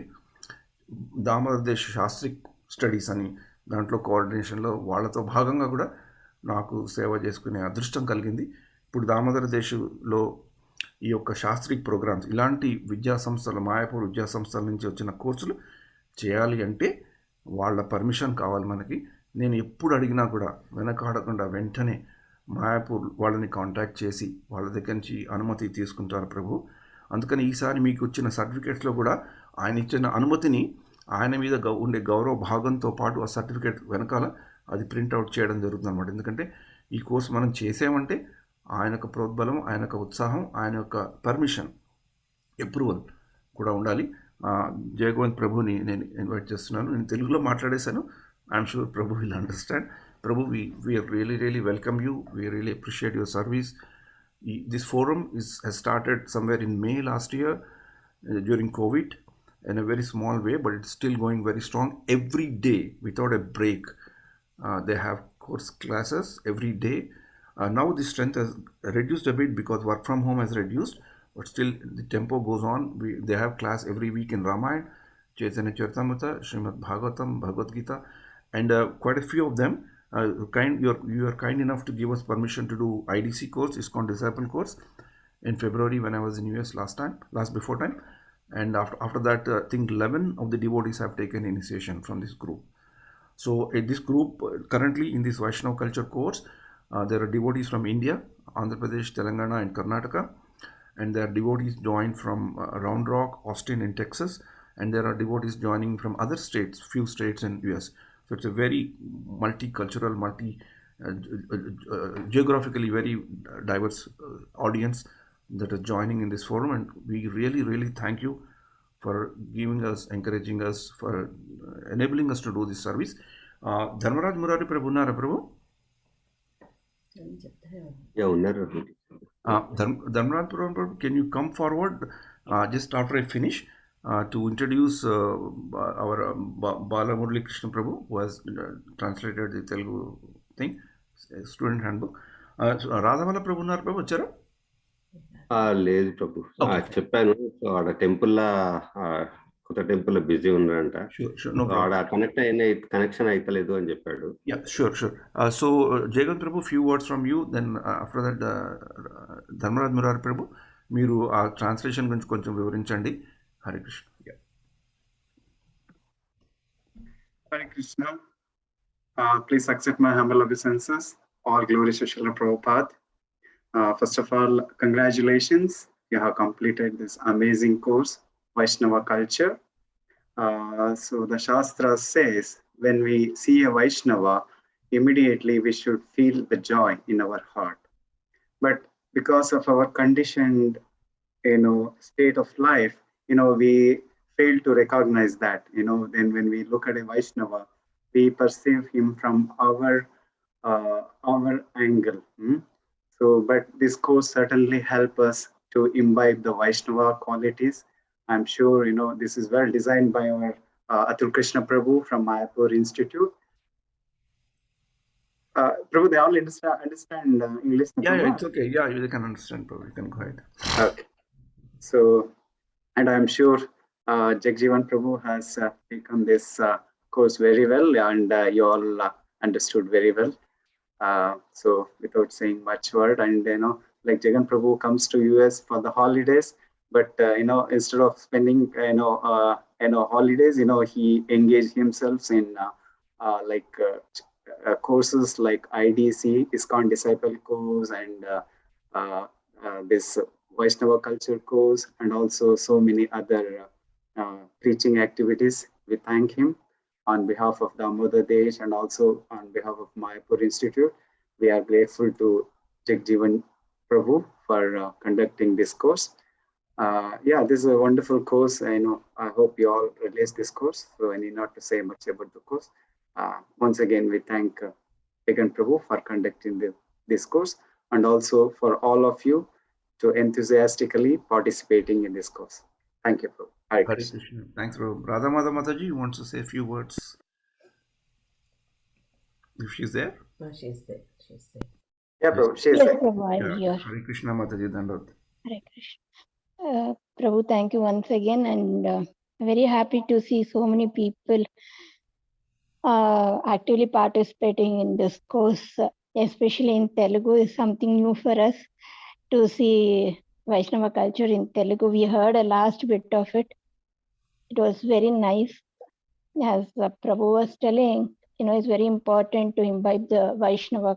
A: దామోదర్ దేశ్ శాస్త్రిక్ స్టడీస్ అని దాంట్లో కోఆర్డినేషన్లో వాళ్ళతో భాగంగా కూడా నాకు సేవ చేసుకునే అదృష్టం కలిగింది. ఇప్పుడు దామోదర్ దేశ్లో ఈ యొక్క శాస్త్రిక్ ప్రోగ్రామ్స్, ఇలాంటి విద్యా సంస్థలు, మాయాపూర్ విద్యా సంస్థల నుంచి వచ్చిన కోర్సులు చేయాలి అంటే వాళ్ళ పర్మిషన్ కావాలి మనకి. నేను ఎప్పుడు అడిగినా కూడా వెనకాడకుండా వెంటనే మాయాపూర్ వాళ్ళని కాంటాక్ట్ చేసి వాళ్ళ దగ్గర నుంచి అనుమతి తీసుకుంటారు ప్రభు. అందుకని ఈసారి మీకు వచ్చిన సర్టిఫికేట్స్లో కూడా ఆయన ఇచ్చిన అనుమతిని, ఆయన మీద ఉండే గౌరవ భాగంతో పాటు ఆ సర్టిఫికేట్ వెనకాల అది ప్రింట్అవుట్ చేయడం జరుగుతుంది అన్నమాట. ఎందుకంటే ఈ కోర్సు మనం చేసామంటే ఆయన యొక్క ప్రోద్బలం, ఆయన యొక్క ఉత్సాహం, ఆయన యొక్క పర్మిషన్, అప్రూవల్ కూడా ఉండాలి. జయగోవింద్ ప్రభుని నేను ఇన్వైట్ చేస్తున్నాను. నేను తెలుగులో మాట్లాడేశాను. I'm sure Prabhu will understand. Prabhu, we really welcome you. We really appreciate your service. This forum has started somewhere in May last year during COVID in a very small way, but it's still going very strong. Every day, without a break, they have course classes every day. Now the strength has reduced a bit because work from home has reduced, but still the tempo goes on. They have class every week in Ramayana, Chaitanya Charitamrita, Srimad Bhagavatam, Bhagavad Gita, and quite a few of them. You are kind enough to give us permission to do IDC course, ISKCON Disciple course, in February when I was in US before time, and after that I think 11 of the devotees have taken initiation from this group. So this group currently in this Vaishnava culture course, there are devotees from India, Andhra Pradesh, Telangana and Karnataka, and there are devotees joined from Round Rock, Austin in Texas, and there are devotees joining from other states, few states in US. So it's a very multicultural, geographically very diverse audience that is joining in this forum, and we really, really thank you for giving us, encouraging us, for enabling us to do this service. Dharmaraj Murari Prabhu unnara Prabhu?
C: Yeah ఉన్నారు.
A: Dharmaraj Prabhu, can you come forward just after I finish to introduce our Bala Murali Krishna Prabhu, who has translated the Telugu thing, student handbook. Radhamala Prabhu unnara Prabhu, వచ్చారా?
C: లేదు ప్రభు, చెప్పాను. So ఆడ టెంపుల్లో కొత్త టెంపుల్లో busy ఉన్నారంట.
A: Sure, no problem.
C: ఆడ connection అయితలేదు అని చెప్పాడు.
A: Yeah, sure. So, Jagan Prabhu, few words from you. Then after that, Dharmaraj Murari Prabhu, మీరు ఆ ట్రాన్స్లేషన్ గురించి కొంచెం వివరించండి. Hare Krishna.
E: Hare Krishna. Please accept my humble obeisances. All glory to Srila Prabhupada. First of all, congratulations. You have completed this amazing course, Vaishnava culture. So the Shastra says, when we see a Vaishnava, immediately we should feel the joy in our heart. But because of our conditioned, state of life, we fail to recognize that. Then when we look at a Vaishnava, we perceive him from our angle. So, but this course certainly help us to imbibe the Vaishnava qualities. I'm sure, this is well designed by our Atul Krishna Prabhu from Mayapur Institute. Prabhu, they all understand English?
A: Yeah, it's okay. Yeah, they can understand, Prabhu. You can go ahead.
E: Okay. So, and I'm sure Jagjivan Prabhu has taken this course very well, and you all understood very well. So without saying much word, and like Jagan Prabhu comes to US for the holidays, but instead of spending holidays, he engaged himself in courses like IDC, ISKCON Disciple course, and this Vaishnava culture course, and also so many other preaching activities. We thank him on behalf of Damodar Desh and also on behalf of Mayapur Institute. We are grateful to Jagjivan Prabhu for conducting this course. This is a wonderful course. I hope you all release this course, so I need not to say much about the course. Once again, we thank Jagan Prabhu for conducting this course, and also for all of you to enthusiastically participating in this course. Thank you, Prabhu. Hare Krishna.
A: Thanks, Prabhu. Radha Mataji wants to say a few words. If she's there?
F: No, she's there.
E: Yeah, Prabhu, she is
B: Yes,
E: there.
B: Prabhu, I'm here.
A: Hare Krishna Mataji, Dandot.
B: Hare Krishna. Prabhu, thank you once again, and very happy to see so many people actively participating in this course, especially in Telugu, is something new for us to see Vaishnava culture in Telugu. We heard a last bit of it. It was very nice. As Prabhu was telling, it's very important to imbibe the Vaishnava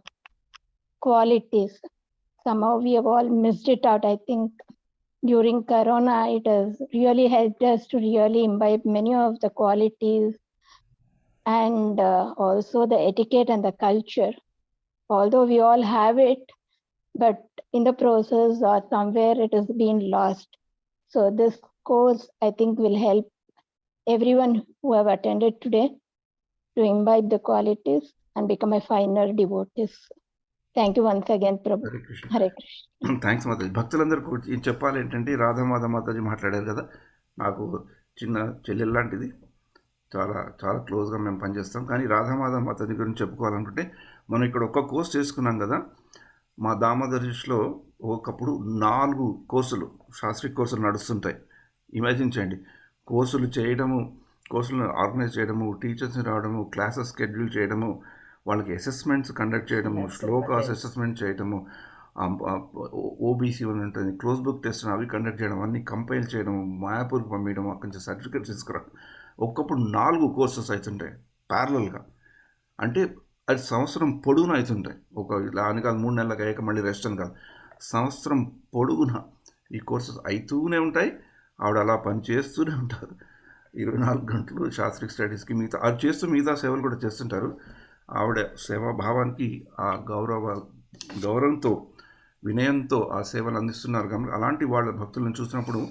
B: qualities. Somehow we have all missed it out. I think during Corona, it has really helped us to really imbibe many of the qualities, and also the etiquette and the culture. Although we all have it, but in the process or somewhere it has been lost. So this course, I think, will help everyone who have attended today to imbibe the qualities and become a finer devotees. Thank you once again, Prabhu.
A: Hare Krishna.
B: Hare Krishna.
A: Thanks Mataji. భక్తులందరూ చెప్పాలి ఏంటంటే, రాధామాధవ మాతాజీ మాట్లాడారు కదా, నాకు చిన్న చెల్లెలు లాంటిది, చాలా చాలా క్లోజ్గా మేము పనిచేస్తాం. కానీ రాధామాధవ మాతాజీ గురించి చెప్పుకోవాలనుకుంటే, మనం ఇక్కడ ఒక్క కోర్స్ చేసుకున్నాం కదా, మా దామోదర్లో ఒకప్పుడు 4 కోర్సులు, శాస్త్రీయ కోర్సులు నడుస్తుంటాయి. ఇమాజిన్ చేయండి, కోర్సులను ఆర్గనైజ్ చేయడము, టీచర్స్ని రావడము, క్లాసెస్ షెడ్యూల్ చేయడము, వాళ్ళకి అసెస్మెంట్స్ కండక్ట్ చేయడము, శ్లోకాస్ అసెస్మెంట్ చేయడము, ఓబీసీ అని ఉంటుంది, క్లోజ్ బుక్ టెస్ట్ అవి కండక్ట్ చేయడం, అన్నీ కంపైల్ చేయడం, మాయాపూర్కి పంపించడం, అక్కడి నుంచి సర్టిఫికేట్స్ తీసుకురావడం. ఒకప్పుడు 4 కోర్సెస్ అవుతుంటాయి ప్యారలల్గా. అంటే అది సంవత్సరం పొడుగున అవుతుంటాయి. ఇలా అని కాదు 3 నెలలకు అయ్యాక మళ్ళీ రెస్ట్ అని కాదు, సంవత్సరం పొడుగున ఈ కోర్సెస్ అవుతూనే ఉంటాయి. ఆవిడ అలా పని చేస్తూనే ఉంటారు. 24 గంటలు శాస్త్రిక్ స్టడీస్కి మిగతా అది చేస్తూ మిగతా సేవలు కూడా చేస్తుంటారు. ఆవిడ సేవాభావానికి ఆ గౌరవంతో వినయంతో ఆ సేవలు అందిస్తున్నారు. కాబట్టి అలాంటి వాళ్ళ భక్తులను చూసినప్పుడు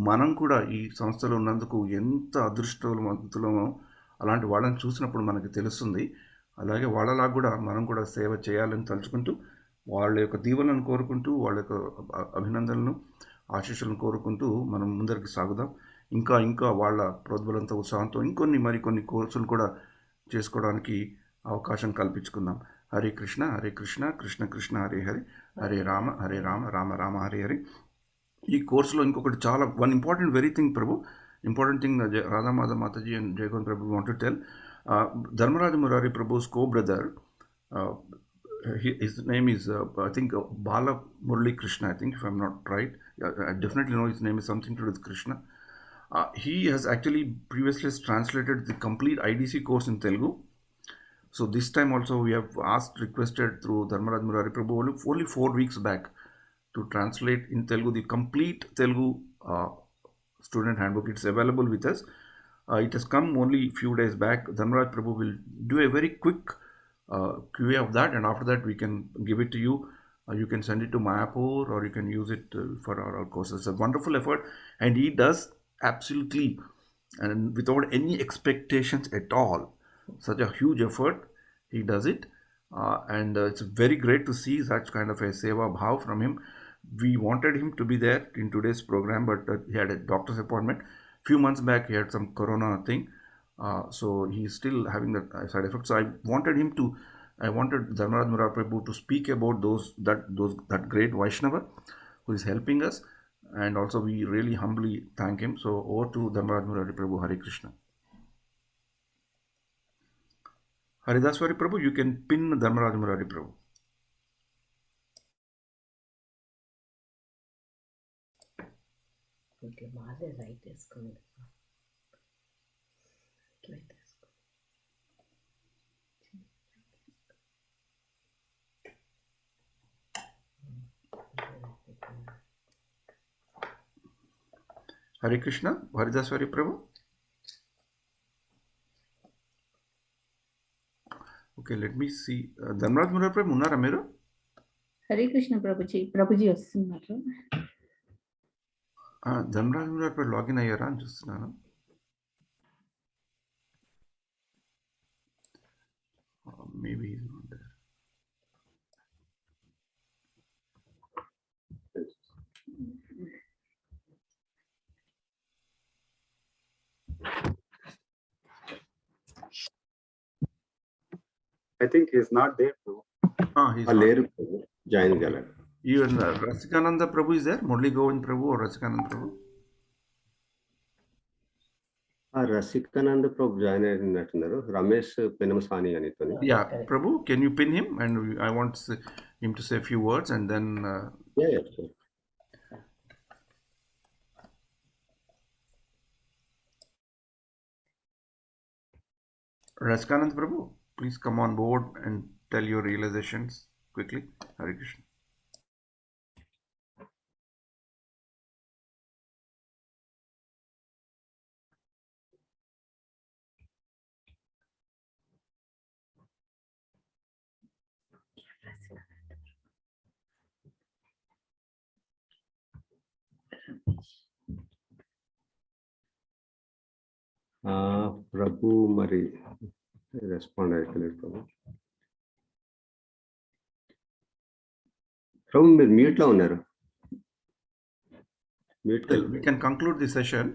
A: మనం కూడా ఈ సంస్థలో ఉన్నందుకు ఎంత అదృష్టవంతులమో అలాంటి వాళ్ళని చూసినప్పుడు మనకి తెలుస్తుంది. అలాగే వాళ్ళలా కూడా మనం కూడా సేవ చేయాలని తలుచుకుంటూ వాళ్ళ యొక్క దీవెనలను కోరుకుంటూ వాళ్ళ యొక్క అభినందనలను ఆశీస్సులను కోరుకుంటూ మనం ముందరికి సాగుదాం. ఇంకా ఇంకా వాళ్ళ ప్రోద్బలంతో ఉత్సాహంతో మరికొన్ని కోర్సులు కూడా చేసుకోవడానికి అవకాశం కల్పించుకుందాం. హరే కృష్ణ హరే కృష్ణ కృష్ణ కృష్ణ హరే హరే హరే రామ రామ రామ హరే హరే. ఈ కోర్సులో ఇంకొకటి చాలా important important thing Radhamadhav Mataji and Jayagovind Prabhu want to tell. Dharmaraja Murari ప్రభు's co-brother, his name is I think Bala Murali Krishna, I think, if I'm not right. I definitely know his name is something to do with Krishna. He has actually previously translated the complete IDC course in Telugu. So this time also we have requested through Dharmaraj Murari Prabhu only 4 weeks back to translate in Telugu the complete Telugu student handbook. It's available with us. It has come only few days back. Dharmaraj Prabhu will do a very quick QA of that, and after that we can give it to you. You can send it to Mayapur or you can use it for our courses. It's a wonderful effort, and he does absolutely and without any expectations at all. Such a huge effort, he does it, and it's very great to see such kind of a seva bhav from him. We wanted him to be there in today's program, but he had a doctor's appointment. Few months back he had some corona thing, so he's still having that side effect. So I wanted Dharmaraj Murari Prabhu to speak about that great Vaishnava who is helping us, and also we really humbly thank him. So over to Dharmaraj Murari Prabhu. Hare Krishna. Haridaswari Prabhu, you can pin Dharmaraj Murari Prabhu.
F: Okay, Maharaj right is coming. Right is
A: Hare Krishna, Haridaswari Prabhu. Okay, let me see. Dharmaraj Murari Prabhu, unnara meeru?
G: Hare Krishna Prabhuji వస్తున్నారు.
A: Dharmaraj Murari Prabhu login అయ్యారా అని చూస్తున్నాను. Maybe he's not there.
E: I think he's not there too.
A: He's not.
C: లేరు join కాలేదు.
A: Even Rasikananda Prabhu is there? Murali Govind Prabhu or Rasikananda Prabhu?
C: Rasikananda Prabhu join అయినట్టున్నారు. రమేష్ పెనమసాని అనితోని.
A: Yeah, Prabhu, can you pin him? And I want him to say a few words and then...
C: Yeah, sure.
A: Rasikananda Prabhu, please come on board and tell your realizations quickly. Hare Krishna.
C: ప్రభు మరి respond అవుతలేదు ప్రభు. ప్రభు మీరు mute లో ఉన్నారు.
A: Well, we can conclude the session.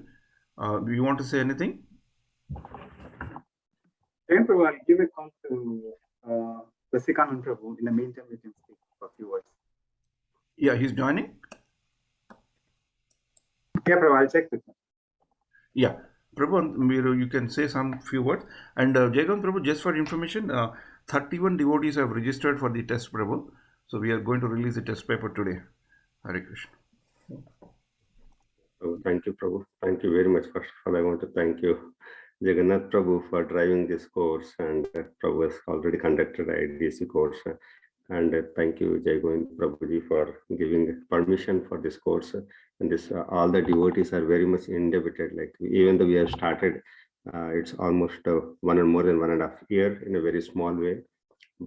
A: Do you want to say anything?
E: Then Prabhu, I'll give a call to Rasikanand Prabhu. In the meantime, we can speak for a few words.
A: Yeah, he's joining.
E: Yeah, Prabhu, I'll check with him.
A: Yeah, Prabhu, you can say some few words. And Jayagam Prabhu, just for information, 31 devotees have registered for the test, Prabhu. So we are going to release the test paper today. Hare Krishna.
C: Thank you, Prabhu. Thank you very much. First of all, I want to thank you, Jagannath Prabhu, for driving this course, and Prabhu has already conducted IDC course. And thank you, Jai Govind Prabhuji, for giving permission for this course. And this all the devotees are very much indebted. Like even though we have started, it's almost more than 1.5 years in a very small way,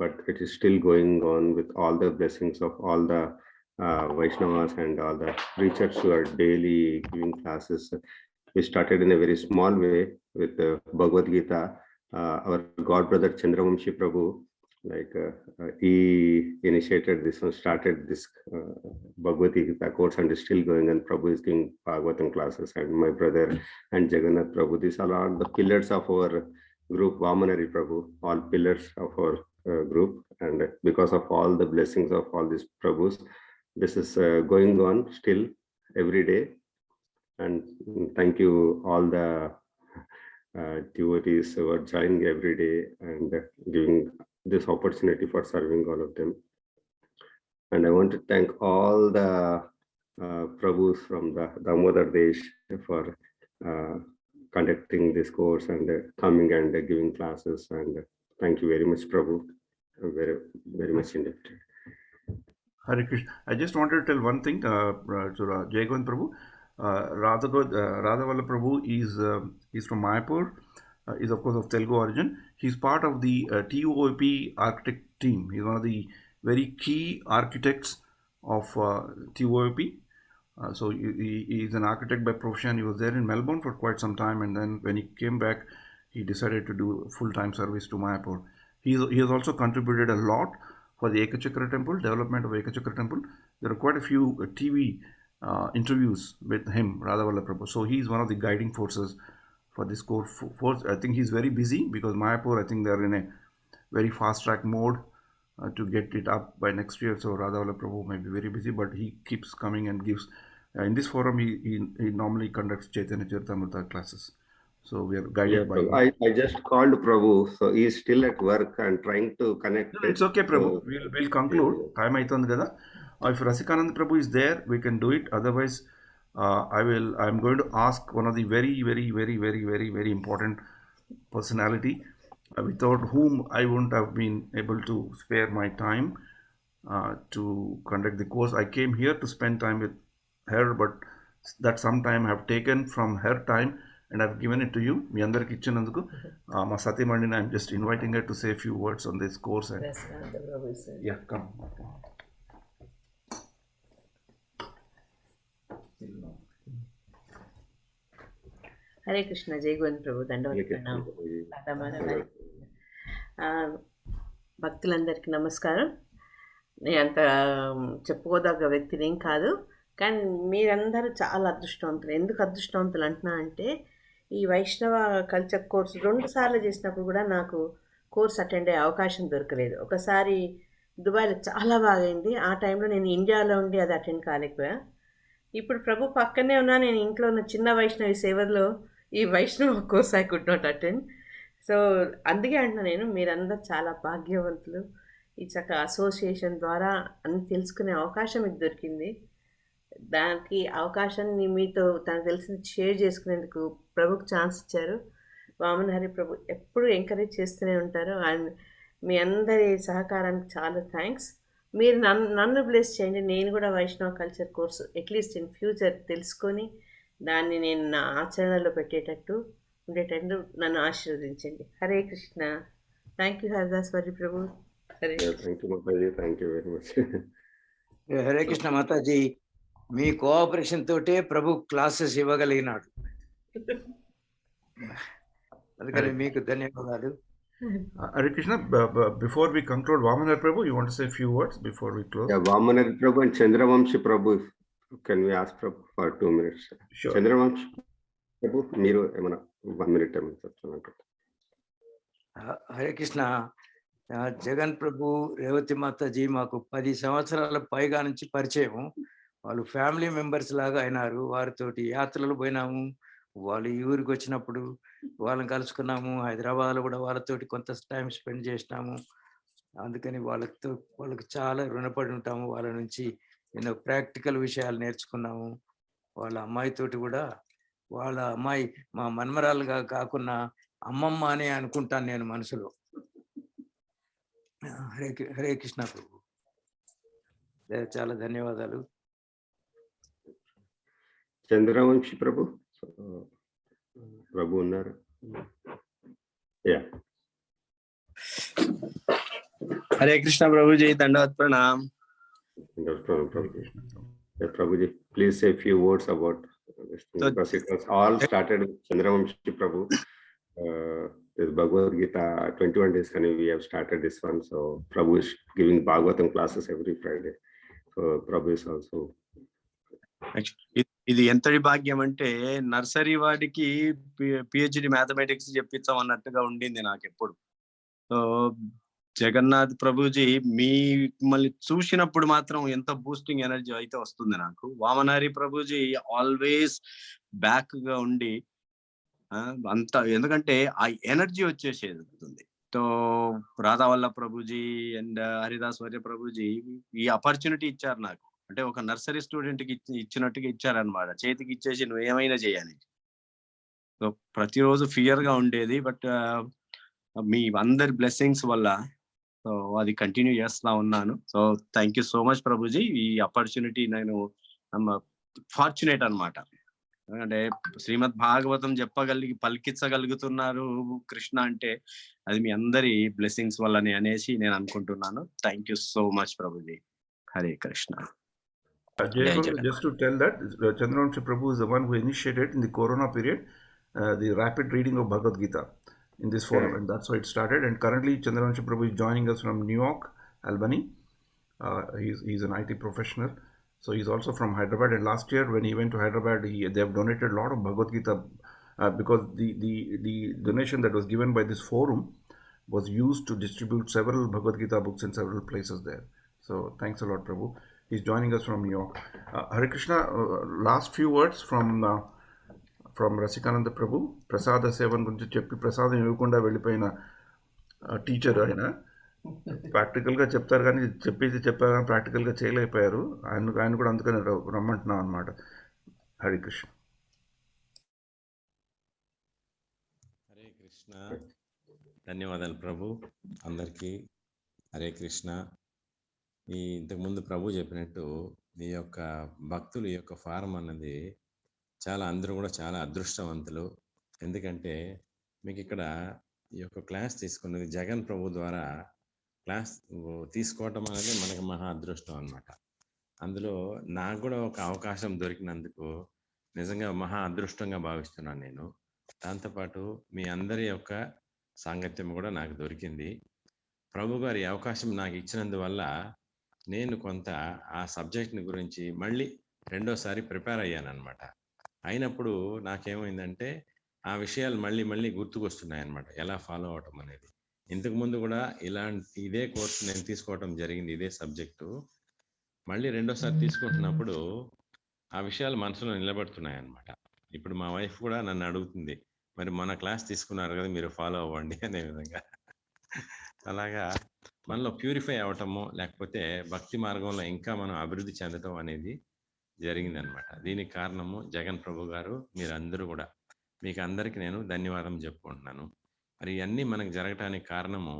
C: but it is still going on with all the blessings of all the Vaishnavas and all the preachers who are daily giving classes. We started in a very small way with Bhagavad Gita. Our god brother Chandravamshi Prabhu, he initiated this one, started this Bhagavad Gita course, and is still going, and Prabhu is giving Bhagavatam classes, and my brother and Jagannath Prabhu. These are all the pillars of our group, Vamanari Prabhu, all pillars of our group. And because of all the blessings of all these Prabhus, this is going on still every day. And thank you all the devotees who are joining every day and giving this opportunity for serving all of them. And I want to thank all the Prabhus from the Damodar Desh for conducting this course and coming and giving classes. And thank you very much, Prabhu. I'm very, very much indebted.
A: Hare Krishna. I just wanted to tell one thing to Jai Govind Prabhu. Radhavalla Prabhu is from Mayapur, is of course of Telugu origin. He's part of the TOOP architect team. He's one of the very key architects of TOOP. So he's an architect by profession. He was there in Melbourne for quite some time, and then when he came back, he decided to do full-time service to Mayapur. He has also contributed a lot for the Ekachakra temple, development of Ekachakra temple. There are quite a few TV interviews with him, Radhavalla Prabhu. So he's one of the guiding forces for this course. I think he's very busy because Mayapur, I think they're in a very fast track mode to get it up by next year. So Radhavalla Prabhu may be very busy, but he keeps coming and gives. In this forum, he normally conducts Chaitanya Charitamrita classes. So we are guided by him.
C: I just called Prabhu, so he's still at work and trying to connect.
A: No, it's okay, Prabhu. We'll conclude. Time aitond kada. If Rasikanand Prabhu is there, we can do it. Otherwise, I'm going to ask one of the very, very, very, very, very, very important personality, without whom I wouldn't have been able to spare my time to conduct the course. I came here to spend time with her, but that some time I have taken from her time and I've given it to you. మీ అందరికి ఇచ్చినందుకు మా సతీమణిని I'm just inviting her to say a few words on this course. And yeah, come.
F: Hare Krishna. జై గోవింద్ ప్రభు. దండవత్ ప్రణామం. భక్తులందరికీ నమస్కారం. నేను అంత చెప్పుకోదగ్గ వ్యక్తినేం కాదు, కానీ మీరందరూ చాలా అదృష్టవంతులు. ఎందుకు అదృష్టవంతులు అంటున్నా అంటే, ఈ వైష్ణవ కల్చర్ కోర్సు 2 సార్లు చేసినప్పుడు కూడా నాకు కోర్స్ అటెండ్ అయ్యే అవకాశం దొరకలేదు. ఒకసారి దుబాయ్లో చాలా బాగైంది. ఆ టైంలో నేను ఇండియాలో ఉండి అది అటెండ్ కాలేకపోయా. ఇప్పుడు ప్రభు పక్కనే ఉన్నా, నేను ఇంట్లో ఉన్న చిన్న వైష్ణవి సేవలో ఈ వైష్ణవ course I could not attend. So అందుకే అంటున్నా నేను, మీరందరూ చాలా భాగ్యవంతులు. ఈ చక్కగా అసోసియేషన్ ద్వారా అన్ని తెలుసుకునే అవకాశం మీకు దొరికింది. దానికి అవకాశాన్ని మీతో తనకు తెలిసింది షేర్ చేసుకునేందుకు ప్రభుకి ఛాన్స్ ఇచ్చారు. వామన్ హరి ప్రభు ఎప్పుడు ఎంకరేజ్ చేస్తూనే ఉంటారు. అండ్ మీ అందరి సహకారానికి చాలా థ్యాంక్స్. మీరు నన్ను బ్లెస్ చేయండి. నేను కూడా వైష్ణవ కల్చర్ కోర్సు అట్లీస్ట్ ఇన్ ఫ్యూచర్ తెలుసుకొని దాన్ని నేను నా ఆచరణలో పెట్టేటట్టు ఉండేటట్టు నన్ను ఆశీర్వదించండి. హరే కృష్ణ. థ్యాంక్ యూ హరిదాస్ వరి Prabhu. Hare
C: thank you Mataji. Thank you very much.
H: Hare Krishna Mataji. మీ కోఆపరేషన్ తోటే ప్రభు క్లాసెస్ ఇవ్వగలిగినాడు. అందుకని మీకు ధన్యవాదాలు.
A: Hare Krishna. Before we conclude, Vamanari Prabhu, you want to say a few words before we close?
C: Yeah, Vamanari Prabhu and Chandravamshi Prabhu, can we ask Prabhu for 2 minutes?
A: Sure.
C: Chandravamshi Prabhu, మీరు ఏమన్నా 1 minute ఏమన్నా చెప్తున్నారు?
H: హరే కృష్ణ. జగన్ ప్రభు, రేవతి మాతాజీ మాకు 10 సంవత్సరాల పైగా నుంచి పరిచయం. వాళ్ళు ఫ్యామిలీ మెంబర్స్ లాగా అయినారు. వారితోటి యాత్రలు పోయినాము. వాళ్ళు ఈ ఊరికి వచ్చినప్పుడు వాళ్ళని కలుసుకున్నాము. హైదరాబాద్లో కూడా వాళ్ళతోటి కొంత టైం స్పెండ్ చేసినాము. అందుకని వాళ్ళకి చాలా రుణపడి ఉంటాము. వాళ్ళ నుంచి ఎన్నో ప్రాక్టికల్ విషయాలు నేర్చుకున్నాము. వాళ్ళ అమ్మాయితోటి కూడా, వాళ్ళ అమ్మాయి మా మన్మరాలుగా కాకుండా అమ్మమ్మ అని అనుకుంటాను నేను మనసులో. హరే కృష్ణ ప్రభు. చాలా ధన్యవాదాలు.
C: చంద్రవంశి ప్రభు, ప్రభు ఉన్నారు. యా,
I: हरे कृष्णा प्रभु जी, दंडवत प्रणाम।
C: Prabhuji, please say a few words about this thing,
I: So-
C: because it was all started with Chandravamshi Prabhu. This Bhagavad Gita 21 days and we have started this one. So Prabhu is giving Bhagavatam classes every Friday. So Prabhu is also.
I: ఇది ఎంతటి భాగ్యం అంటే nursery వాడికి PhD mathematics చెప్పించామన్నట్టుగా ఉండింది నాకు ఎప్పుడు. So Jagannadh Prabhuji మిమ్మల్ని చూసినప్పుడు మాత్రం ఎంత బూస్టింగ్ ఎనర్జీ అయితే వస్తుంది నాకు. వామనారి ప్రభుజీ ఆల్వేస్ బ్యాక్ గా ఉండి అంత, ఎందుకంటే ఆ ఎనర్జీ వచ్చేసేది. సో రాధావల్ల ప్రభుజీ అండ్ హరిదాస్ వర్య ప్రభుజీ ఈ ఆపర్చునిటీ ఇచ్చారు నాకు. అంటే ఒక నర్సరీ స్టూడెంట్ కి ఇచ్చినట్టుగా ఇచ్చారనమాట, చేతికి ఇచ్చేసి నువ్వు ఏమైనా చేయని. సో ప్రతిరోజు ఫియర్ గా ఉండేది, బట్ మీ అందరి బ్లెస్సింగ్స్ వల్ల సో అది కంటిన్యూ చేస్తా ఉన్నాను. So thank you so much Prabhuji. ఈ ఆపర్చునిటీ నేను ఫార్చునేట్ అనమాట. ఎందుకంటే శ్రీమద్ భాగవతం పలికించగలుగుతున్నారు కృష్ణ అంటే అది మీ అందరి బ్లెస్సింగ్స్ వల్లనే అనేసి నేను అనుకుంటున్నాను. Thank you so much Prabhuji. Hare Krishna.
A: Just to tell that Chandravamshi Prabhu is the one who initiated in the Corona period the rapid reading of Bhagavad Gita in this forum, and that's how it started. And currently Chandravamshi Prabhu is joining us from New York, Albany. He's an IT professional, so he's also from Hyderabad. And last year when he went to Hyderabad, they have donated a lot of Bhagavad Gita because the donation that was given by this forum was used to distribute several Bhagavad Gita books in several places there. So thanks a lot, Prabhu. He's joining us from New York. Hare Krishna, last few words from Rasikananda Prabhu. Prasada Sevan గురించి చెప్పి ప్రసాదం ఇవ్వకుండా వెళ్ళిపోయిన teacher ఆయన. ప్రాక్టికల్గా చెప్తారు కానీ చెప్పారు కానీ ప్రాక్టికల్గా చేయలేకపోయారు. ఆయన కూడా అందుకని రమ్మంటున్నాం అనమాట. హరే కృష్ణ.
J: హరే కృష్ణ. ధన్యవాదాలు ప్రభు. అందరికీ హరే కృష్ణ. ఇంతకుముందు ప్రభు చెప్పినట్టు ఈ యొక్క భక్తులు ఈ యొక్క ఫారం అన్నది అందరూ కూడా చాలా అదృష్టవంతులు. ఎందుకంటే మీకు ఇక్కడ ఈ యొక్క క్లాస్ తీసుకున్నది జగన్ ప్రభు ద్వారా క్లాస్ తీసుకోవటం అనేది మనకి మహా అదృష్టం అన్నమాట. అందులో నాకు కూడా ఒక అవకాశం దొరికినందుకు నిజంగా మహా అదృష్టంగా భావిస్తున్నాను నేను. దాంతోపాటు మీ అందరి యొక్క సాంగత్యం కూడా నాకు దొరికింది. ప్రభు గారి అవకాశం నాకు ఇచ్చినందువల్ల నేను కొంత ఆ సబ్జెక్ట్ని గురించి మళ్ళీ రెండోసారి ప్రిపేర్ అయ్యాను అనమాట. అయినప్పుడు నాకేమైందంటే ఆ విషయాలు మళ్ళీ గుర్తుకొస్తున్నాయి అనమాట, ఎలా ఫాలో అవటం అనేది. ఇంతకుముందు కూడా ఇదే కోర్సు నేను తీసుకోవటం జరిగింది, ఇదే సబ్జెక్టు. మళ్ళీ రెండోసారి తీసుకుంటున్నప్పుడు ఆ విషయాలు మనసులో నిలబడుతున్నాయి అనమాట. ఇప్పుడు మా వైఫ్ కూడా నన్ను అడుగుతుంది, మరి మన క్లాస్ తీసుకున్నారు కదా మీరు ఫాలో అవ్వండి అనే విధంగా. అలాగా మనలో ప్యూరిఫై అవటము, లేకపోతే భక్తి మార్గంలో ఇంకా మనం అభివృద్ధి చెందటం అనేది జరిగిందనమాట. దీనికి కారణము జగన్ ప్రభు గారు, మీరందరూ కూడా. మీకు అందరికీ నేను ధన్యవాదం చెప్పుకుంటున్నాను. మరి ఇవన్నీ మనకు జరగటానికి కారణము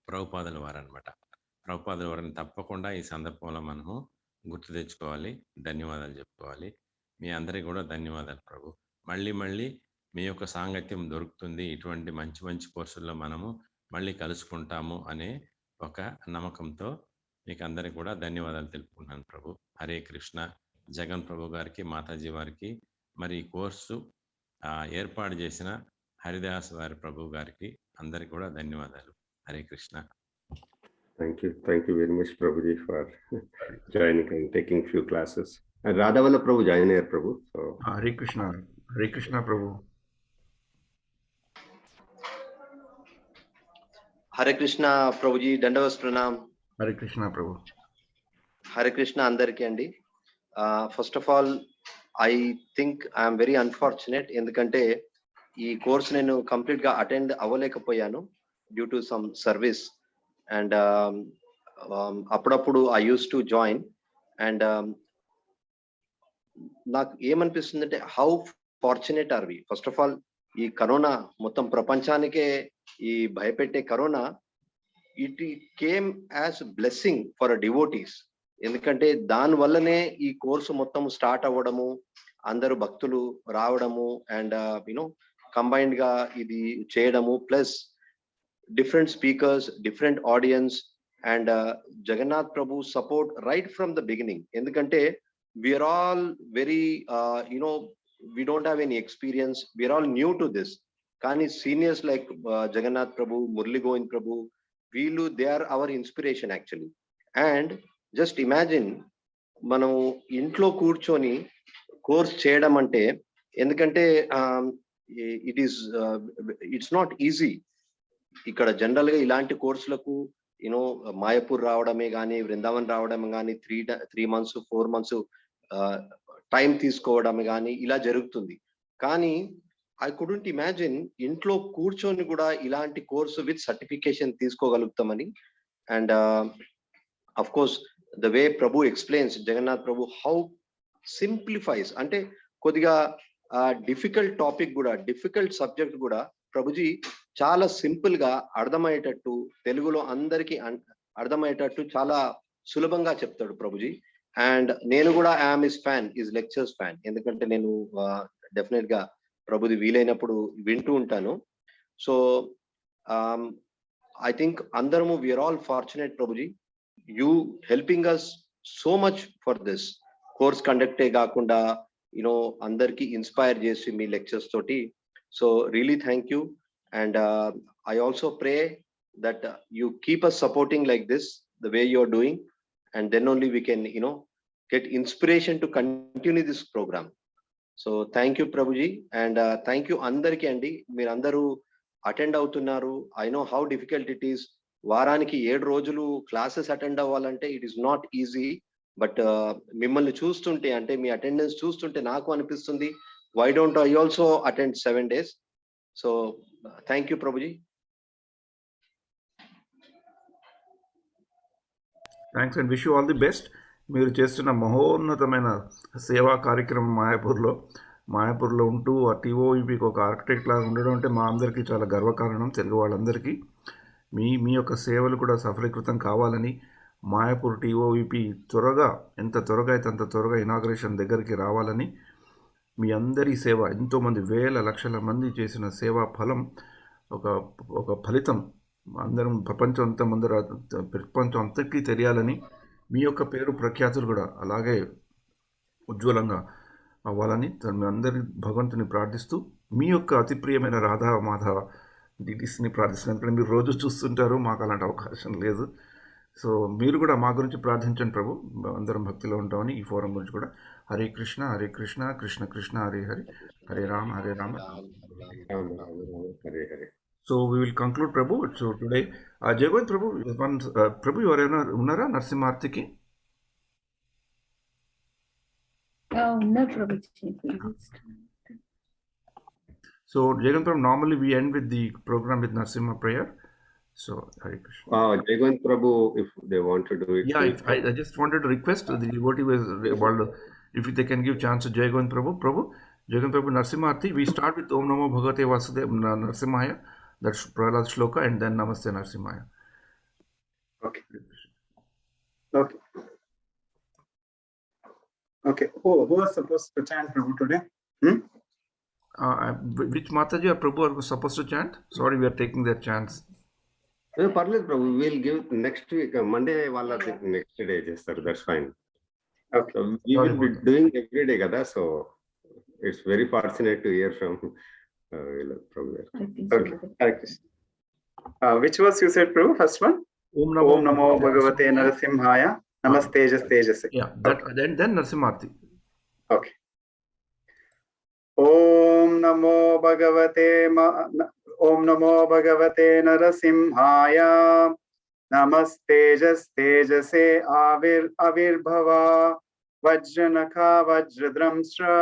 J: ప్రభుపాదుల వారు అనమాట. ప్రభుపాదుల వారిని తప్పకుండా ఈ సందర్భంలో మనము గుర్తు తెచ్చుకోవాలి, ధన్యవాదాలు చెప్పుకోవాలి. మీ అందరికీ కూడా ధన్యవాదాలు ప్రభు. మళ్ళీ మీ యొక్క సాంగత్యం దొరుకుతుంది. ఇటువంటి మంచి కోర్సుల్లో మనము మళ్ళీ కలుసుకుంటాము అనే ఒక నమ్మకంతో మీకు అందరికీ కూడా ధన్యవాదాలు తెలుపుకుంటున్నాను ప్రభు. హరే కృష్ణ. జగన్ ప్రభు గారికి, మాతాజీ వారికి, మరి ఈ కోర్సు ఏర్పాటు చేసిన హరిదాస్ వారి ప్రభు గారికి అందరికి కూడా ధన్యవాదాలు. Hare Krishna.
C: Thank you very much Prabhuji for joining and taking few classes. And Radhavalla Prabhu join here Prabhu. So
A: Hare Krishna Prabhu.
K: Hare Krishna Prabhuji, దండవత్ Pranam.
A: Hare Krishna ప్రభు.
K: హరే కృష్ణ అందరికీ అండి. First of all I think I'm very unfortunate, ఎందుకంటే ఈ కోర్స్ నేను కంప్లీట్ గా attend అవ్వలేకపోయాను due to some service. And అప్పుడప్పుడు I use to join. And నాకు ఏమనిపిస్తుందంటే how fortunate are we. First of all ఈ కరోనా మొత్తం ప్రపంచానికే ఈ భయపెట్టే corona, it came as blessing for devotees. ఎందుకంటే దాని వల్లనే ఈ కోర్సు మొత్తం స్టార్ట్ అవ్వడము, అందరూ భక్తులు రావడము, అండ్ యునో కంబైన్డ్ గా ఇది చేయడము, plus different speakers, different audience, and Jagannath Prabhu support right from the beginning. ఎందుకంటే we are all very you know we don't have any experience, we're all new to this. Kani seniors like Jagannath Prabhu, Murli Govind Prabhu, వీళ్ళు they are our inspiration actually. And just imagine మనం ఇంట్లో కూర్చొని course చేయడం అంటే, ఎందుకంటే it's not easy. ఇక్కడ general గా ఇలాంటి కోర్సులకు యూనో మాయాపూర్ రావడమే కానీ, బృందావన్ రావడమే కానీ, 3 months 4 months టైం తీసుకోవడం కానీ ఇలా జరుగుతుంది. కానీ ఐ కుడెంట్ ఇమాజిన్ ఇంట్లో కూర్చొని కూడా ఇలాంటి కోర్సు విత్ సర్టిఫికేషన్ తీసుకోగలుగుతామని. And of course the way Prabhu explains, Jagannath Prabhu how simplifies, అంటే కొద్దిగా డిఫికల్ట్ టాపిక్ కూడా, డిఫికల్ట్ సబ్జెక్ట్ కూడా ప్రభుజీ చాలా సింపుల్ గా అర్థమయ్యేటట్టు, తెలుగులో అందరికీ అర్థమయ్యేటట్టు చాలా సులభంగా చెప్తాడు ప్రభుజీ. అండ్ నేను కూడా I'm his fan, his lectures fan. ఎందుకంటే నేను డెఫినెట్ గా ప్రభుది వీలైనప్పుడు వింటూ ఉంటాను. సో ఐ థింక్ అందరము we are all fortunate Prabhuji, you helping us so much for this course కండక్టే కాకుండా యూనో అందరికి ఇన్స్పైర్ చేసి మీ లెక్చర్స్ తోటి. So really thank you. And I also pray that you keep us supporting like this the way you're doing, and then only we can get inspiration to continue this program. So thank you Prabhuji, and thank you andarki andi, meer andaru attend avutunnaru. I know how difficult it is. వారానికి 7 రోజులు classes attend అవ్వాలంటే it is not easy. But మిమ్మల్ని చూస్తుంటే, అంటే మీ attendance చూస్తుంటే నాకు అనిపిస్తుంది, why don't I also attend 7 days? So thank you Prabhuji.
A: Thanks and wish you all the best. మీరు చేస్తున్న మహోన్నతమైన సేవా కార్యక్రమం మాయాపూర్లో ఉంటూ ఆ టీఓఈపీకి ఒక ఆర్కిటెక్ట్ లాగా ఉండడం అంటే మా అందరికీ చాలా గర్వకారణం, తెలుగు వాళ్ళందరికీ. మీ యొక్క సేవలు కూడా సఫలీకృతం కావాలని, మాయాపూర్ టీఓఈపీ ఎంత త్వరగా అయితే అంత త్వరగా ఇనాగ్రేషన్ దగ్గరికి రావాలని, మీ అందరి సేవ, ఎంతోమంది వేల లక్షల మంది చేసిన సేవా ఫలం, ఒక ఫలితం అందరం ప్రపంచం అంతకీ తెలియాలని, మీ యొక్క పేరు ప్రఖ్యాతులు కూడా అలాగే ఉజ్వలంగా అవ్వాలని మీ అందరి భగవంతుని ప్రార్థిస్తూ, మీ యొక్క అతి ప్రియమైన రాధా మాధవ డిటీస్ని ప్రార్థిస్తున్నాను. ఎందుకంటే మీరు రోజు చూస్తుంటారు, మాకు అలాంటి అవకాశం లేదు. సో మీరు కూడా మా గురించి ప్రార్థించండి ప్రభు, అందరం భక్తిలో ఉంటామని. ఈ ఫోరం గురించి కూడా. Hare Krishna Hare Krishna Krishna Krishna Hare Hare, Hare Rama Hare Rama
C: Hare Hare.
A: So we will conclude Prabhu. So today, Jayagopal Prabhu, Prabhu, you are unnara Narsimharthiki?
G: Unnar Prabhuji.
A: So Jayagopal Prabhu, normally we end with the program with Narsimha prayer. So Hare Krishna.
C: Jayagopal Prabhu, if they want to do it.
A: Yeah, I just wanted to request the devotee if they can give chance to Jayagopal Prabhu. Jayagopal Prabhu Narsimharthi. We start with Om Namo Bhagavate Vasudevaya Narsimhaya. That's Prahlad Shloka, and then Namaste Narsimhaya.
E: Okay. Who was supposed to chant Prabhu today?
A: Which Mataji or Prabhu are supposed to chant? Sorry, we are taking their chants.
C: Parలేదు Prabhu, we'll give next week, Monday wala next day చేస్తారు, that's fine.
E: Okay.
C: So we will be doing every day kada, so it's very fortunate to hear from Prabhu.
E: Okay. Which was you said Prabhu, first one? Om Namo Bhagavate Narasimhaya, Namaste Tejase.
A: Yeah, that then Narsimharthi.
E: Okay. Om Namo Bhagavate Narasimhaya, Namaste Tejase Avirbhava, Vajranakha Vajradramstra,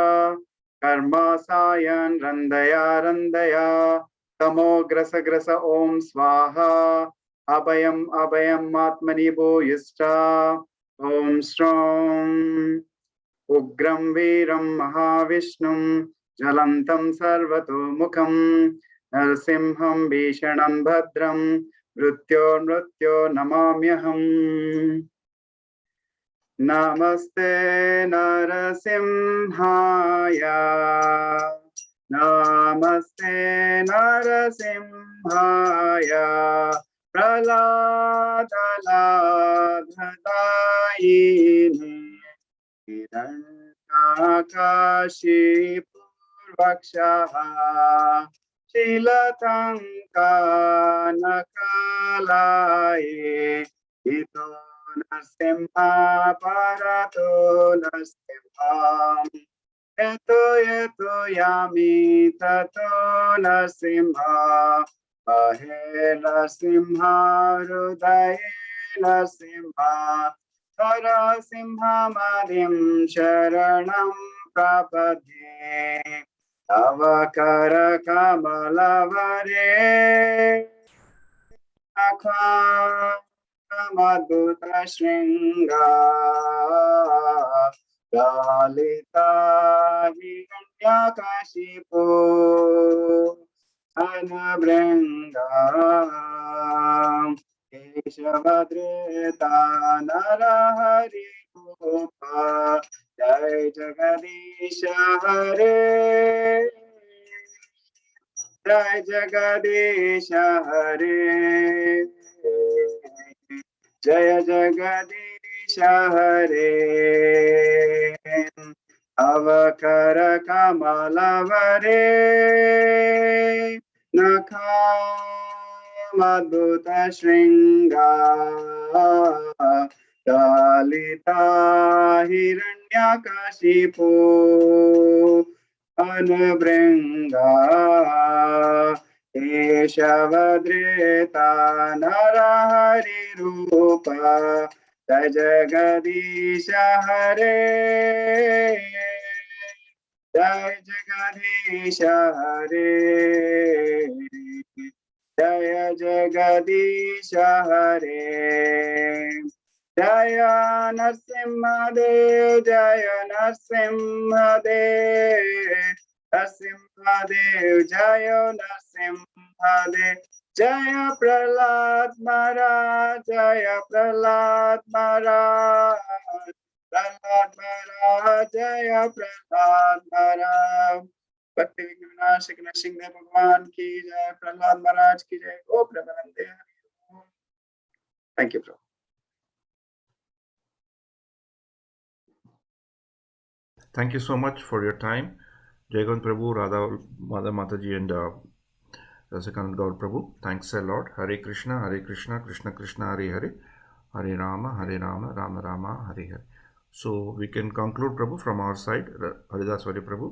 E: Karma Sayan Randaya, Tamo Grasa Om Swaha, Abhayam Atmani Bhuyista, Om Strom, Ugram Veeram Mahavishnum, Jalantam Sarvato Mukham, Narsimham Bhishanam Bhadram, Mrutyo Namamyaham. Namaste Narasimhaya. Namaste Narasimhaya. Praladalabhadayini. Hiranyakashipurvakshaha. Shilatankanakalaye. Ito Narasimha Parato Narasimha. Yeto yami tato Narasimha. Ahe Narasimha Hrudaye Narasimha. Narasimha Madhim Sharanam Prapadye. Avakara Kamalavare Akha Madhuta Shringa Lalita Hiranyakashipu Anabrenga Keshavadrita Narahari Rupa Jai Jagadisha Hare Jai Jagadisha Hare Jaya Jagadisha Hare Avakara Kamalavare Nakha Madhuta Shringa Dalita Hiranyakashipu Anubrenga Keshavadrita Narahari Rupa Jai Jagadisha Hare Jai Jagadisha Hare Jaya Jagadisha Hare Jaya Narasimhadev Jaya Narasimhadev Narasimhadev Jaya Narasimhadev Jaya Prahlad Maharaj Jaya Prahlad Maharaj Prahlad Maharaj Jaya Prahlad Maharaj भक्ति विघ्न विनाशक नरसिंह भगवान की जय प्रहलाद महाराज की जय ओ प्रबंधे thank you Prabhu
A: Thank you so much for your time. Jayagant Prabhu, Radha Mataji and Rasakanand Gaur Prabhu. Thanks a lot. Hare Krishna, Krishna Krishna, Hare Hare, Hare Rama, Rama Rama, Hare Hare. So we can conclude, Prabhu, from our side. Haridas Vari Prabhu.